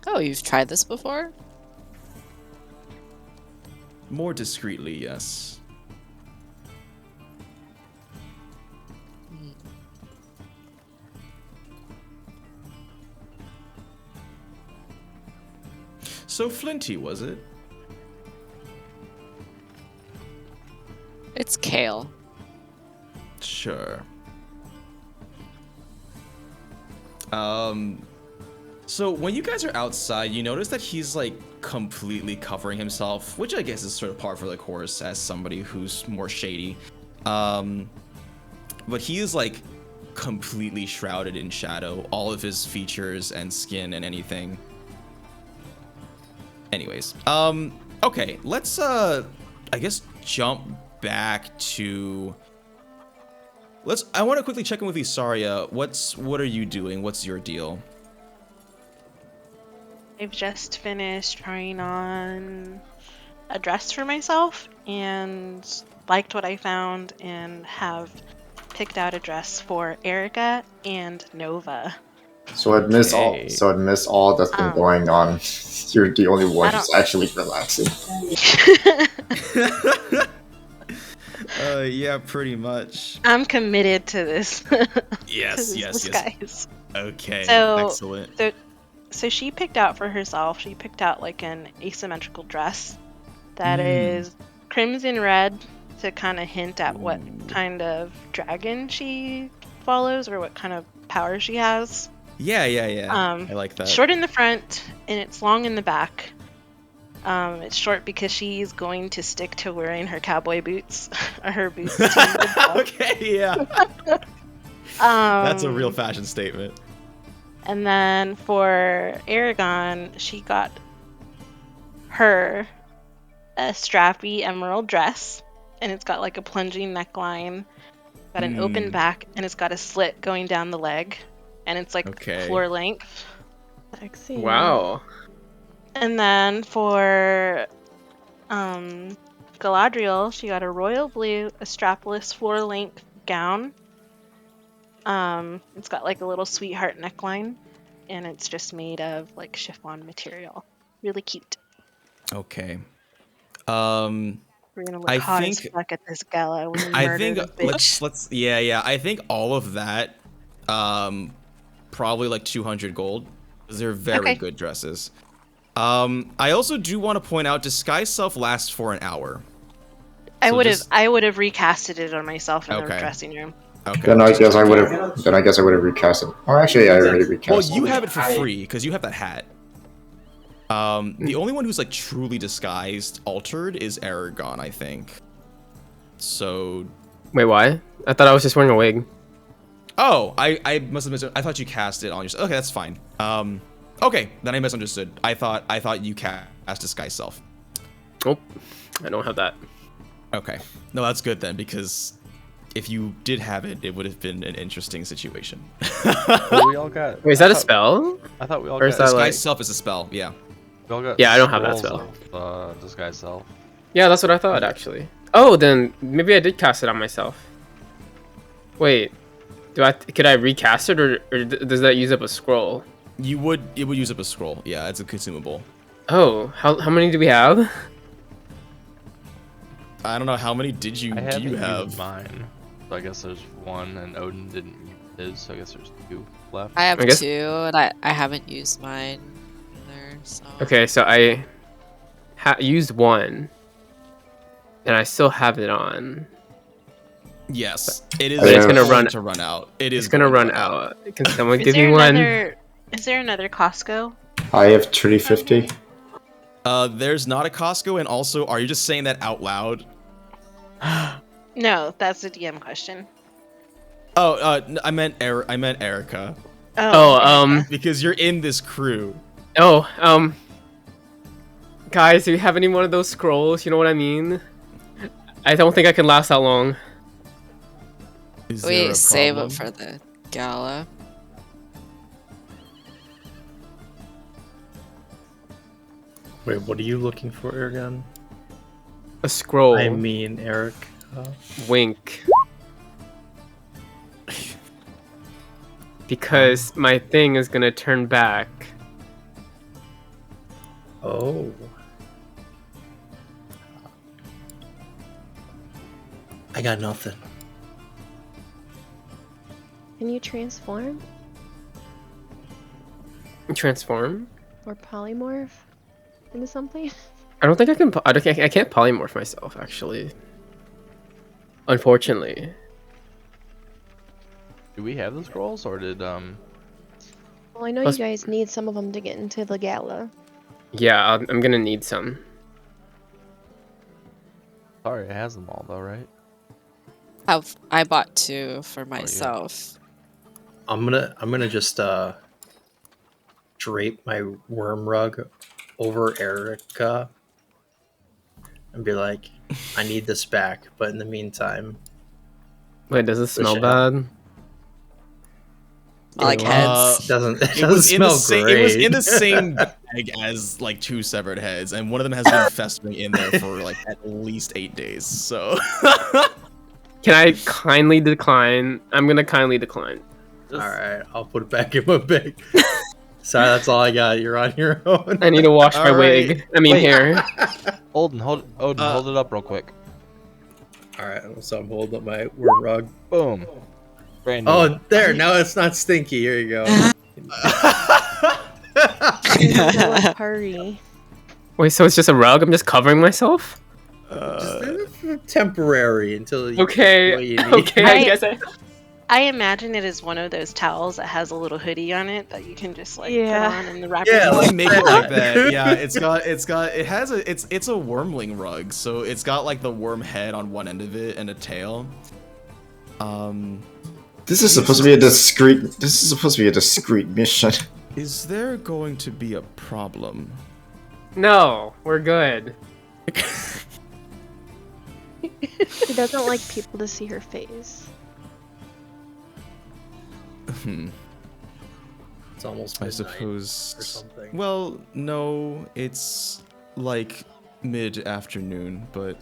Oh, you've tried this before? More discreetly, yes. So Flinty, was it? It's Kale. Sure. So when you guys are outside, you notice that he's like completely covering himself, which I guess is sort of par for the course as somebody who's more shady. But he is like completely shrouded in shadow, all of his features and skin and anything. Anyways, okay, let's I guess jump back to I want to quickly check in with Isarya. What are you doing? What's your deal? I've just finished trying on a dress for myself and liked what I found and have picked out a dress for Erica and Nova. So I'd miss Okay. all that's been going on. You're the only one I who's don't- actually relaxing. Yeah, pretty much. I'm committed to this. Yes, yes, yes. Guys. Okay, So- excellent. So she picked out for herself, she picked out like an asymmetrical dress that is crimson red to kind of hint at what kind of dragon she follows or what kind of power she has. Yeah. I like that. Short in the front and it's long in the back. It's short because she's going to stick to wearing her cowboy boots or her boots. To the ball. Okay, yeah. That's a real fashion statement. And then for Eragon, she got her a strappy emerald dress, and it's got like a plunging neckline, got an open back, and it's got a slit going down the leg, and it's like Okay. floor length. Sexy. Wow. And then for Galadriel, she got a royal blue, a strapless floor length gown. It's got like a little sweetheart neckline. and it's just made of like chiffon material. Really cute. Okay. We're gonna look hot as fuck at this gala when we murder the bitch. let's yeah. I think all of that, probably like 200 gold. They're very good dresses. I also do want to point out, disguise self lasts for an hour. I would have recasted it on myself in the dressing room. Okay. Then I guess I would have recast it. Or actually, I already recast it. Well, you have it for free because you have that hat. The only one who's like truly disguised, altered, is Eragon, I think. So. Wait, why? I thought I was just wearing a wig. Oh, I must have misunderstood. I thought you cast it on your. Okay, that's fine. Okay, then I misunderstood. I thought you cast disguise self. Oh, I don't have that. Okay, no, that's good then, because if you did have it, it would have been an interesting situation. Well, we all got. Wait, is that a spell? I thought we all got. Disguise self is a spell. Yeah. We all got. Yeah, I don't have that spell. Of, disguise self. Yeah, that's what I thought actually. Oh, then maybe I did cast it on myself. Wait, could I recast it, or does that use up a scroll? It would use up a scroll. Yeah, it's a consumable. Oh, how many do we have? I don't know, how many do you have? Mine. So I guess there's one, and Odin didn't use his, so I guess there's 2 left. I have 2, and I haven't used mine either. So. Okay, so I used 1, and I still have it on. Yes, it is. It's gonna run out. It is gonna run out. Can someone give me one? Is there another Costco? I have 350. There's not a Costco, and also, are you just saying that out loud? No, that's a DM question. Oh, I meant Erica. Oh, because you're in this crew. Oh, guys, do you have any one of those scrolls? You know what I mean? I don't think I can last that long. We save it for the gala. Wait, what are you looking for, Eragon? A scroll. I mean, Eric. Wink. Because my thing is gonna turn back. Oh. I got nothing. Can you transform? Transform? Or polymorph into something? I don't think I can. I can't polymorph myself, actually. Unfortunately. Do we have the scrolls, or did Well, I know you guys need some of them to get into the gala. Yeah, I'm gonna need some. Sorry, it has them all though, right? I bought 2 for myself. I'm gonna just drape my worm rug over Erica and be like, I need this back, but in the meantime. Wait, does it smell bad? I like heads. It doesn't smell great. It was in the same bag as like 2 severed heads, and one of them has been festering in there for like at least 8 days. So can I kindly decline? I'm gonna kindly decline. Alright, I'll put it back in my bag. Sorry, that's all I got. You're on your own. I need to wash my wig. I mean, hair. Odin, hold it up real quick. Alright, so I'm holding up my worm rug. Boom. Brand new. Oh, there. Now it's not stinky. Here you go. Party. Wait, so it's just a rug? I'm just covering myself? Just temporary until you okay. get what you need. Okay, I guess I imagine it is one of those towels that has a little hoodie on it that you can just like put on in the wrapper. Yeah, like make it like that. Yeah, it's a wormling rug, so it's got like the worm head on one end of it and a tail. This is supposed to be a discreet mission. Is there going to be a problem? No, we're good. She doesn't like people to see her face. It's almost I suppose. or something. Well, no, it's like mid-afternoon, but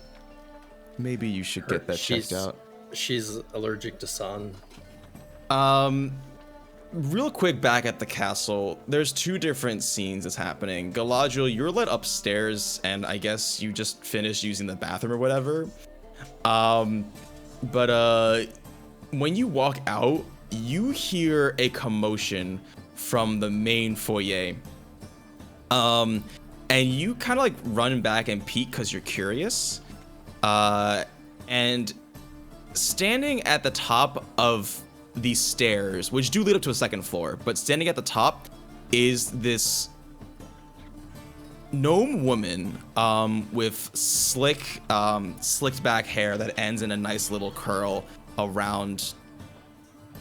maybe you should get that checked out. She's allergic to sun. real quick back at the castle, there's two different scenes that's happening. Galadriel, you're led upstairs, and I guess you just finished using the bathroom or whatever. But when you walk out, you hear a commotion from the main foyer. And you kind of like run back and peek because you're curious. And standing at the top of these stairs, which do lead up to a second floor, but standing at the top is this gnome woman with slicked back hair that ends in a nice little curl around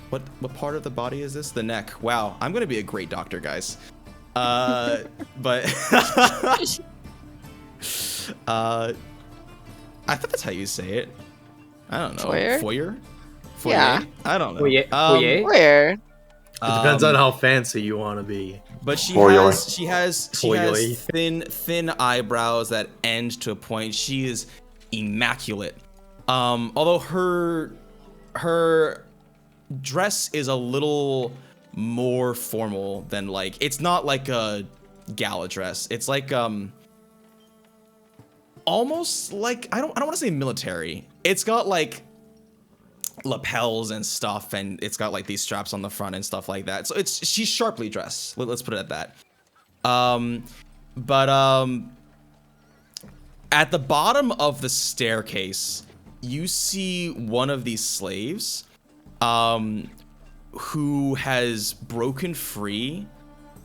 what part of the body is this? The neck. Wow, I'm gonna be a great doctor, guys. But I thought that's how you say it. I don't know. Foyer? Yeah. I don't know. Foyer. It depends on how fancy you want to be. But she Foyer. has thin eyebrows that end to a point. She is immaculate. Although her dress is a little more formal than like, it's not like a gala dress. It's like almost like, I don't want to say military. It's got like lapels and stuff, and it's got like these straps on the front and stuff like that. So she's sharply dressed. Let's put it at that. But at the bottom of the staircase, you see one of these slaves who has broken free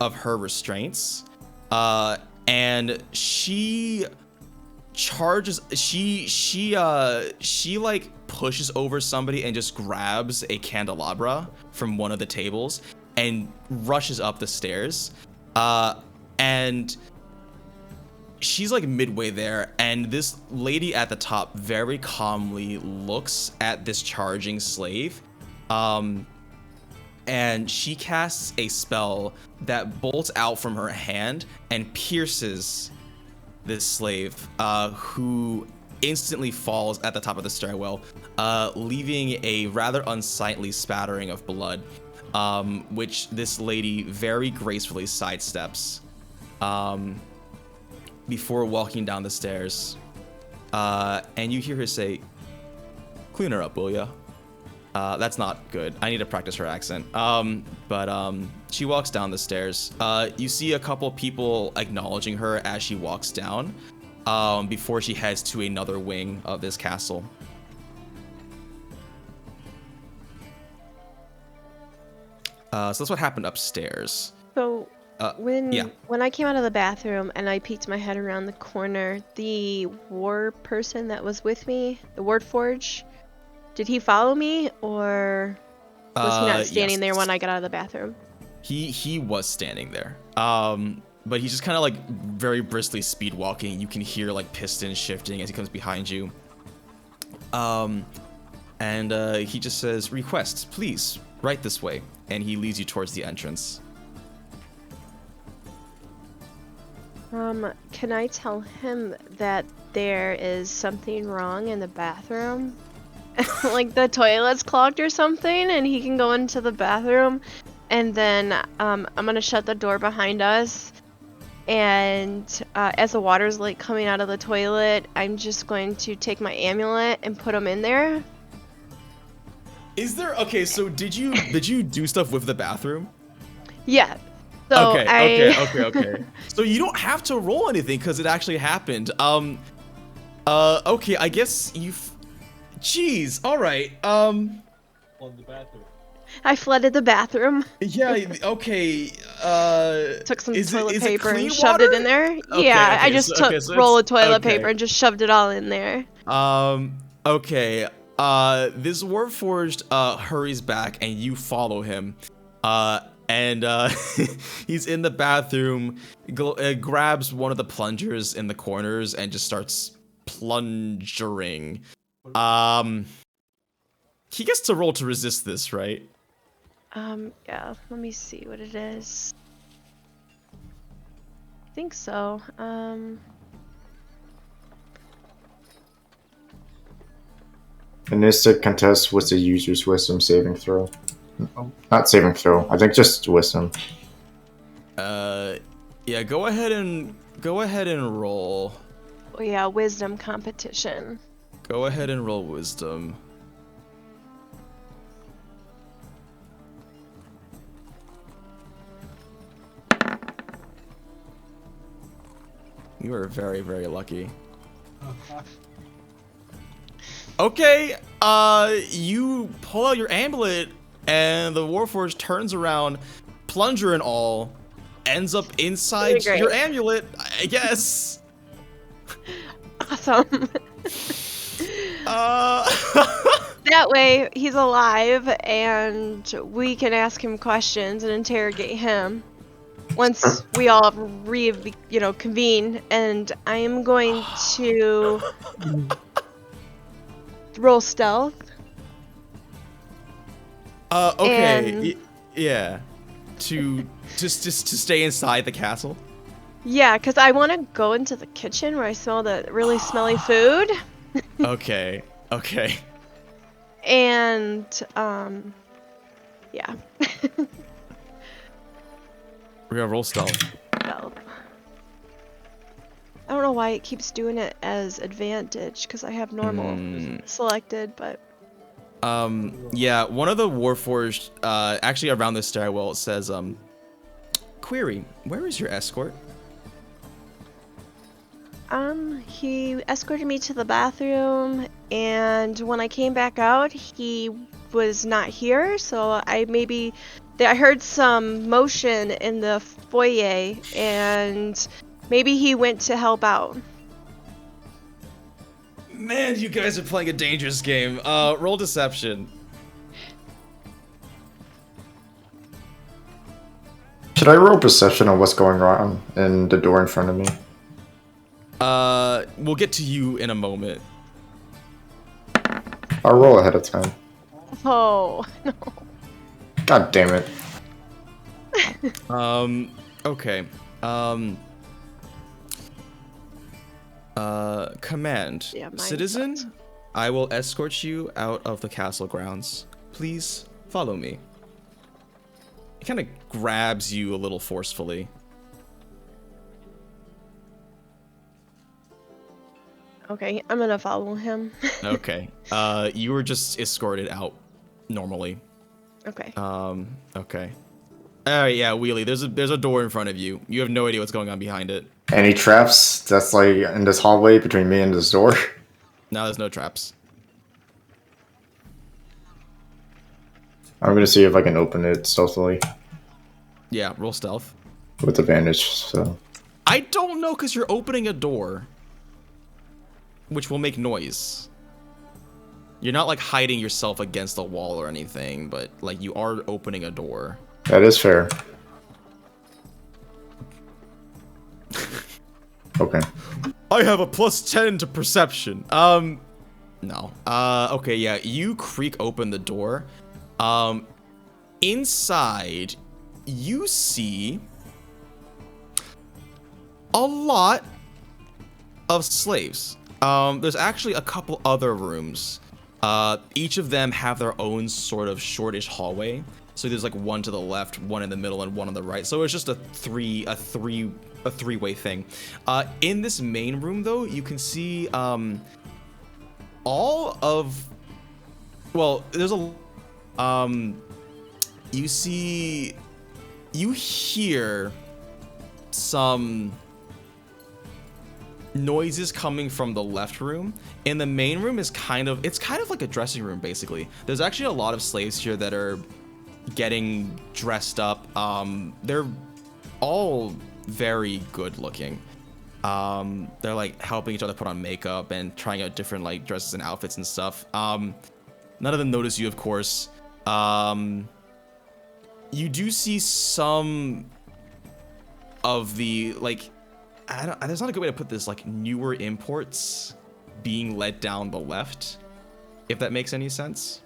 of her restraints, and she charges, she like pushes over somebody and just grabs a candelabra from one of the tables and rushes up the stairs, and she's like midway there, and this lady at the top very calmly looks at this charging slave, and she casts a spell that bolts out from her hand and pierces this slave, who instantly falls at the top of the stairwell, leaving a rather unsightly spattering of blood, which this lady very gracefully sidesteps before walking down the stairs. And you hear her say, "Clean her up, will ya?" That's not good. I need to practice her accent. But she walks down the stairs. You see a couple people acknowledging her as she walks down, before she heads to another wing of this castle. So that's what happened upstairs. So when I came out of the bathroom and I peeked my head around the corner, the war person that was with me, the Wardforge, did he follow me, or was he not standing there when I got out of the bathroom? He was standing there. But he's just kind of like very briskly speed walking. You can hear like pistons shifting as he comes behind you. And he just says, "Requests, please, right this way." And he leads you towards the entrance. Can I tell him that there is something wrong in the bathroom? Like the toilet's clogged or something, and he can go into the bathroom, and then I'm gonna shut the door behind us, and as the water's like coming out of the toilet, I'm just going to take my amulet and put him in there. Is there, okay, so did you do stuff with the bathroom? Yeah. So okay. So you don't have to roll anything because it actually happened. Okay, I guess jeez, all right. The bathroom. I flooded the bathroom. Yeah, okay. Took some is toilet it paper clean and shoved it in there. Okay, Yeah, okay, I just so- took so roll of it's- toilet okay. paper and just shoved it all in there. Okay. This Warforged hurries back and you follow him. And he's in the bathroom, grabs one of the plungers in the corners and just starts plungering. He gets to roll to resist this, right? Yeah, let me see what it is. I think so. Anistic contests with the user's wisdom saving throw. Not saving throw. I think just wisdom. Yeah. Go ahead and roll. Oh yeah, wisdom competition. Go ahead and roll wisdom. You are very, very lucky. Okay, you pull out your amulet, and the Warforged turns around, plunger and all, ends up inside your amulet, I guess. Awesome. That way, he's alive, and we can ask him questions and interrogate him. Once we all convene, and I am going to roll stealth. Okay. Yeah. To stay inside the castle. Yeah, because I want to go into the kitchen where I smell the really smelly food. Okay. And yeah. We're gonna roll stealth. Stealth. I don't know why it keeps doing it as advantage, because I have normal selected, but... Yeah, one of the Warforged, actually around this stairwell, it says, query, where is your escort? He escorted me to the bathroom, and when I came back out, he was not here, so I heard some motion in the foyer, and maybe he went to help out. Man, you guys are playing a dangerous game. Roll deception. Should I roll perception on what's going on in the door in front of me? We'll get to you in a moment. I'll roll ahead of time. Oh, no. God damn it. Okay. Command. Yeah, Citizen, sucks. I will escort you out of the castle grounds. Please follow me. He kind of grabs you a little forcefully. Okay, I'm gonna follow him. Okay. You were just escorted out normally. Okay. Okay. Alright, yeah, Wheelie, there's a door in front of you. You have no idea what's going on behind it. Any traps that's like in this hallway between me and this door? No, there's no traps. I'm gonna see if I can open it stealthily. Yeah, roll stealth. With advantage, so. I don't know, because you're opening a door. Which will make noise. You're not like hiding yourself against a wall or anything, but like you are opening a door. That is fair. Okay. I have a +10 to perception. No. Okay, yeah, you creak open the door. Inside, you see a lot of slaves. There's actually a couple other rooms. Each of them have their own sort of shortish hallway. So there's like one to the left, one in the middle, and one on the right. So it's just a three-way thing. In this main room, though, you can see all of. Well, there's a. You hear some noises coming from the left room. In the main room it's kind of like a dressing room, basically. There's actually a lot of slaves here that are getting dressed up. They're all very good looking. They're like helping each other put on makeup and trying out different like dresses and outfits and stuff. None of them notice you, of course. You do see some of the like, there's not a good way to put this, like newer imports being led down the left, if that makes any sense.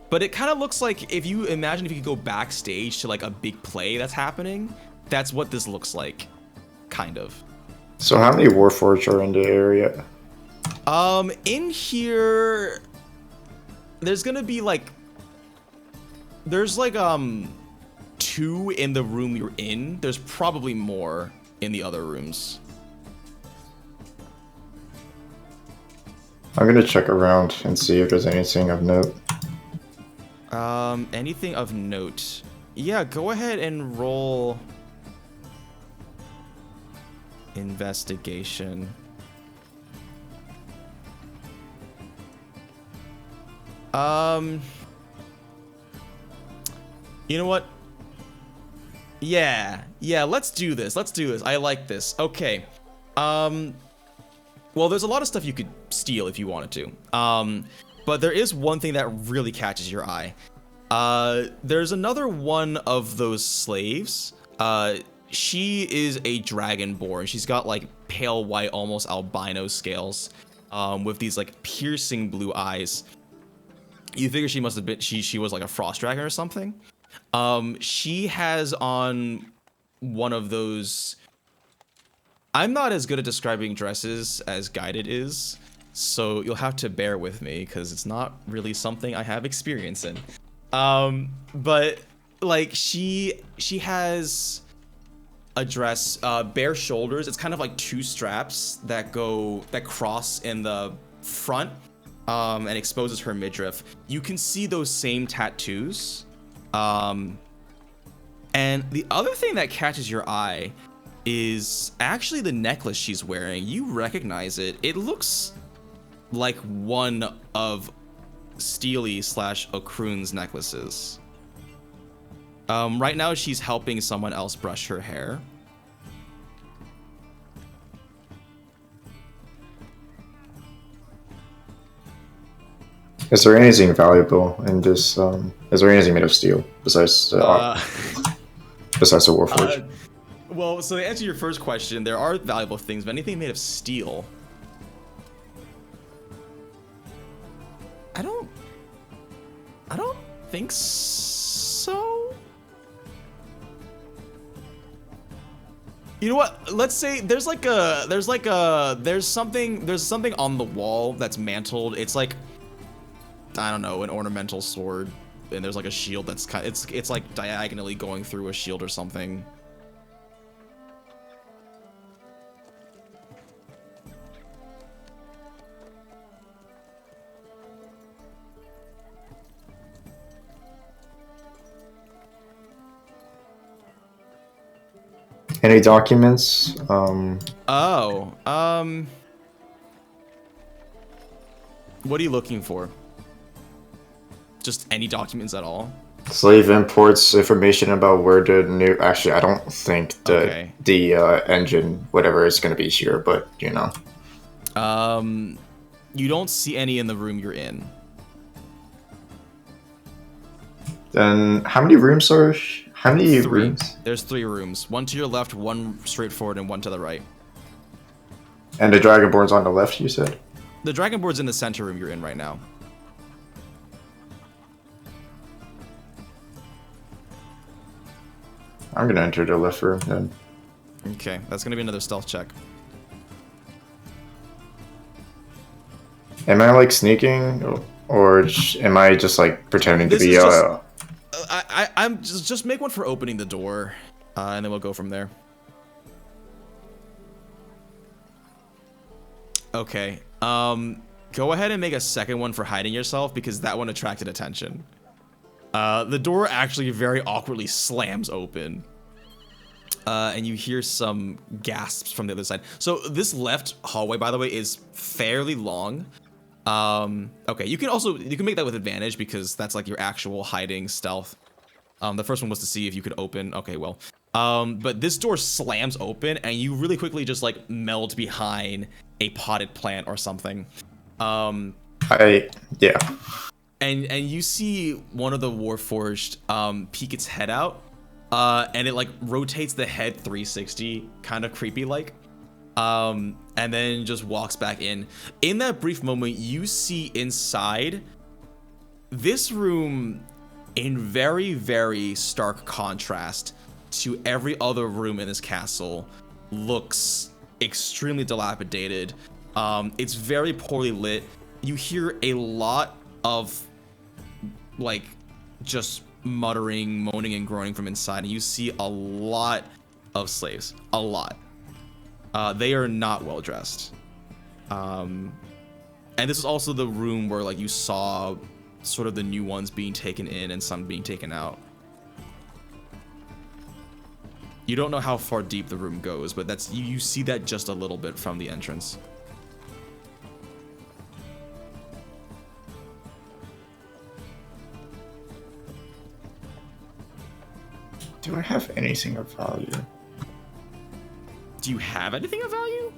But it kind of looks like, if you imagine if you could go backstage to like a big play that's happening, that's what this looks like, kind of. So how many Warforged are in the area? In here, there's gonna be like There's like 2 in the room you're in. There's probably more in the other rooms. I'm gonna check around and see if there's anything of note. Anything of note? Yeah, go ahead and roll investigation. You know what? Yeah, let's do this. I like this. Okay. Well, there's a lot of stuff you could steal if you wanted to. But there is one thing that really catches your eye. There's another one of those slaves. She is a dragonborn. She's got like pale white, almost albino scales, with these like piercing blue eyes. You figure she must have been, she was like a frost dragon or something. She has on one of those. I'm not as good at describing dresses as Guided is, so you'll have to bear with me because it's not really something I have experience in. But like she has a dress, bare shoulders. It's kind of like 2 straps that cross in the front, and exposes her midriff. You can see those same tattoos. And the other thing that catches your eye is actually the necklace she's wearing. You recognize it. It looks like one of Steely / Okrun's necklaces. Right now she's helping someone else brush her hair. Is there anything valuable in this? Is there anything made of steel besides the Warforged? Well, so to answer your first question, there are valuable things, but anything made of steel, I don't think so. You know what? Let's say there's something on the wall that's mantled. It's like, I don't know, an ornamental sword, and there's like a shield that's it's like diagonally going through a shield or something. Any documents? What are you looking for? Just any documents at all? Slave imports, information about where the new. Actually, I don't think the engine, whatever, is going to be here, but you know. You don't see any in the room you're in. Then how many rooms are? How many rooms? There's 3 rooms. 1 to your left, 1 straight forward, and 1 to the right. And the Dragonborn's on the left, you said? The Dragonborn's in the center room you're in right now. I'm gonna enter the left room then. Okay, that's gonna be another stealth check. Am I like sneaking, or am I just like pretending to be? I'm just make one for opening the door, and then we'll go from there. Okay. Go ahead and make a second one for hiding yourself because that one attracted attention. The door actually very awkwardly slams open. And you hear some gasps from the other side. So this left hallway, by the way, is fairly long. Okay, you can make that with advantage because that's like your actual hiding stealth. The first one was to see if you could open. Okay, well. But this door slams open and you really quickly just like meld behind a potted plant or something. Yeah. And you see one of the Warforged peek its head out, and it like rotates the head 360, kind of creepy like, and then just walks back in. In that brief moment, you see inside this room, in very, very stark contrast to every other room in this castle, looks extremely dilapidated. It's very poorly lit. You hear a lot of like just muttering, moaning, and groaning from inside, and you see a lot of slaves. A lot. They are not well dressed. And this is also the room where like you saw sort of the new ones being taken in and some being taken out. You don't know how far deep the room goes, but that's you see that just a little bit from the entrance. Do I have anything of value? Do you have anything of value?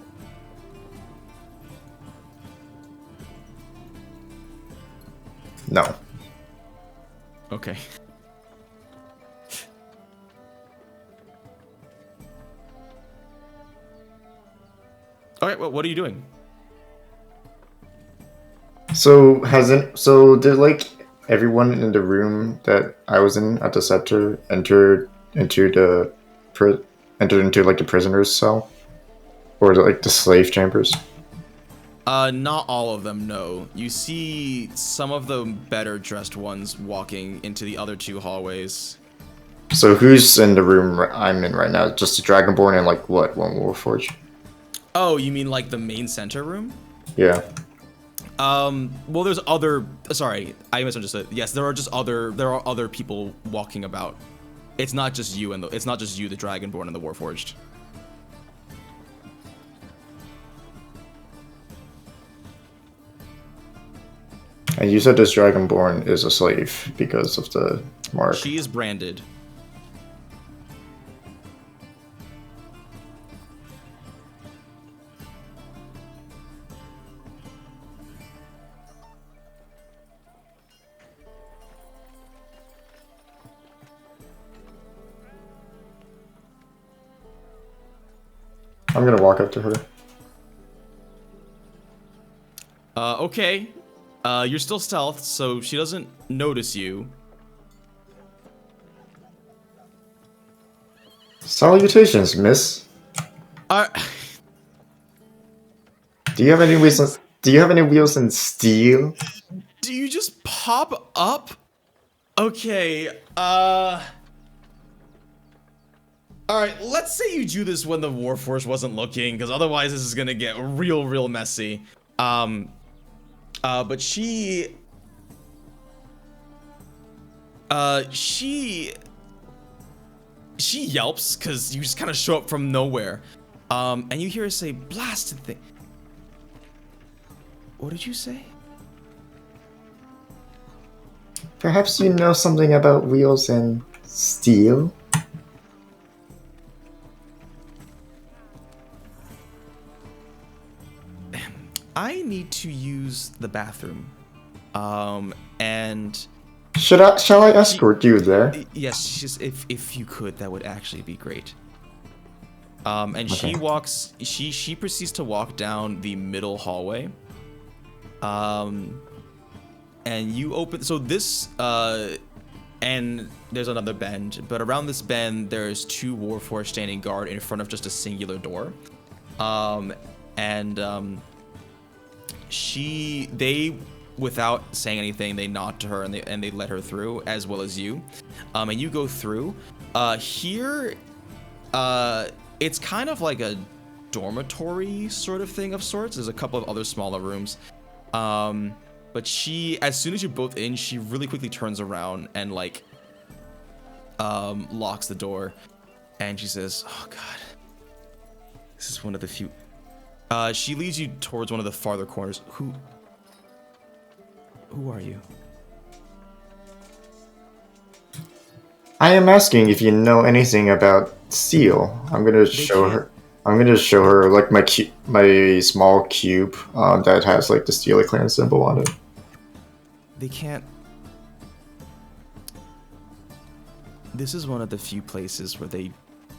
No. Okay. Alright, well, what are you doing? So did like everyone in the room that I was in at the scepter entered into like the prisoner's cell? Or like the slave chambers? Not all of them, no. You see some of the better dressed ones walking into the other two hallways. So who's in the room I'm in right now? Just the Dragonborn and like what, one Warforged? Oh, you mean like the main center room? Yeah. Well, there's other. Sorry, I misunderstood. Yes, there are other people walking about. It's not just you the Dragonborn and the Warforged. And you said this Dragonborn is a slave because of the mark. She is branded. I'm gonna walk up to her. Okay. You're still stealth, so she doesn't notice you. Salutations, miss. Do you have any wheels? Do you have any wheels in steel? Do you just pop up? Okay. Alright, let's say you do this when the Warforged wasn't looking, because otherwise this is gonna get real messy. But she yelps, because you just kind of show up from nowhere. And you hear her say, "Blasted thing." What did you say? Perhaps you know something about wheels and steel? I need to use the bathroom. And shall I escort you there? Yes, just if you could, that would actually be great. And okay. She proceeds to walk down the middle hallway. And you open, so this and there's another bend, but around this bend there's two Warforged standing guard in front of just a singular door. They without saying anything, they nod to her and they let her through, as well as you. And you go through. Here, it's kind of like a dormitory sort of thing of sorts. There's a couple of other smaller rooms. But as soon as you're both in, she really quickly turns around and like locks the door. And she says, "Oh God, this is one of the few." She leads you towards one of the farther corners. Who are you? I am asking if you know anything about steel. I'm gonna show her like my small cube that has like the Steely clan symbol on it. They can't. This is one of the few places where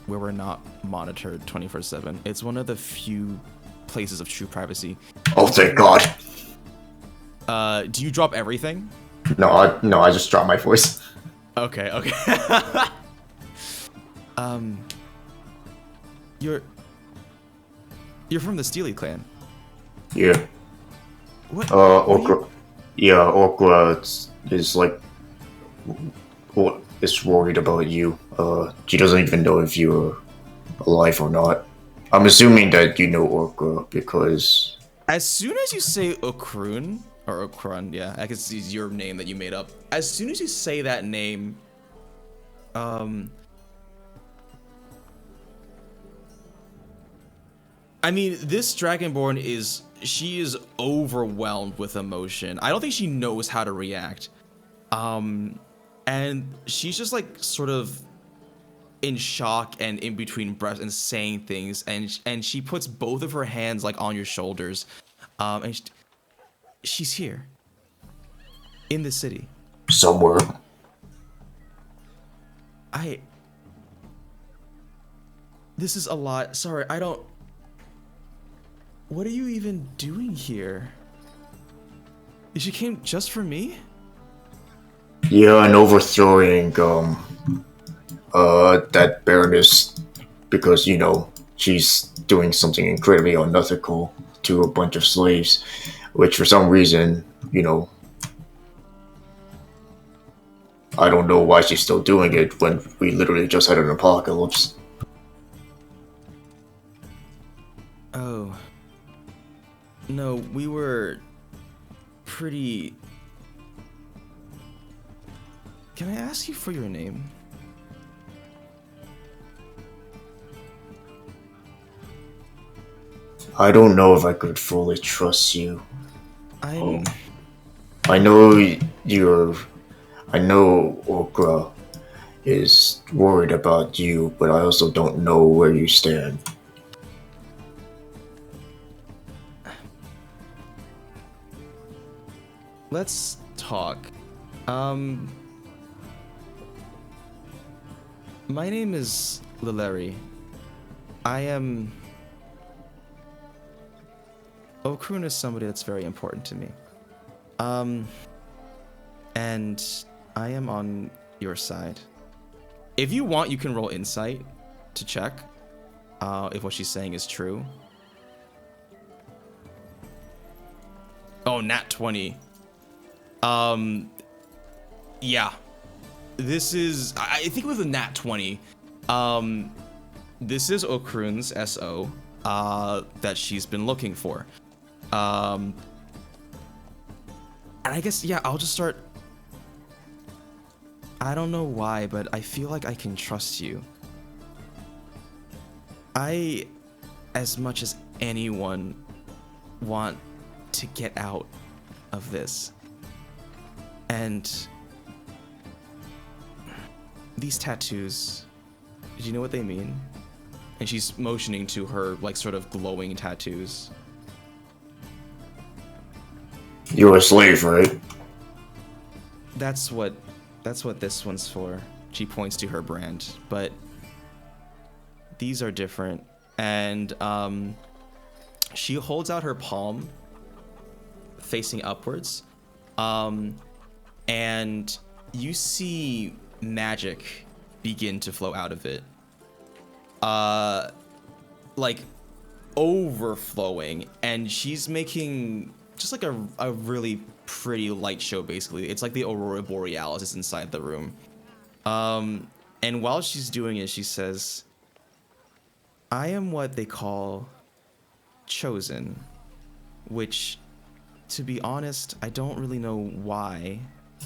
we're not monitored 24/7. It's one of the few places of true privacy. Oh, thank God. Do you drop everything? No, I just dropped my voice. Okay. You're from the Steely clan. Yeah. What? Okra. Yeah, Okra is like is worried about you. She doesn't even know if you're alive or not. I'm assuming that you know Orca because As soon as you say Okrun, or Okrun, yeah, I guess it's your name that you made up. As soon as you say that name, I mean, this Dragonborn she is overwhelmed with emotion. I don't think she knows how to react. And she's just like sort of in shock and in between breaths and saying things, and she puts both of her hands like on your shoulders, and she's here in the city somewhere. This is a lot. Sorry, I don't. What are you even doing here? She came just for me? Yeah, and overthrowing that Baroness because, you know, she's doing something incredibly unethical to a bunch of slaves, which for some reason, you know, I don't know why she's still doing it when we literally just had an apocalypse. Oh. No, we were pretty... Can I ask you for your name? I don't know if I could fully trust you. I know Orca is worried about you, but I also don't know where you stand. Let's talk. My name is Lileri. Okrun is somebody that's very important to me. And I am on your side. If you want, you can roll insight to check if what she's saying is true. Oh, nat 20. Yeah. This is, I think with a nat 20, this is Okrun's SO that she's been looking for. And I guess, yeah, I'll just start. I don't know why, but I feel like I can trust you. I, as much as anyone, want to get out of this. And these tattoos, do you know what they mean? And she's motioning to her, like, sort of glowing tattoos. You're a slave, right? That's what this one's for. She points to her brand, but these are different. And she holds out her palm facing upwards. And you see magic begin to flow out of it. Like overflowing, and she's making just like a really pretty light show, basically. It's like the Aurora Borealis is inside the room. And while she's doing it, she says, I am what they call chosen, which, to be honest, I don't really know why.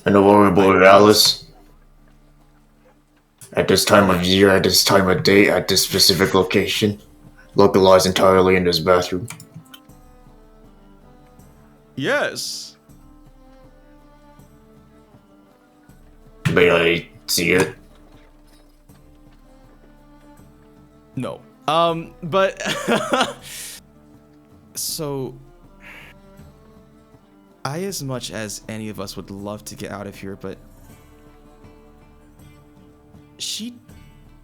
An Aurora Borealis? At this time of year, at this time of day, at this specific location, localized entirely in this bathroom. Yes. May I see it? No. But so I, as much as any of us would love to get out of here, but she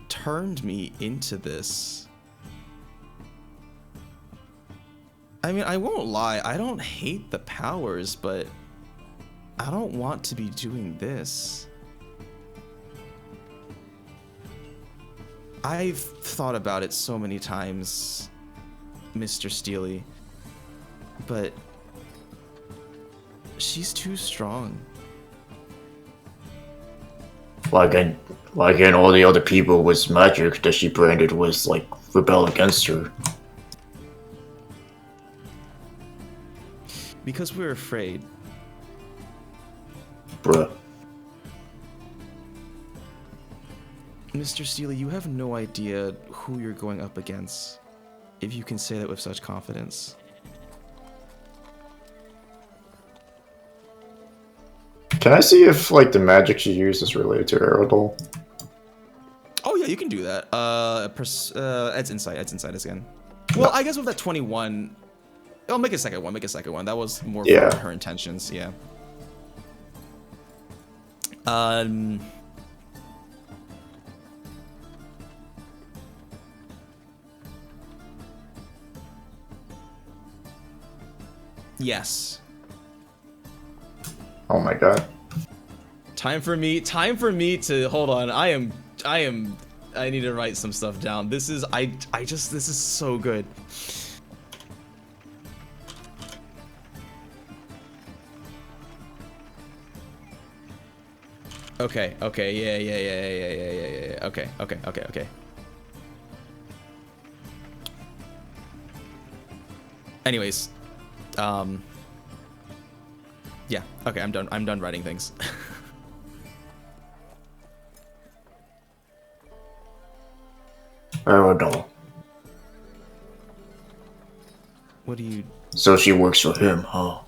turned me into this. I mean, I won't lie, I don't hate the powers, but I don't want to be doing this. I've thought about it so many times, Mr. Steely, but she's too strong. why can't all the other people with magic that she branded was like rebel against her? Because we're afraid. Bruh. Mr. Steely, you have no idea who you're going up against, if you can say that with such confidence. Can I see if like the magic she used is related to Eragon? Oh yeah, you can do that. Ed's insight again. Well, I guess with that 21, oh, make a second one. That was more for her intentions, yeah. Yes. Oh my god. Time for me to hold on. I need to write some stuff down. This is this is so good. Okay, yeah. Okay. Anyways, yeah, okay, I'm done writing things. Eragon. What do you... So she works for him, huh?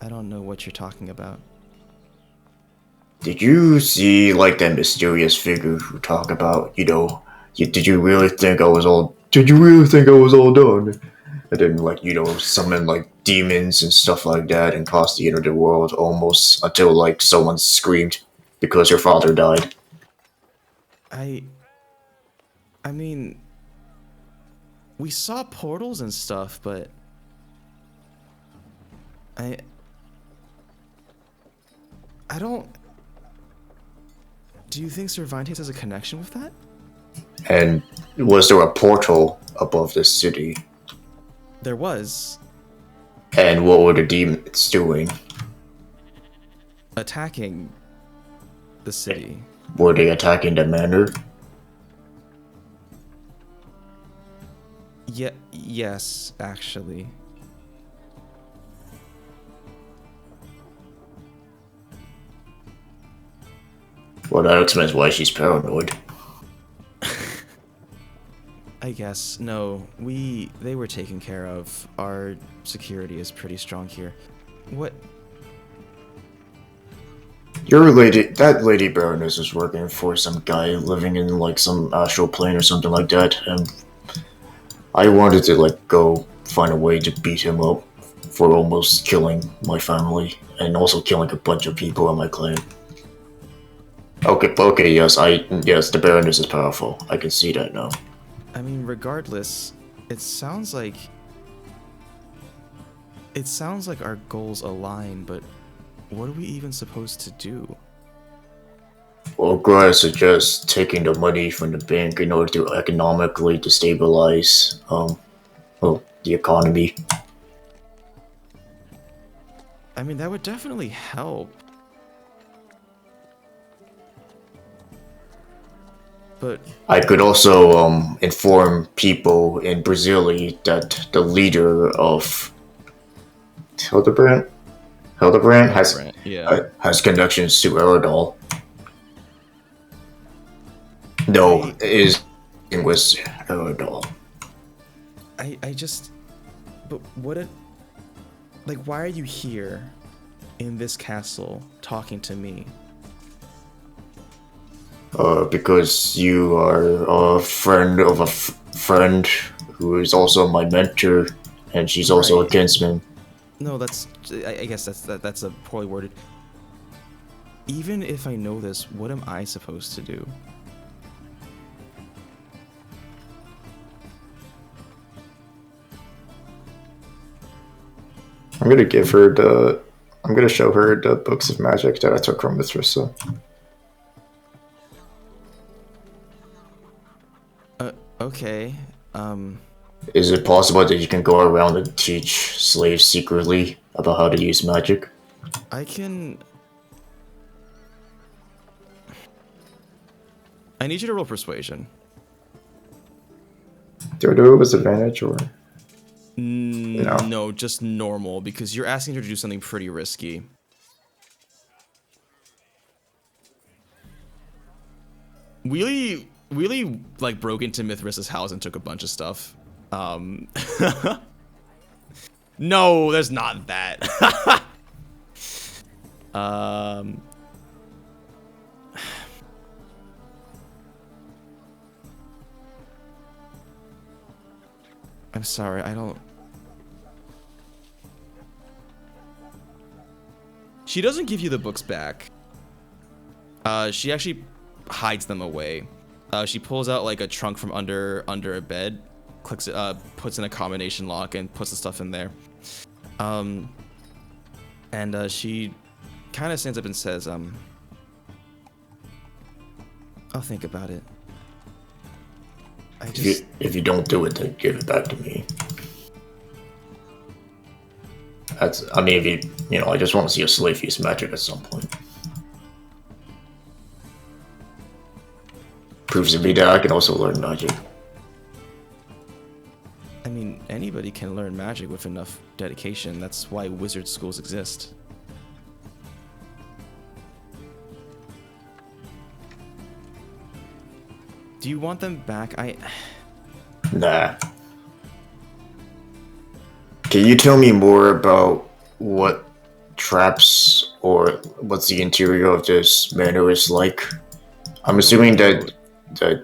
I don't know what you're talking about. Did you see, like, that mysterious figure who talk about, you know, did you really think I was all done? And then, like, you know, summon, like, demons and stuff like that and cause the end of the world almost until, like, someone screamed because her father died. I mean, we saw portals and stuff, but I don't... Do you think Cervantes has a connection with that? And was there a portal above this city? There was. And what were the demons doing? Attacking the city. Were they attacking the manor? Yes, actually. Well, that explains why she's paranoid. I guess. No, they were taken care of. Our security is pretty strong here. What? That lady Baroness is working for some guy living in, like, some astral plane or something like that, and I wanted to, like, go find a way to beat him up for almost killing my family, and also killing a bunch of people in my clan. Okay, yes, the Baroness is powerful. I can see that now. I mean, regardless, it sounds like our goals align, but what are we even supposed to do? Well, I suggest taking the money from the bank in order to economically destabilize, the economy. I mean, that would definitely help. But I could also inform people in Brasilia that the leader of Hildebrand has connections to Eragon. No, is with Eragon. I just... But why are you here in this castle talking to me? Because you are a friend of a friend who is also my mentor, and she's also a kinsman. No, I guess that's a poorly worded. Even if I know this, what am I supposed to do? I'm gonna show her the books of magic that I took from Mithrisa. Okay, Is it possible that you can go around and teach slaves secretly about how to use magic? I can... I need you to roll persuasion. Do I do it with advantage or? No, just normal, because you're asking her to do something pretty risky. Wheelie like broke into Mithris's house and took a bunch of stuff. No, there's not that. I'm sorry, I don't... She doesn't give you the books back. She actually hides them away. She pulls out like a trunk from under a bed, clicks it, puts in a combination lock, and puts the stuff in there. And she kind of stands up and says, "I'll think about it. If you don't do it, then give it back to me." I mean, if you know, I just want to see a slave use magic at some point. Proves to me that I can also learn magic. I mean, anybody can learn magic with enough dedication. That's why wizard schools exist. Do you want them back? Nah. Can you tell me more about what traps or what's the interior of this manor is like? I'm assuming that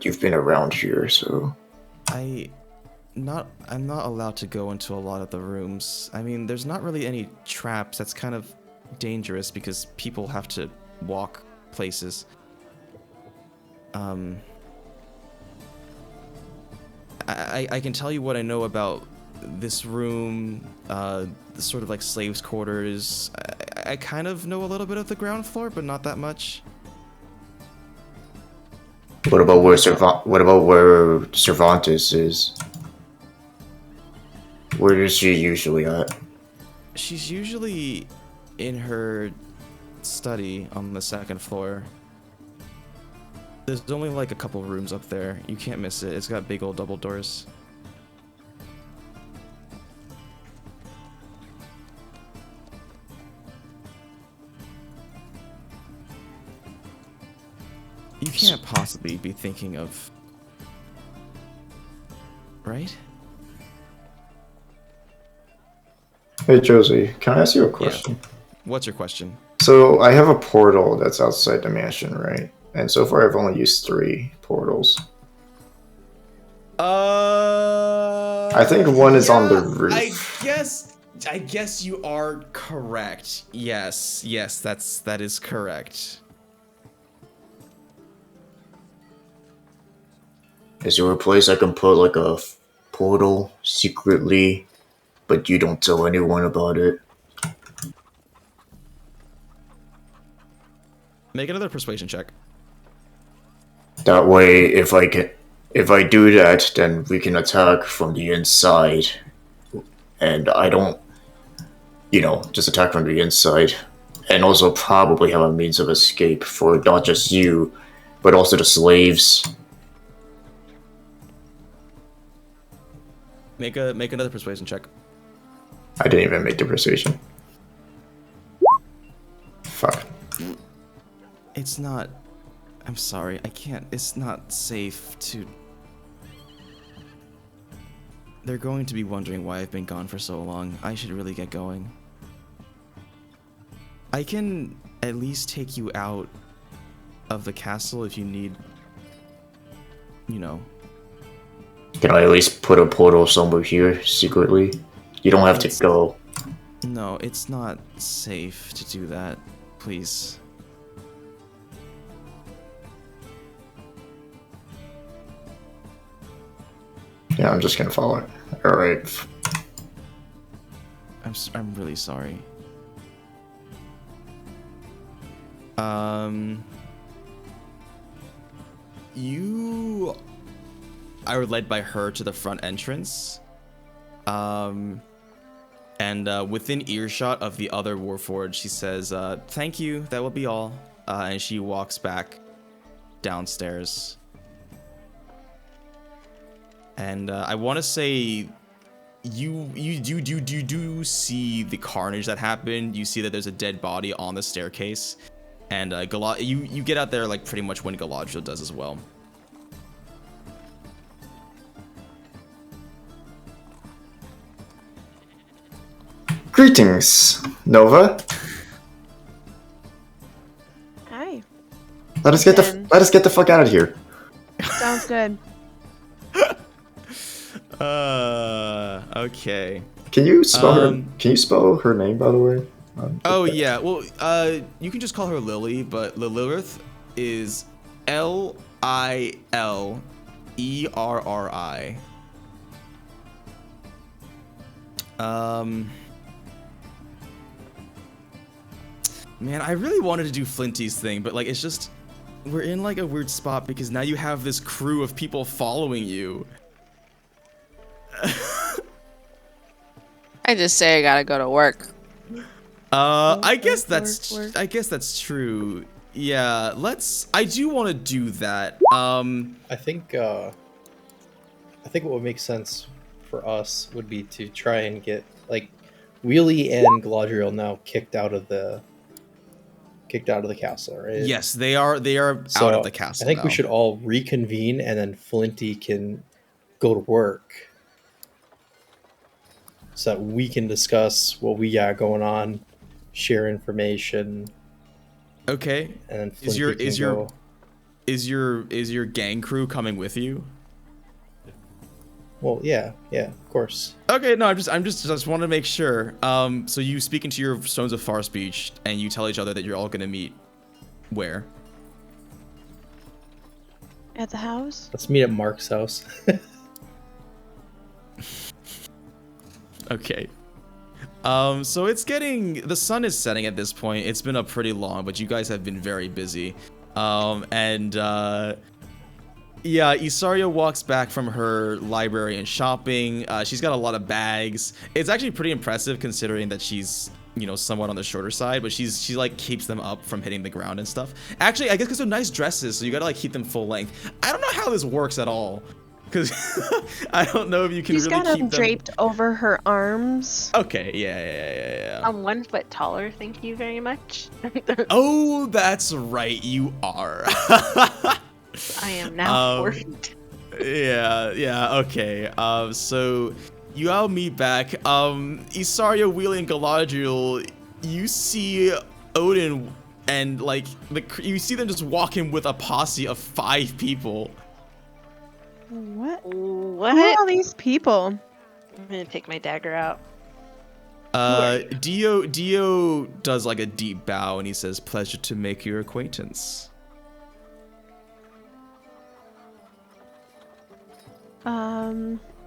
you've been around here, so... I'm not allowed to go into a lot of the rooms. I mean, there's not really any traps. That's kind of dangerous because people have to walk places. I can tell you what I know about this room, the sort of like slaves' quarters. I kind of know a little bit of the ground floor, but not that much. What about where Cervantes is? Where is she usually at? She's usually in her study on the second floor. There's only like a couple rooms up there. You can't miss it. It's got big old double doors. You can't possibly be thinking of... Right? Hey Josie, can I ask you a question? Yeah. What's your question? So I have a portal that's outside the mansion, right? And so far I've only used 3 portals. I think one is on the roof. I guess you are correct. Yes, that is correct. Is there a place I can put like a portal secretly, but you don't tell anyone about it? Make another persuasion check. That way, if I do that, then we can attack from the inside. And I don't, just attack from the inside. And also probably have a means of escape for not just you, but also the slaves. Make another persuasion check. I didn't even make the persuasion. Fuck. It's not... I'm sorry, I can't... It's not safe to... They're going to be wondering why I've been gone for so long. I should really get going. I can at least take you out of the castle if you need... Can I at least put a portal somewhere here, secretly? You don't have to go. No, it's not safe to do that. Please. Yeah, I'm just gonna follow it. Alright. I'm really sorry. You are led by her to the front entrance. And within earshot of the other Warforged, she says, "Thank you, that will be all." And she walks back downstairs. And I want to say you do see the carnage that happened. You see that there's a dead body on the staircase, and you get out there like pretty much when Galadriel does as well. Greetings, Nova. Hi. Let us get the fuck out of here. Sounds good. Okay. Can you spell her? Can you spell her name, by the way? Oh yeah. Well, you can just call her Lily, but Lilith is Lillerri. Man, I really wanted to do Flinty's thing, but like it's just we're in like a weird spot because now you have this crew of people following you. I just say I gotta go to work. I guess that's true. Yeah, I do want to do that. I think what would make sense for us would be to try and get like Wheelie and Galadriel now kicked out of the castle, right? Yes, they are out of the castle. I think now. we should all reconvene, and then Flinty can go to work, so that we can discuss what we got going on, share information. Okay. And then Flinty is your gang crew coming with you? Well, yeah, of course. Okay, no, I just want to make sure. So you speak into your Stones of Far Speech, and you tell each other that you're all gonna meet. Where? At the house? Let's meet at Mark's house. Okay. So the sun is setting at this point. It's been up pretty long, but you guys have been very busy. Yeah, Isarya walks back from her library and shopping. She's got a lot of bags. It's actually pretty impressive considering that she's, somewhat on the shorter side, but she like keeps them up from hitting the ground and stuff. Actually, I guess because they're nice dresses, so you gotta like keep them full length. I don't know how this works at all, because I don't know if you can She's really got keep them draped over her arms. Okay, yeah. I'm 1 foot taller, thank you very much. Oh, that's right, you are. I am now 4 feet. Yeah, okay. So you all meet back. Isarya, Wheelie, and Galadriel, you see Odin and like you see them just walking with a posse of 5 people. What? Who What? are all these people? I'm gonna take my dagger out. Dio does like a deep bow and he says, "Pleasure to make your acquaintance."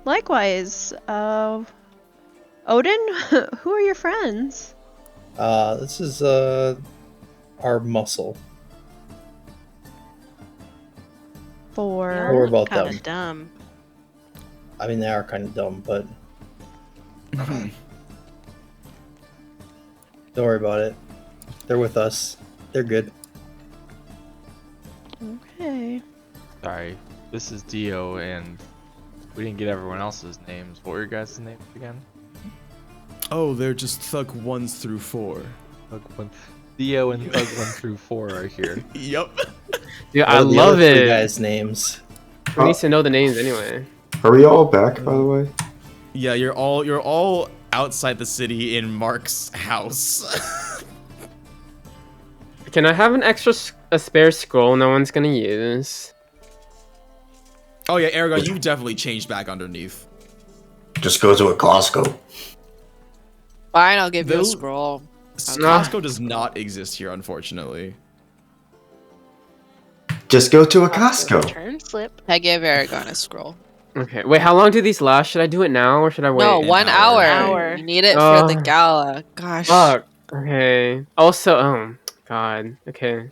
Likewise, Odin, who are your friends? This is our muscle. Or about Kinda them. dumb. I mean, they are kind of dumb, but don't worry about it. They're with us. They're good. Okay. Sorry, this is Dio, and we didn't get everyone else's names. What were your guys' names again? Oh, they're just Thug 1s through 4. Thug 1. Dio and Thug 1 through 4 are here. Yep. Dude, I What are the love other three it. guys' names. Who needs to know the names anyway? Are we all back, by the way? Yeah, you're all outside the city in Mark's house. Can I have a spare scroll no one's gonna use? Oh yeah, Eragon, you've definitely changed back underneath. Just go to a Costco. Fine, I'll give you a scroll. Costco does not exist here, unfortunately. Just go to a Costco. Turn slip. I give Eragon a scroll. Okay, wait, how long do these last? Should I do it now or should I wait? No, 1 hour. hour. You need it for the gala. Gosh. Fuck. Okay. Also, oh, God. Okay.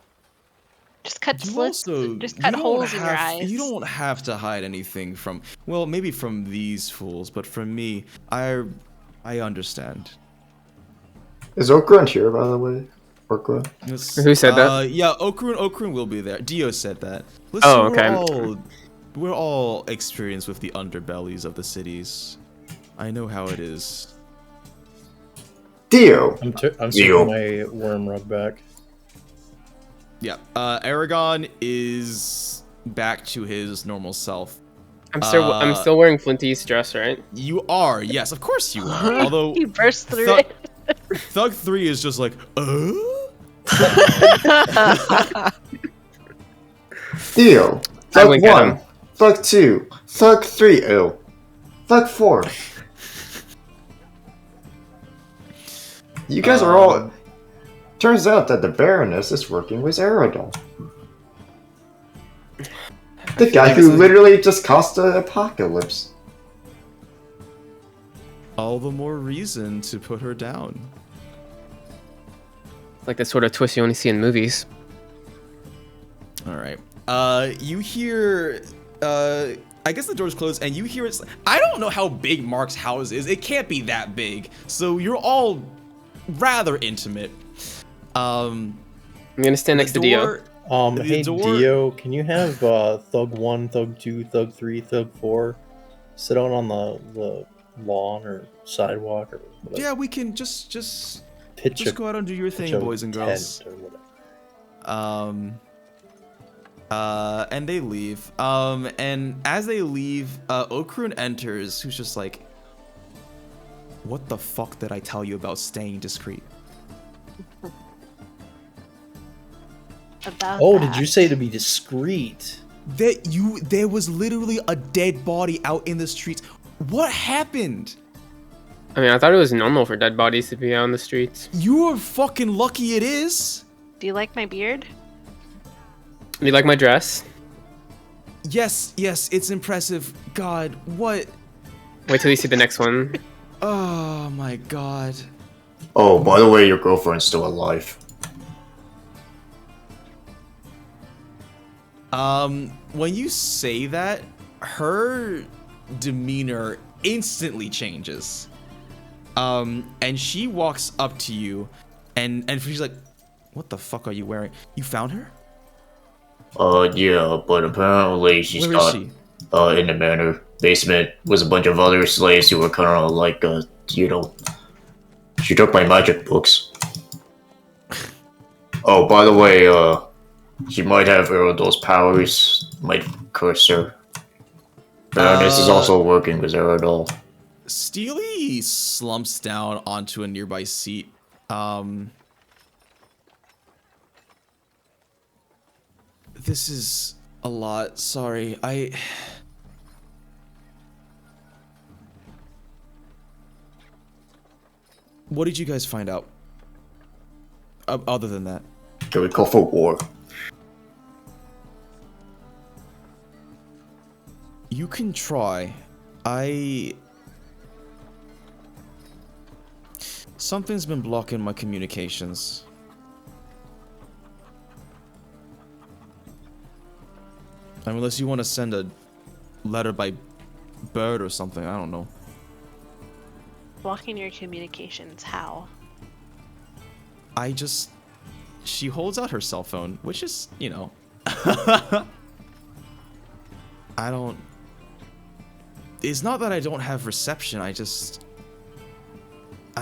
Just cut You slits. also- Just you cut don't holes in your have- eyes. You don't have to hide anything from, well, maybe from these fools, but from me, I understand. Is Okrun here, by the way? Orkra? Who said that? Yeah, Okrun will be there. Dio said that. Listen, Oh, okay. we're all experienced with the underbellies of the cities. I know how it is. Dio. I'm Dio. taking my worm rug back. Yeah, Eragon is back to his normal self. I'm still wearing Flinty's dress, right? You are, yes, of course you are. Although You burst through it. Thug 3 is just like, Dio. Thug 1. Thug 2. Thug 3. Ew. Thug 4. You guys are all... Turns out that the Baroness is working with Eragon. The guy who literally just caused the apocalypse. all the more reason to put her down. It's like the sort of twist you only see in movies. All right. You hear, I guess the door's closed, and you hear it's. I don't know how big Mark's house is. It can't be that big. So you're all rather intimate. I'm gonna stand next to Dio. Hey Dio, can you have Thug 1, Thug 2, Thug 3, Thug 4 sit out on the lawn or sidewalk or whatever? Yeah, we can just go out and do your thing, boys and girls. And they leave. And as they leave, Okrun enters, who's just like, "What the fuck did I tell you about staying discreet?" Did you say to be discreet? There was literally a dead body out in the streets. What happened? I mean, I thought it was normal for dead bodies to be out on the streets. You're fucking lucky it is. Do you like my beard? You like my dress? Yes, it's impressive. God, what? Wait till you see the next one. Oh my god. Oh, by the way, your girlfriend's still alive. When you say that, her demeanor instantly changes. And she walks up to you, and she's like, "What the fuck are you wearing? You found her?" Yeah, but apparently she's not in the manor basement with a bunch of other slaves who were kind of like, she took my magic books. Oh, by the way, she might have Erodol's powers, might curse her. Baroness is also working with Erodol. Steely slumps down onto a nearby seat. This is a lot. Sorry. What did you guys find out? Other than that? Can we call for war? You can try. Something's been blocking my communications. Unless you want to send a letter by bird or something, I don't know. Blocking your communications, how? She holds out her cell phone, which is, it's not that I don't have reception, I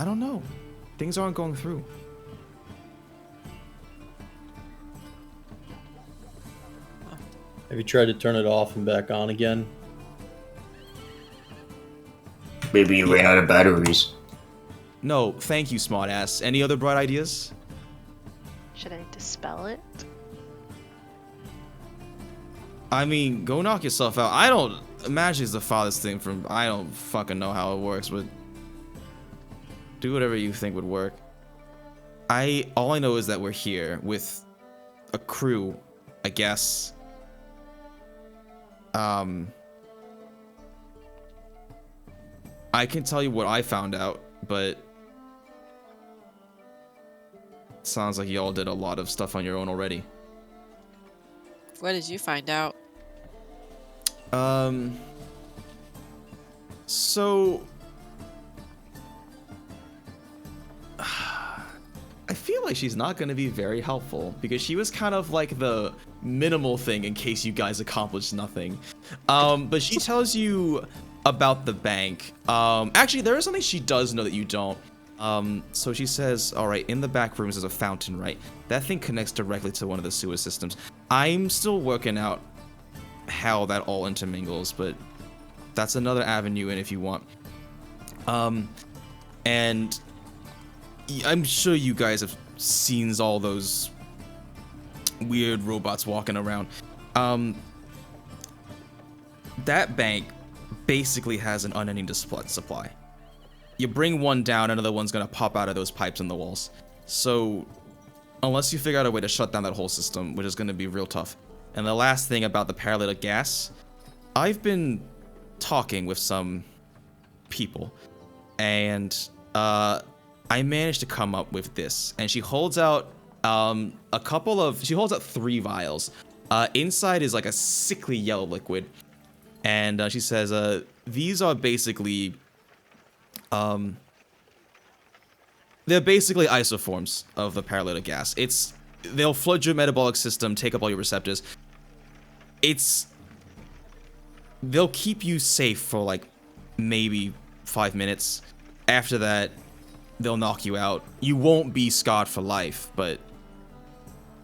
don't know. Things aren't going through. Have you tried to turn it off and back on again? Maybe you ran out of batteries. No, thank you, smartass. Any other bright ideas? Should I dispel it? I mean, go knock yourself out. I don't imagine it's the farthest thing from. I don't fucking know how it works, but do whatever you think would work. All I know is that we're here with a crew, I guess. I can tell you what I found out, but it sounds like y'all did a lot of stuff on your own already. What did you find out? So I feel like she's not going to be very helpful because she was kind of like the minimal thing in case you guys accomplished nothing. But she tells you about the bank. Actually, there is something she does know that you don't. So she says, all right, in the back rooms there's a fountain, right? That thing connects directly to one of the sewer systems. I'm still working out how that all intermingles, but that's another avenue in if you want. And I'm sure you guys have seen all those weird robots walking around. That bank basically has an unending supply. You bring one down, another one's gonna pop out of those pipes in the walls. So, unless you figure out a way to shut down that whole system, which is gonna be real tough. And the last thing about the paralytic gas, I've been talking with some people, and I managed to come up with this. And she holds out she holds out 3 vials. Inside is like a sickly yellow liquid, and she says, these are basically they're basically isoforms of the paralytic gas. They'll flood your metabolic system, take up all your receptors. They'll keep you safe for like maybe 5 minutes. After that, they'll knock you out. You won't be scarred for life, but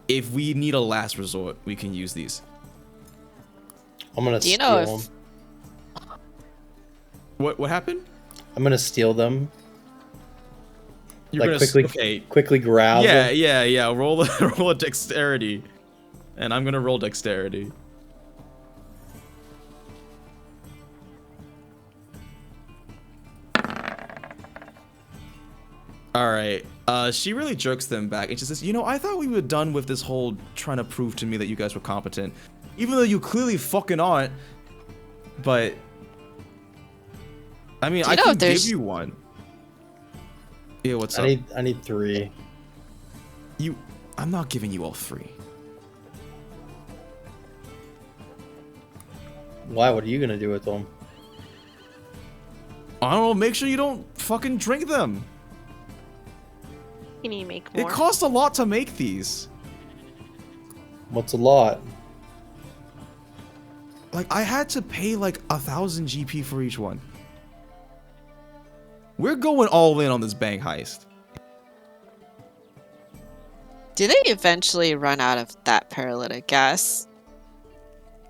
if we need a last resort, we can use these. I'm gonna steal them. What happened? I'm gonna steal them. You're like quickly grab them. Yeah. Roll a dexterity, and I'm gonna roll dexterity. All right. She really jerks them back, and she says, "You know, I thought we were done with this whole trying to prove to me that you guys were competent, even though you clearly fucking aren't. But I mean, I can give you one." Yeah, what's up? I need 3. I'm not giving you all 3. Why? What are you gonna do with them? I don't know. Make sure you don't fucking drink them. Can you make more? It costs a lot to make these. What's a lot? Like, I had to pay like 1,000 GP for each one. We're going all in on this bank heist. Do they eventually run out of that paralytic gas?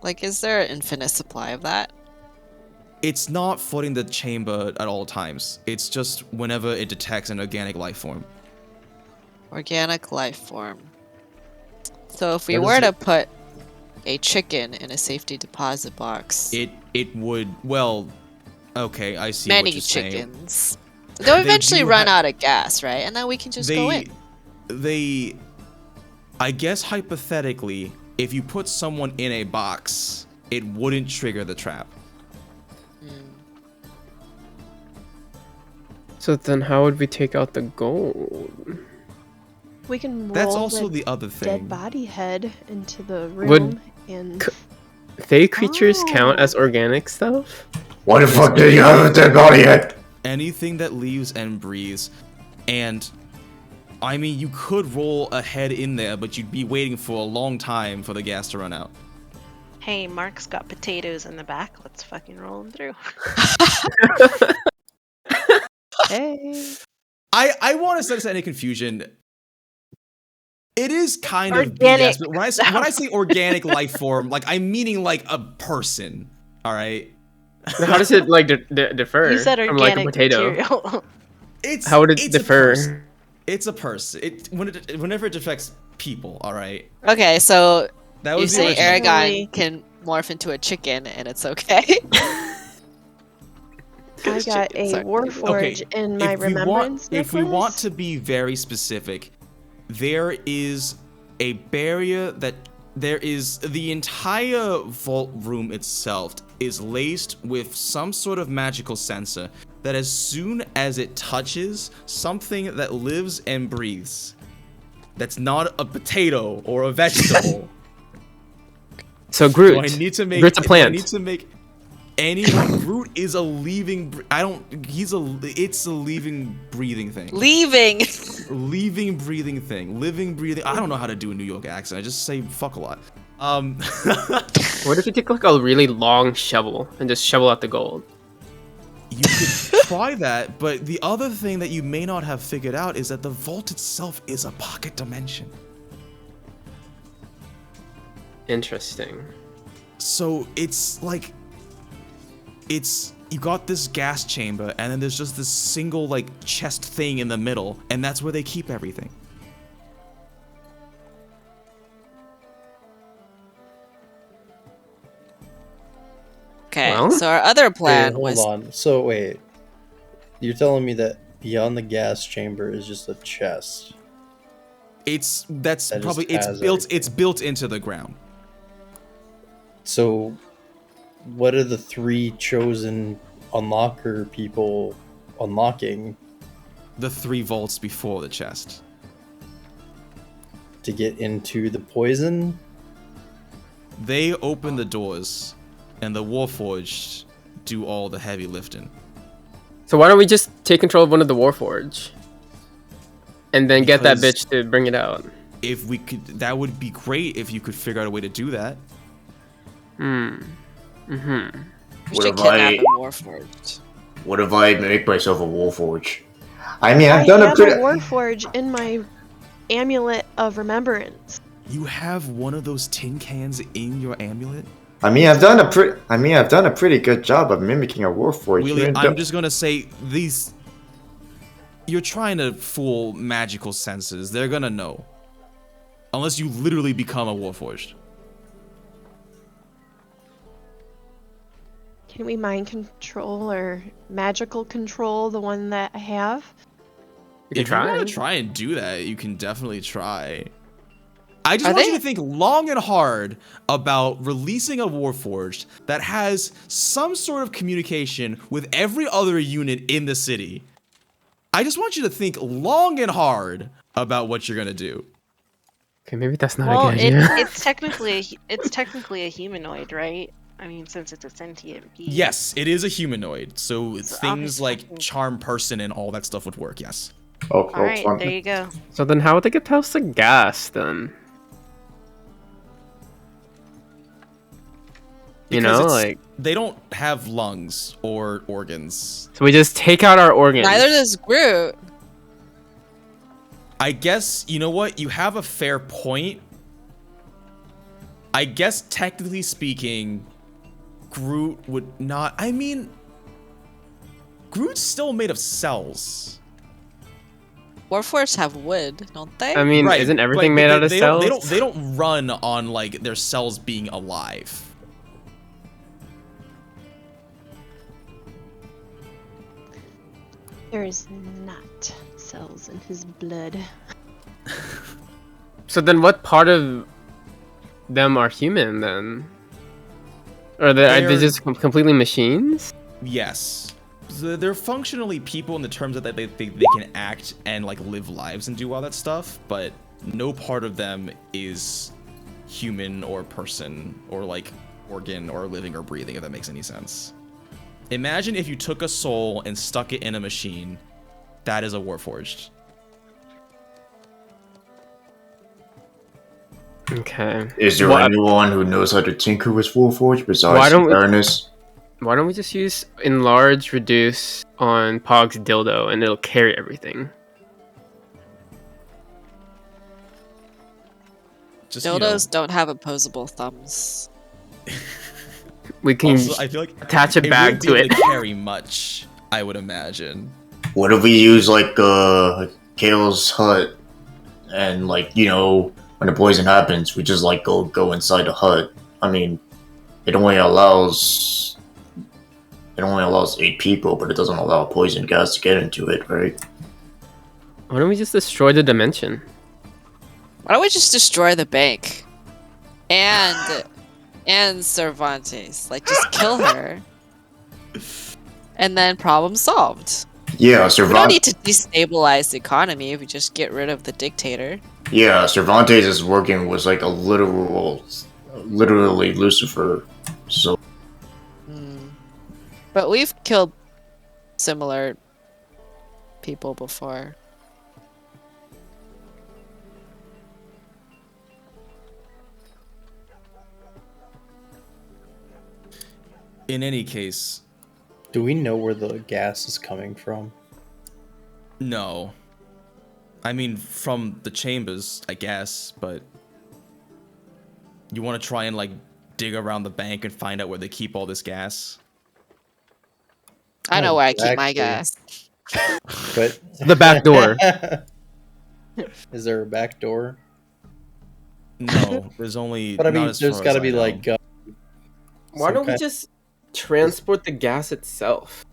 Like, is there an infinite supply of that? It's not flooding the chamber at all times. It's just whenever it detects an organic life form. Organic life form. So if we were to put a chicken in a safety deposit box, it would, well, okay, I see many what you're saying. chickens. They'll eventually run out of gas, right? And then we can just go in. I guess hypothetically, if you put someone in a box, it wouldn't trigger the trap. So then how would we take out the gold? We can roll That's also the other thing. dead body head into the room and... Fey creatures count as organic stuff? Why the fuck did you have a dead body head? Anything that leaves and breathes. And, I mean, you could roll a head in there, but you'd be waiting for a long time for the gas to run out. Hey, Mark's got potatoes in the back. Let's fucking roll them through. Hey. I want to set any confusion. It is kind organic. of BS, but when I say organic life form, like I'm meaning like a person. All right. How does it like differ You said from like a organic potato? material. How would it differ? It's a person. Whenever it affects people. All right. Okay, so That you was the say original. Eragon can morph into a chicken and it's okay? I got a Warforge in my remembrance if we want necklace. to be very specific, there is a barrier that the entire vault room itself is laced with some sort of magical sensor that as soon as it touches something that lives and breathes, that's not a potato or a vegetable. So Groot. I need to make. Groot's a plant. I need to make. Anyone, Groot is a leaving. It's a living, breathing thing. Leaving. Breathing thing. Living, breathing. I don't know how to do a New York accent. I just say fuck a lot. What if you take like a really long shovel and just shovel out the gold? You could try that, but the other thing that you may not have figured out is that the vault itself is a pocket dimension. Interesting. So it's like, you got this gas chamber, and then there's just this single like chest thing in the middle, and that's where they keep everything. Okay, Well, so our other plan Hold was on. So wait, you're telling me that beyond the gas chamber is just a chest? It's That built into the ground. So, what are the 3 chosen unlocker people unlocking The 3 vaults before the chest. to get into the poison? They open the doors, and the Warforged do all the heavy lifting. So why don't we just take control of one of the Warforge? And then get that Because- bitch to bring it out. If we could, that would be great if you could figure out a way to do that. we What should if kidnap I- a Warforged. What if I make myself a Warforge? I mean, I I've done have a pretty. Warforge in my amulet of remembrance. You have one of those tin cans in your amulet? I mean, I've done a pretty good job of mimicking a Warforge. Really, Even I'm though- just gonna say these. You're trying to fool magical senses. They're gonna know, unless you literally become a Warforged. Can we mind control or magical control the one that I have? You can If you want try. to try and do that, you can definitely try. I just Are want you they- to think long and hard about releasing a Warforged that has some sort of communication with every other unit in the city. I just want you to think long and hard about what you're gonna do. Okay, maybe that's not Well, a good idea. it's technically a humanoid, right? I mean, since it's a sentient being. Yes, it is a humanoid, so So things obviously- like charm person and all that stuff would work. Yes. Oh, All right, fun. there you go. So then how would they get past the gas then? You Because know, it's- like, they don't have lungs or organs. so we just take out our organs. Neither does Groot. I guess, you know what? You have a fair point. I guess, technically speaking, Groot would not... I mean, Groot's still made of cells. Warforged have wood, don't they? I mean, isn't everything made out of cells? They don't run on, like, their cells being alive. There is not cells in his blood. So then what part of them are human then? Or are they They're- just completely machines? Yes. They're functionally people in the terms that they can act and like live lives and do all that stuff, but no part of them is human or person or like organ or living or breathing, if that makes any sense. Imagine if you took a soul and stuck it in a machine. That is a Warforged. Okay. Is there anyone who knows how to tinker with Warforge besides Why don't we- Baroness? Why don't we just use enlarge reduce on Pog's dildo and it'll carry everything? Just, Dildos don't have opposable thumbs. We can also, I feel like attach a bag wouldn't be to able it. carry much, I would imagine. What if we use like Kale's hut, and like when the poison happens, we just like go inside the hut. I mean, it only allows 8 people, but it doesn't allow poison gas to get into it, right? Why don't we just destroy the dimension? Why don't we just destroy the bank? And Cervantes. Like, just kill her. And then problem solved. Yeah, We don't Cervantes. need to destabilize the economy if we just get rid of the dictator. Yeah, Cervantes is working with like literally Lucifer. So But we've killed similar people before. In any case, Do we know where the gas is coming from? no. I mean, from the chambers, I guess, but you want to try and like dig around the bank and find out where they keep all this gas? I know where I keep my Exactly. gas. But The back door. Is there a back door? No, there's only. But I mean, not as there's far got as to I be know. like. Why some don't we kind- just transport the gas itself?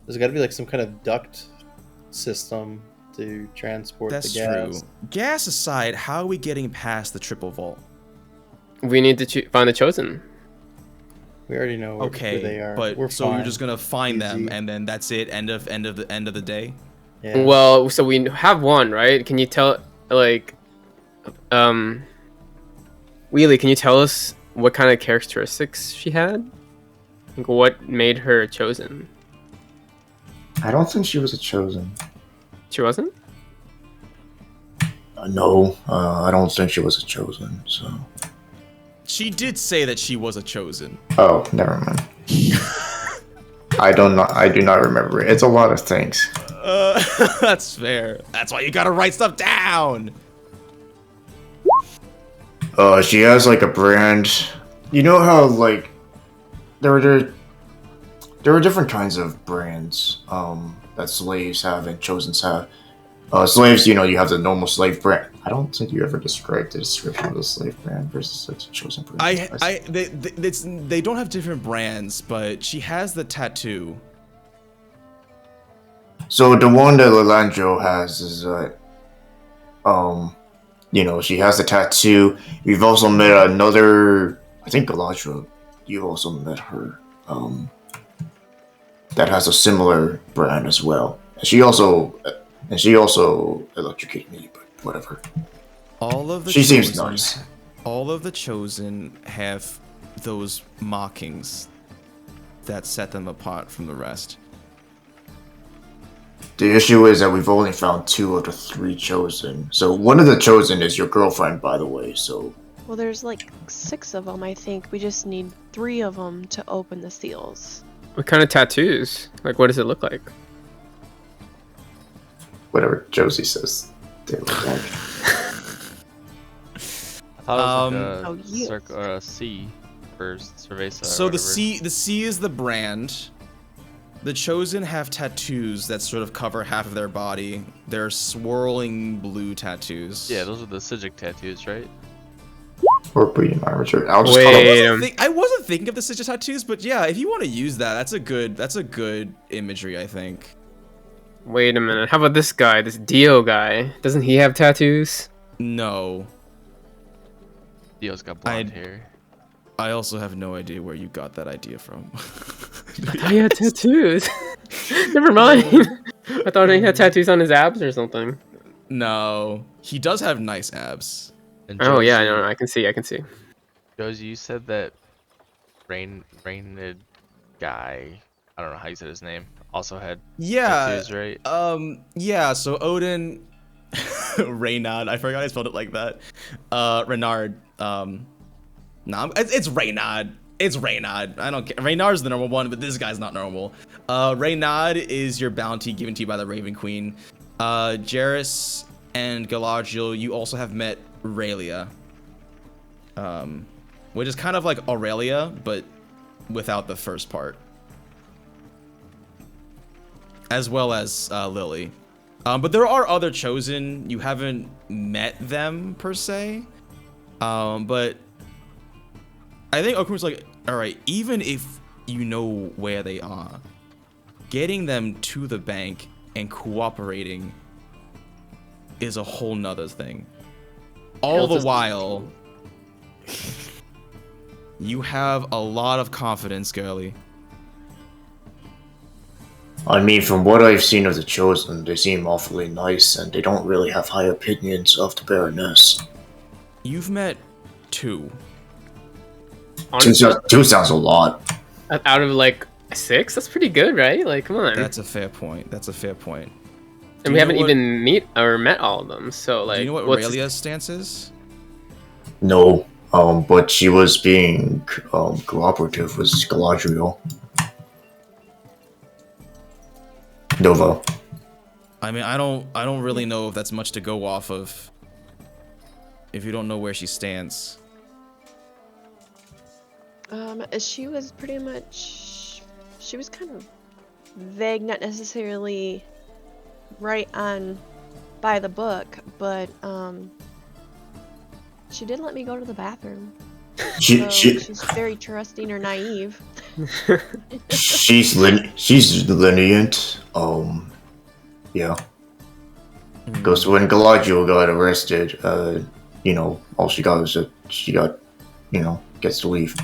There's got to be like some kind of duct system to transport That's the gas. true. Gas aside, how are we getting past the triple vault? We need to find the chosen. We already know who Okay, they are. but We're so you're fine. just gonna find them, Easy. and then that's it. End of the day. Yeah. Well, so we have one, right? Can you tell, like, Wheelie, can you tell us what kind of characteristics she had? Like, what made her chosen? I don't think she was a chosen. She wasn't? No, I don't think she was a chosen. So. She did say that she was a chosen. Oh, never mind. I do not remember it. It's a lot of things. That's fair. That's why you gotta write stuff down. She has like a brand. You know how like there were different kinds of brands that slaves have and chosens have. Slaves, you have the normal slave brand. I don't think you ever described the description of the slave brand versus like the chosen brand. They don't have different brands, but she has the tattoo. So the one that Lelandro has is she has the tattoo. We've also met another, I think Galadriel, you also met her, that has a similar brand as well. And she also electrocuted me, but whatever. She seems nice. All of the chosen have those markings that set them apart from the rest. The issue is that we've only found 2 of the 3 chosen. So one of the chosen is your girlfriend, by the way, so... Well, there's like 6 of them, I think. We just need 3 of them to open the seals. What kind of tattoos? Like, what does it look like? Whatever Josie says they look like. I thought it was Oh, like yes. a circle or a C for Cerveza. So or the whatever. C is the brand. The chosen have tattoos that sort of cover half of their body. They're swirling blue tattoos. Yeah, those are the Sijic tattoos, right? Or pretty arbitrary. I'll just I wasn't thinking of the sigil tattoos, but yeah, if you want to use that, that's a good imagery, I think. Wait a minute. How about this guy? This Dio guy? Doesn't he have tattoos? No. Dio's got blonde hair. I also have no idea where you got that idea from. I thought he had tattoos. Never mind. I thought he had tattoos on his abs or something. No, he does have nice abs. And Oh yeah, Josie- no, I can see. Josie, you said that Rained guy, I don't know how you said his name, also had tattoos, right? Yeah, so Odin Reynard, I forgot I spelled it like that. Renard, it's Reynard. It's Reynard. I don't care. Reynard's the normal one, but this guy's not normal. Reynard is your bounty given to you by the Raven Queen. Jarius and Galadriel, you also have met Aurelia. Which is kind of like Aurelia, but without the first part. As well as Lily. But there are other chosen. You haven't met them per se. But I think Okurun's like, alright, even if you know where they are, getting them to the bank and cooperating is a whole nother thing. All the while, you have a lot of confidence, girly. I mean, from what I've seen of the Chosen, they seem awfully nice, and they don't really have high opinions of the Baroness. You've met 2. Two sounds a lot. Out of like 6? That's pretty good, right? Like, come on. That's a fair point. That's a fair point. And we haven't even met all of them. So like, do you know what Aurelia's stance is? No, but she was being cooperative with Galadriel. Nova. I mean, I don't really know if that's much to go off of. If you don't know where she stands. She was pretty much. She was kind of vague, not necessarily right on by the book, but she did let me go to the bathroom. She's very trusting or naive. she's lenient. Yeah. Because when Galadriel got arrested, all she got was that she got, gets to leave.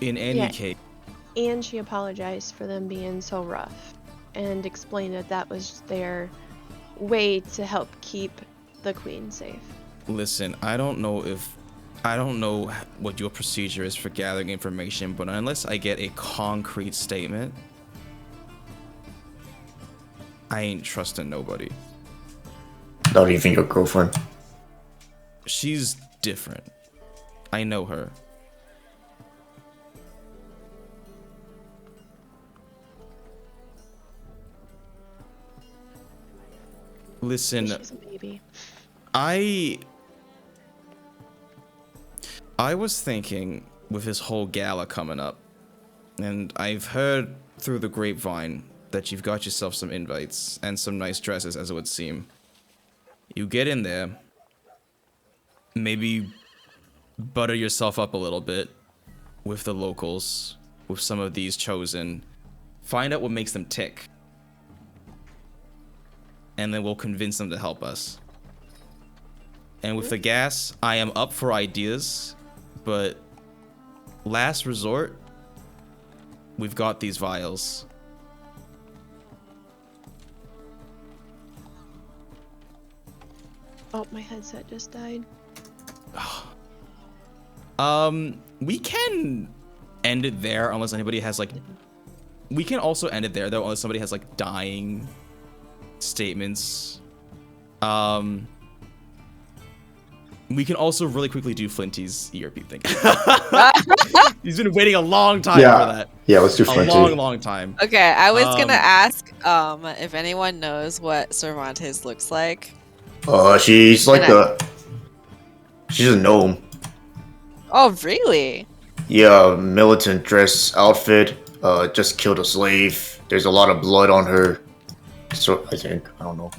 In any case. And she apologized for them being so rough and explained that was their way to help keep the queen safe. Listen, I don't know what your procedure is for gathering information, but unless I get a concrete statement, I ain't trusting nobody. Not even your girlfriend. She's different. I know her. Listen, she's a baby. I was thinking with this whole gala coming up, and I've heard through the grapevine that you've got yourself some invites and some nice dresses, as it would seem. You get in there, maybe butter yourself up a little bit with the locals, with some of these chosen. Find out what makes them tick. And then we'll convince them to help us. And with the gas, I am up for ideas, but last resort, we've got these vials. Oh, my headset just died. We can end it there unless anybody has we can also end it there though unless somebody has dying statements. We can also really quickly do Flinty's ERP thing. He's been waiting a long time for that. Yeah, let's do Flinty. A long time. Okay, I was gonna ask if anyone knows what Cervantes looks like. She's she's a gnome. Oh, really? Yeah, militant dress outfit. Just killed a slave. There's a lot of blood on her. So I think, I don't know.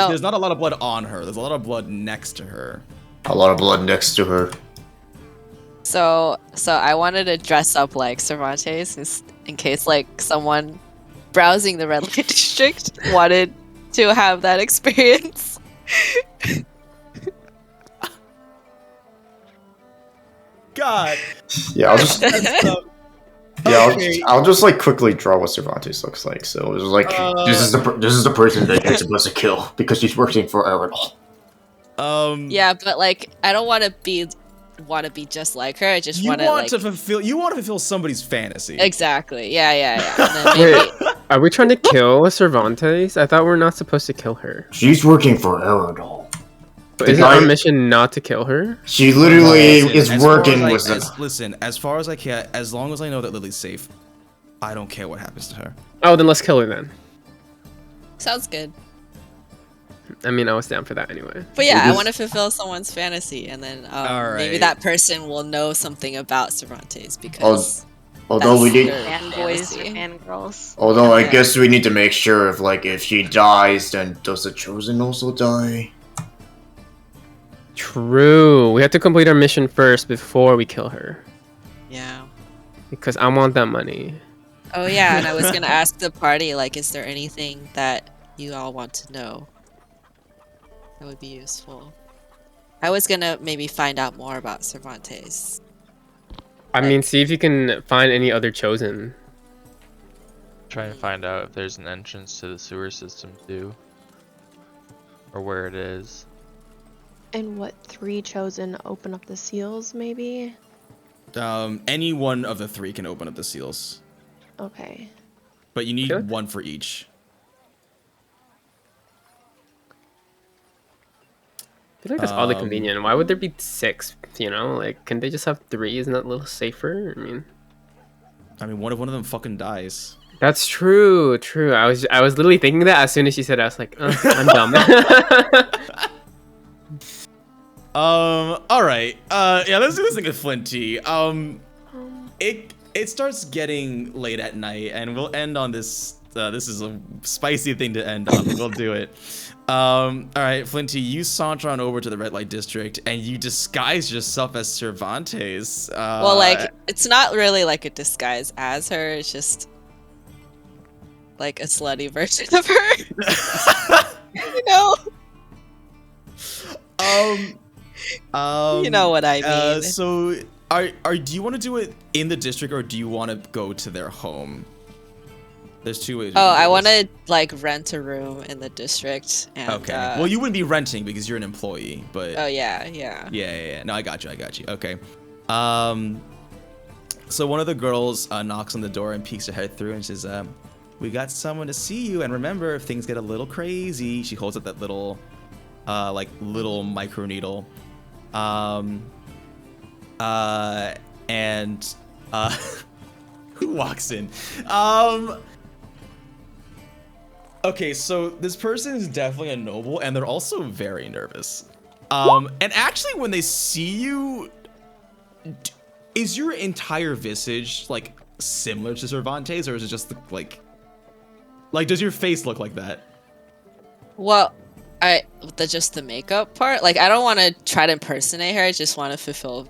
There's not a lot of blood on her. There's a lot of blood next to her. A lot of blood next to her. So I wanted to dress up like Cervantes in case someone browsing the red light district wanted to have that experience. God. Yeah, I'll just quickly draw what Cervantes looks like. So it's this is the person that you're supposed to kill because she's working for Eragon. Yeah, but I don't want to be just like her. I just want to fulfill somebody's fantasy. Exactly. Yeah. Wait, are we trying to kill Cervantes? I thought we're not supposed to kill her. She's working for Eragon. But is it our mission not to kill her? She literally is working with them. Listen, as far as I can, as long as I know that Lily's safe, I don't care what happens to her. Oh, then let's kill her then. Sounds good. I mean, I was down for that anyway. But yeah, I want to fulfill someone's fantasy, and then maybe that person will know something about Cervantes because. Although we need fanboys or fangirls. Although I guess we need to make sure if she dies, then does the chosen also die? True. We have to complete our mission first before we kill her. Yeah. Because I want that money. Oh yeah, and I was gonna ask the party, is there anything that you all want to know? That would be useful. I was gonna maybe find out more about Cervantes. I mean, see if you can find any other chosen. Try and find out if there's an entrance to the sewer system too. Or where it is. And what 3 chosen open up the seals, maybe? Any one of the 3 can open up the seals, Okay. but you need Sure. 1 for each. I feel like that's oddly convenient. Why would there be 6? You know, like, can they just have 3? Isn't that a little safer? I mean, what if one of them fucking dies? That's true. True. I was literally thinking that as soon as she said it. I was like, I'm dumb. All right. Yeah, let's do this thing with Flinty. It starts getting late at night, and we'll end on this. This is a spicy thing to end on. We'll do it. All right, Flinty, you saunter on over to the red light district, and you disguise yourself as Cervantes. Well, like, it's not really like a disguise as her. It's just like a slutty version of her. You know? You know what I mean. So, do you want to do it in the district, or do you want to go to their home? There's 2 ways. Oh, I want to like rent a room in the district. And, Okay. Well, you wouldn't be renting because you're an employee, but. Oh yeah. Yeah. No, I got you. Okay. So one of the girls knocks on the door and peeks her head through and says, "We got someone to see you. And remember, if things get a little crazy," she holds up that little, little micro needle. Who walks in? Okay, so this person is definitely a noble, and they're also very nervous. And actually, when they see you, is your entire visage like similar to Cervantes, or is it just like does your face look like that? Well, just the makeup part. Like, I don't want to try to impersonate her. I just want to fulfill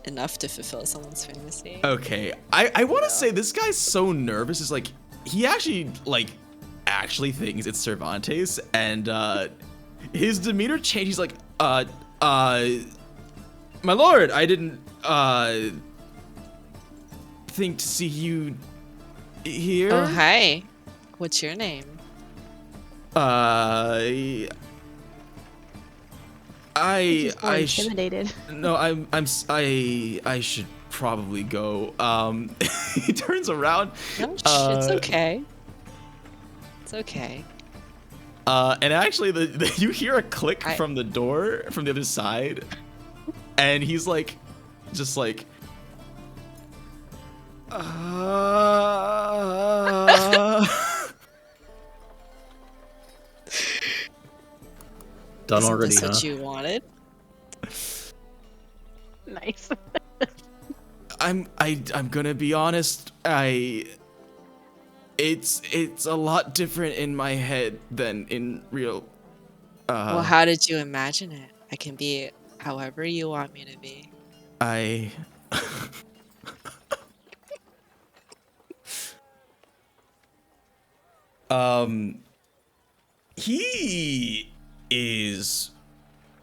enough to fulfill someone's fantasy. Okay, I want to say this guy's so nervous. Is like he actually thinks it's Cervantes, and his demeanor changes. He's like, my lord, I didn't think to see you here. Oh, hi. What's your name? I intimidated. No, I should probably go. He turns around. No, it's okay. It's okay. And actually, you hear a click from the door from the other side, and he's like, just like, Done already, Is this huh? what you wanted? Nice. I'm gonna be honest. It's a lot different in my head than in real. Well, how did you imagine it? I can be however you want me to be. He is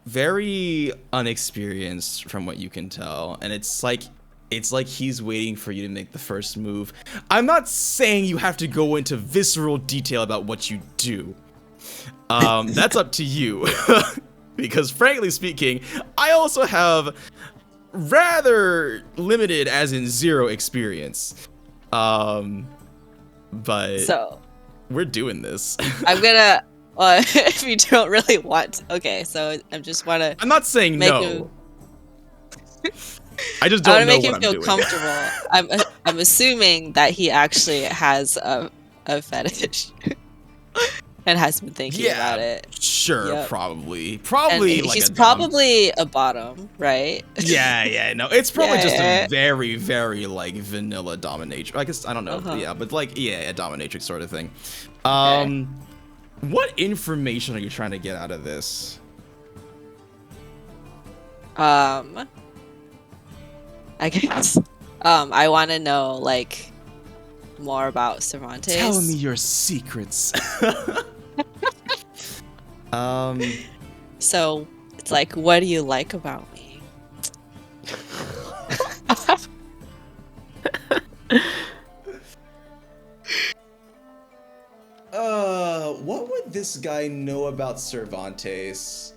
very unexperienced from what you can tell, and it's like he's waiting for you to make the first move. I'm not saying you have to go into visceral detail about what you do. That's up to you. Because frankly speaking, I also have rather limited, as in 0 experience. But So we're doing this. I'm gonna. If you don't really want, okay. So I'm just wanna. I'm not saying no. I just I don't know make what him I'm feel doing. comfortable. I'm assuming that he actually has a fetish and has been thinking about it. Sure, Yep. probably And like he's a probably a bottom, right? Yeah, no, it's probably Yeah, just yeah. a very, very like vanilla dominatrix. I guess I don't know, Uh-huh. but like a dominatrix sort of thing. What information are you trying to get out of this? I guess. I want to know like more about Cervantes. Tell me your secrets. So it's like, what do you like about me? What would this guy know about Cervantes?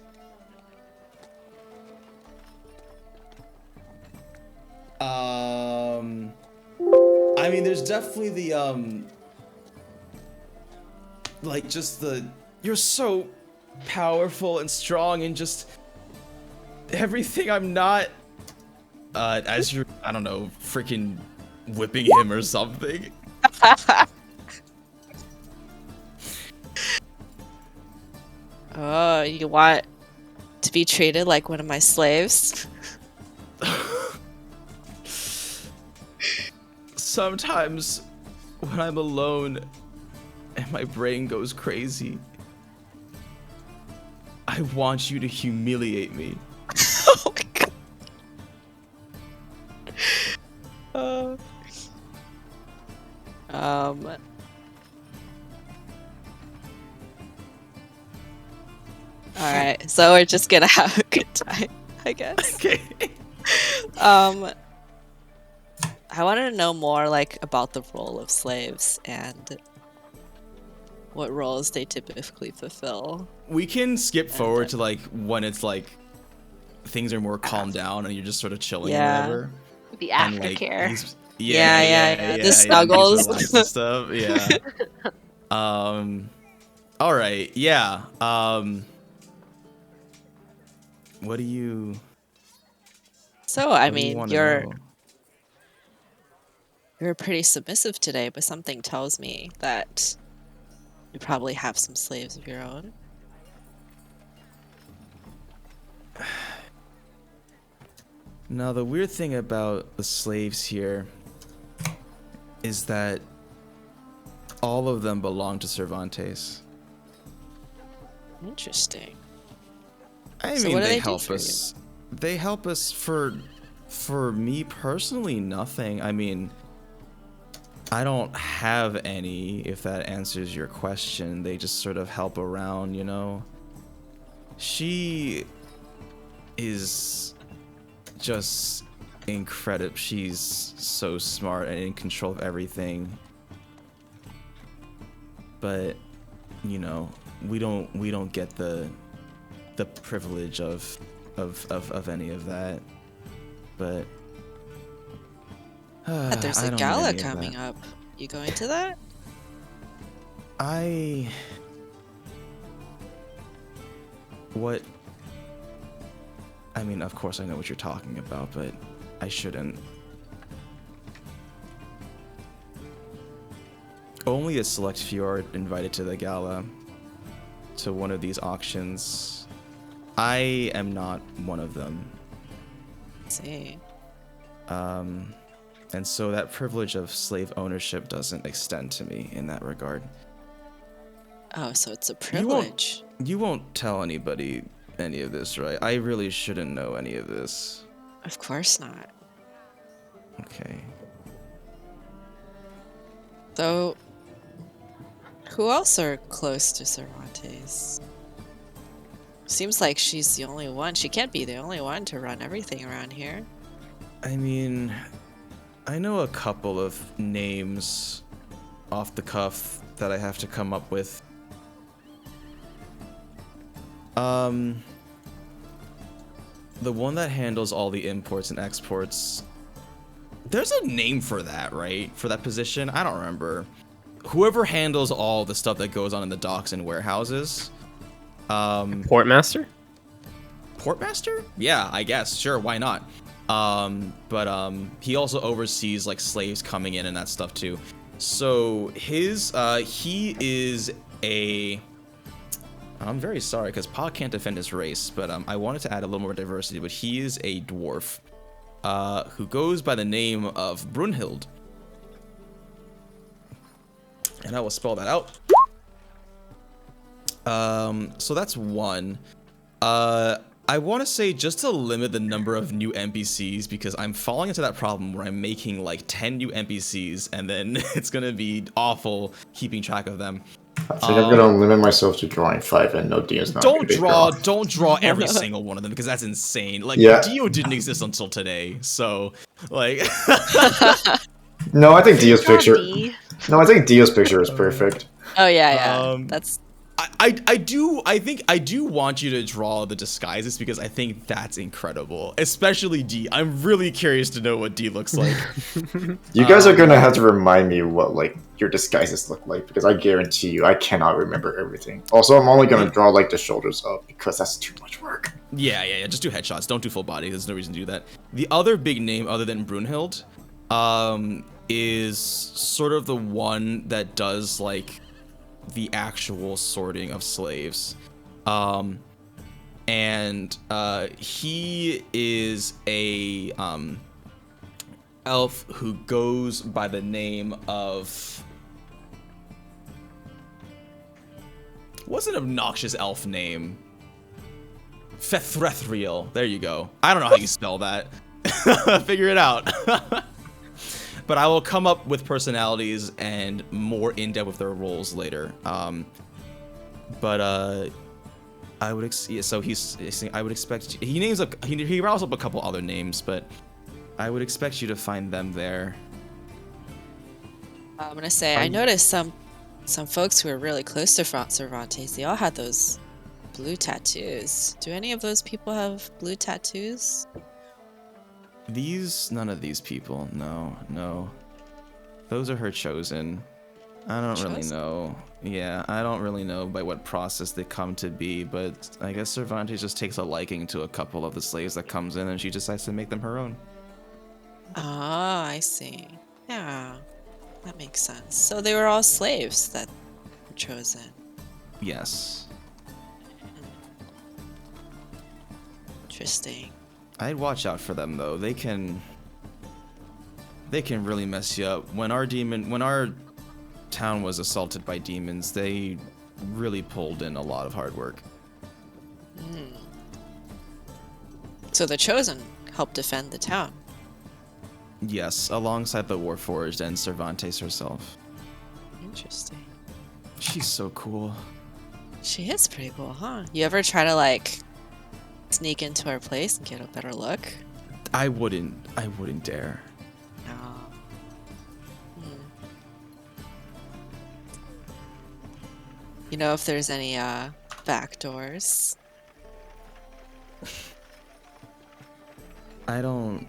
I mean, there's definitely the like just the you're so powerful and strong and just everything I'm not. As you're, I don't know, freaking whipping him or something. Oh, you want to be treated like one of my slaves? Sometimes when I'm alone and my brain goes crazy, I want you to humiliate me. Oh my god. Alright, so we're just gonna have a good time, I guess. Okay. I wanted to know more, like, about the role of slaves and what roles they typically fulfill. We can skip forward to like when it's like things are more calmed down and you're just sort of chilling Yeah. or whatever. The And, like, aftercare. he's- Yeah. The snuggles. Relax and stuff. Yeah. All right. Yeah. What do you? So, I what do you mean, wanna you're know? pretty submissive today, but something tells me that you probably have some slaves of your own. Now, the weird thing about the slaves here is that all of them belong to Cervantes. Interesting. I So mean, what do they they do help for you? us. They help us for me personally, nothing. I mean, I don't have any, if that answers your question. They just sort of help around, you know? She is just incredible. She's so smart and in control of everything. But, you know, we don't get the privilege of any of that. But But there's I a don't need gala any of coming that. up. You going to that? What? I mean, of course I know what you're talking about, but I shouldn't. Only a select few are invited to the gala, to one of these auctions. I am not one of them. See. And so that privilege of slave ownership doesn't extend to me in that regard. Oh, so it's a You won't- privilege. You won't tell anybody any of this, right? I really shouldn't know any of this. Of course not. Okay. So, who else are close to Cervantes? Seems like she's the only one. She can't be the only one to run everything around here. I mean, I know a couple of names off the cuff that I have to come up with. The one that handles all the imports and exports. There's a name for that, right? For that position? I don't remember. Whoever handles all the stuff that goes on in the docks and warehouses. Portmaster? Portmaster? Yeah, I guess. Sure, why not? But he also oversees like slaves coming in and that stuff too. So he is a. I'm very sorry because Pa can't defend his race, but I wanted to add a little more diversity. But he is a dwarf, who goes by the name of Brunhild, and I will spell that out. So that's one. I want to say just to limit the number of new NPCs because I'm falling into that problem where I'm making like 10 new NPCs and then it's gonna be awful keeping track of them. I think I'm gonna limit myself to drawing 5 and no Dio's not Don't gonna be don't draw every single one of them because that's insane. Like Yeah. Dio didn't exist until today, so like. No, I think Dio's Draw picture. D. No, I think Dio's picture is perfect. Oh yeah. That's I do want you to draw the disguises because I think that's incredible, especially D. I'm really curious to know what D looks like. You guys are gonna have to remind me what like your disguises look like because I guarantee you I cannot remember everything. Also, I'm only gonna draw like the shoulders up because that's too much work. Yeah. Just do headshots. Don't do full body. There's no reason to do that. The other big name other than Brunhild, is sort of the one that does like the actual sorting of slaves. And he is a elf who goes by the name of, what's an obnoxious elf name? Fethrethriel. There you go. I don't know how you spell that. Figure it out. But I will come up with personalities and more in depth with their roles later. But I would I would expect he rattles up a couple other names, but I would expect you to find them there. I'm gonna say I noticed some folks who were really close to Cervantes. They all had those blue tattoos. Do any of those people have blue tattoos? None of these people. No. Those are her chosen. I don't really know. Yeah, I don't really know by what process they come to be, but I guess Cervantes just takes a liking to a couple of the slaves that comes in and she decides to make them her own. Ah, I see. Yeah, that makes sense. So they were all slaves that were chosen. Yes. Interesting. I'd watch out for them though. They can really mess you up. When our town was assaulted by demons, they really pulled in a lot of hard work. So the Chosen helped defend the town. Yes, alongside the Warforged and Cervantes herself. Interesting. She's so cool. She is pretty cool, huh? You ever try to like sneak into her place and get a better look? I wouldn't dare. No. You know if there's any back doors? I don't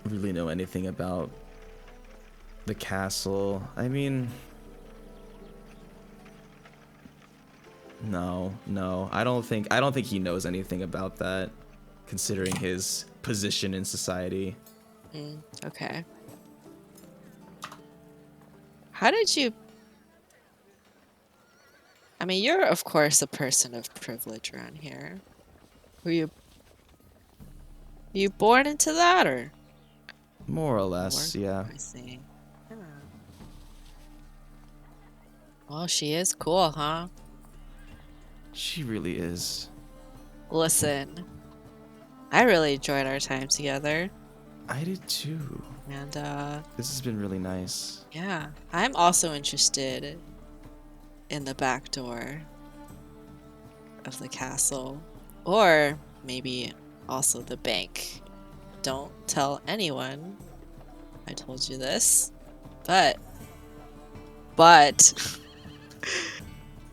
really know anything about the castle. I mean, no. I don't think he knows anything about that, considering his position in society. Okay. How did you... I mean, you're of course a person of privilege around here. Were you born into that, or? More or less, yeah. I see. Yeah. Well, she is cool, huh? She really is. Listen, I really enjoyed our time together. I did too. And this has been really nice. yeah, I'm also interested in the back door of the castle, or maybe also the bank. Don't tell anyone I told you this, but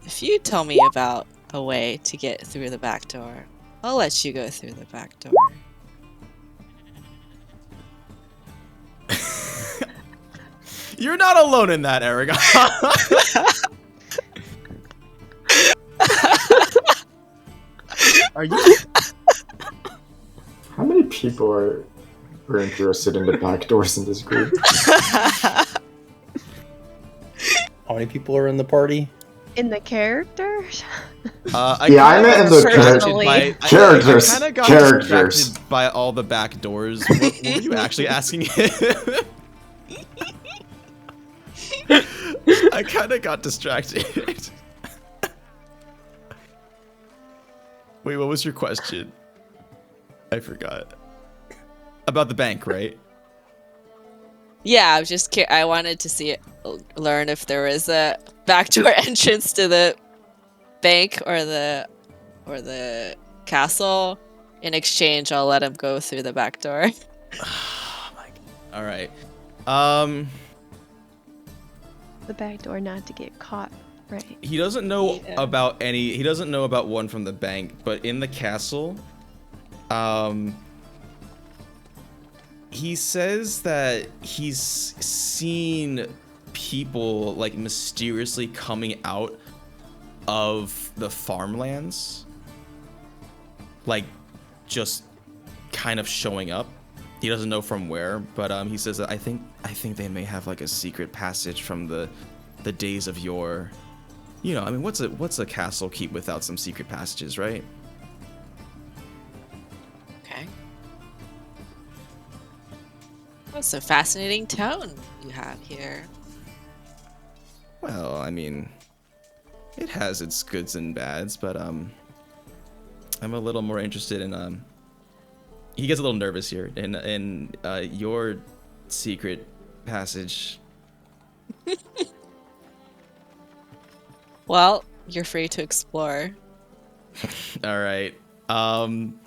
if you tell me about a way to get through the back door, I'll let you go through the back door. You're not alone in that, Eragon. Are you? How many people are interested in the back doors in this group? How many people are in the party? In the characters? I meant in the characters. I kind of got distracted by all the back doors. What were you actually asking him? I kind of got distracted. Wait, what was your question? I forgot. About the bank, right? Yeah, I was just I wanted to learn if there was a backdoor entrance to the bank or the castle. In exchange, I'll let him go through the back door. Oh my God. All right. The back door, not to get caught. Right. He doesn't know Yeah. about any. He doesn't know about one from the bank, but in the castle, he says that he's seen people like mysteriously coming out of the farmlands, like just kind of showing up. He doesn't know from where, but he says that I think they may have like a secret passage from the days of yore. You know, I mean, what's a castle keep without some secret passages, right? Okay. That's a fascinating town you have here. Well, I mean, it has its goods and bads, but I'm a little more interested in he gets a little nervous here in your secret passage. Well, you're free to explore. All right. And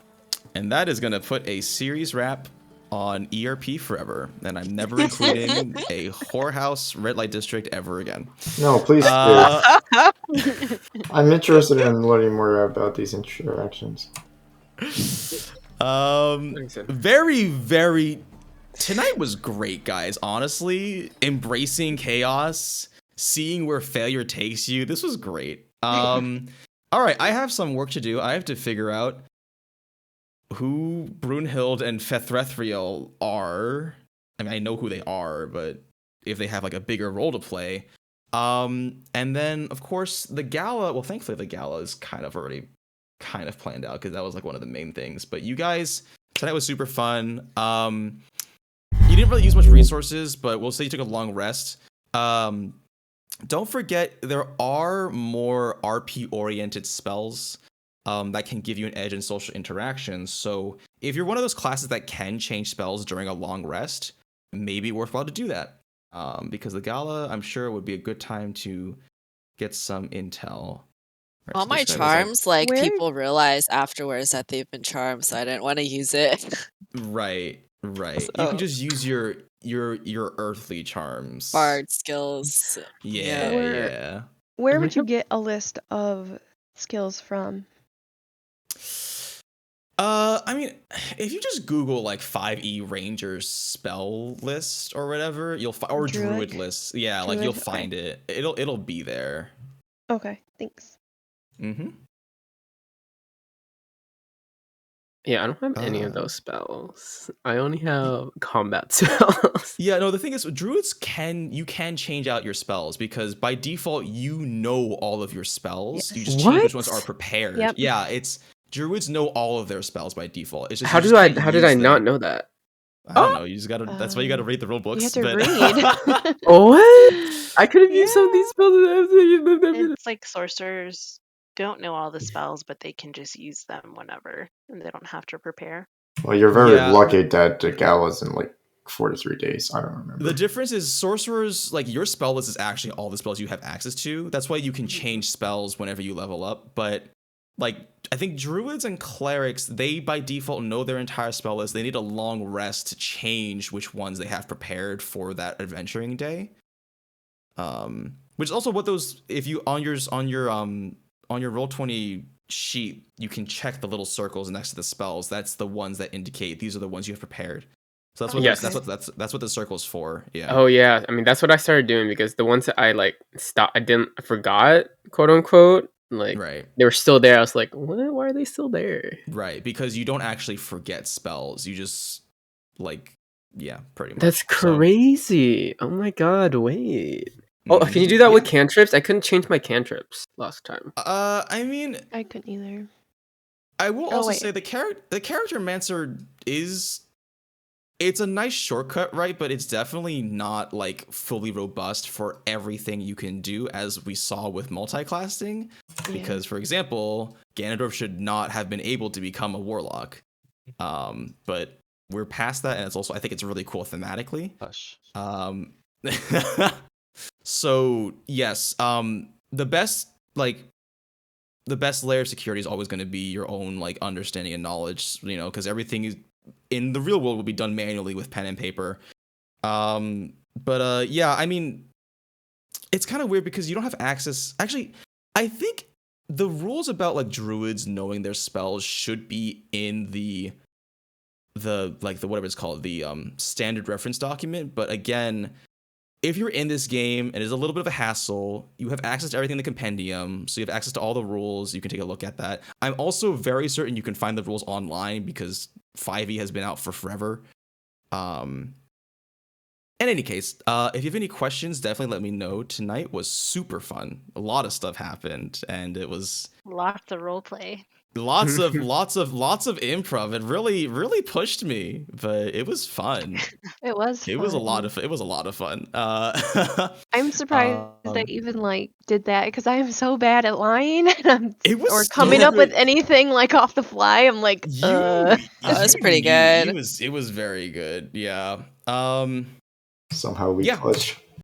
that is going to put a series wrap on ERP forever, and I'm never including a whorehouse red light district ever again. No, please. I'm interested in learning more about these interactions. Very, very. Tonight was great, guys. Honestly, embracing chaos, seeing where failure takes you. This was great. All right, I have some work to do. I have to figure out who Brunhild and Fethrethriel are. I mean, I know who they are, but if they have like a bigger role to play. And then, of course, the gala. Well, thankfully, the gala is kind of already planned out because that was like one of the main things. But you guys, tonight was super fun. You didn't really use much resources, but we'll say you took a long rest. Don't forget, there are more RP-oriented spells that can give you an edge in social interactions. So if you're one of those classes that can change spells during a long rest, maybe worthwhile to do that. Because the gala, I'm sure, would be a good time to get some intel. Right, All so my this guy was charms, like Where- people realize afterwards that they've been charmed, so I didn't want to use it. Right. You So- can just use your earthly charms. Bard skills. Yeah. Where would you get a list of skills from? I mean, if you just Google like 5e Rangers spell list or whatever, you'll find or Druid list. Yeah, like you'll Druid, find it. It'll be there. Okay, thanks. Mm-hmm. Yeah, I don't have any of those spells. I only have combat spells. Yeah, no, the thing is, Druids you can change out your spells because by default you know all of your spells. Yes. You just change which What? ones are prepared. Yep. Yeah, it's Druids know all of their spells by default. It's just How you just did can't I use not them. know that? I don't know. You just gotta. That's why you gotta read the rule You books. have to but- read. What? I could have used some of these spells. It's like sorcerers don't know all the spells, but they can just use them whenever, and they don't have to prepare. Well, you're very Yeah. lucky that the gala's in like 4 to 3 days. I don't remember. The difference is sorcerers, like your spell list is actually all the spells you have access to. That's why you can change spells whenever you level up. But like I think druids and clerics, they by default know their entire spell list. They need a long rest to change which ones they have prepared for that adventuring day. Which is also what those if you on your Roll20 sheet, you can check the little circles next to the spells. That's the ones that indicate these are the ones you have prepared. So that's what Yes. that's what the circle's for. Yeah. Oh yeah, I mean that's what I started doing because the ones that I like I forgot, quote unquote, like Right. they were still there. I was like, what? Why are they still there? Right, because you don't actually forget spells. You just like pretty much. That's So- crazy. Oh my god, wait. Oh, Mhm. can you do that with Yeah. cantrips? I couldn't change my cantrips last time. I mean, I couldn't either. I will Oh, also wait. say the character Mancer it's a nice shortcut, right? But it's definitely not like fully robust for everything you can do, as we saw with multi-classing. Because, for example, Ganondorf should not have been able to become a warlock. But we're past that, and it's also I think it's really cool thematically. Hush. So yes, the best layer of security is always going to be your own like understanding and knowledge, you know, because everything is in the real world will be done manually with pen and paper. But yeah, I mean, it's kind of weird because you don't have access. Actually, I think the rules about like druids knowing their spells should be in the whatever it's called, the standard reference document. But again, if you're in this game and it's a little bit of a hassle, you have access to everything in the compendium, so you have access to all the rules. You can take a look at that. I'm also very certain you can find the rules online because 5e has been out for forever. In any case, if you have any questions, definitely let me know. Tonight was super fun. A lot of stuff happened, and it was Lots of roleplay. lots of improv. It really pushed me, but it was fun. It was. It was a fun. lot of fun. I'm surprised they even like did that because I am so bad at lying It was or coming up with stupid. anything like off the fly. I'm like, That was pretty good. It was very good. Yeah. Somehow we Yeah. clutch.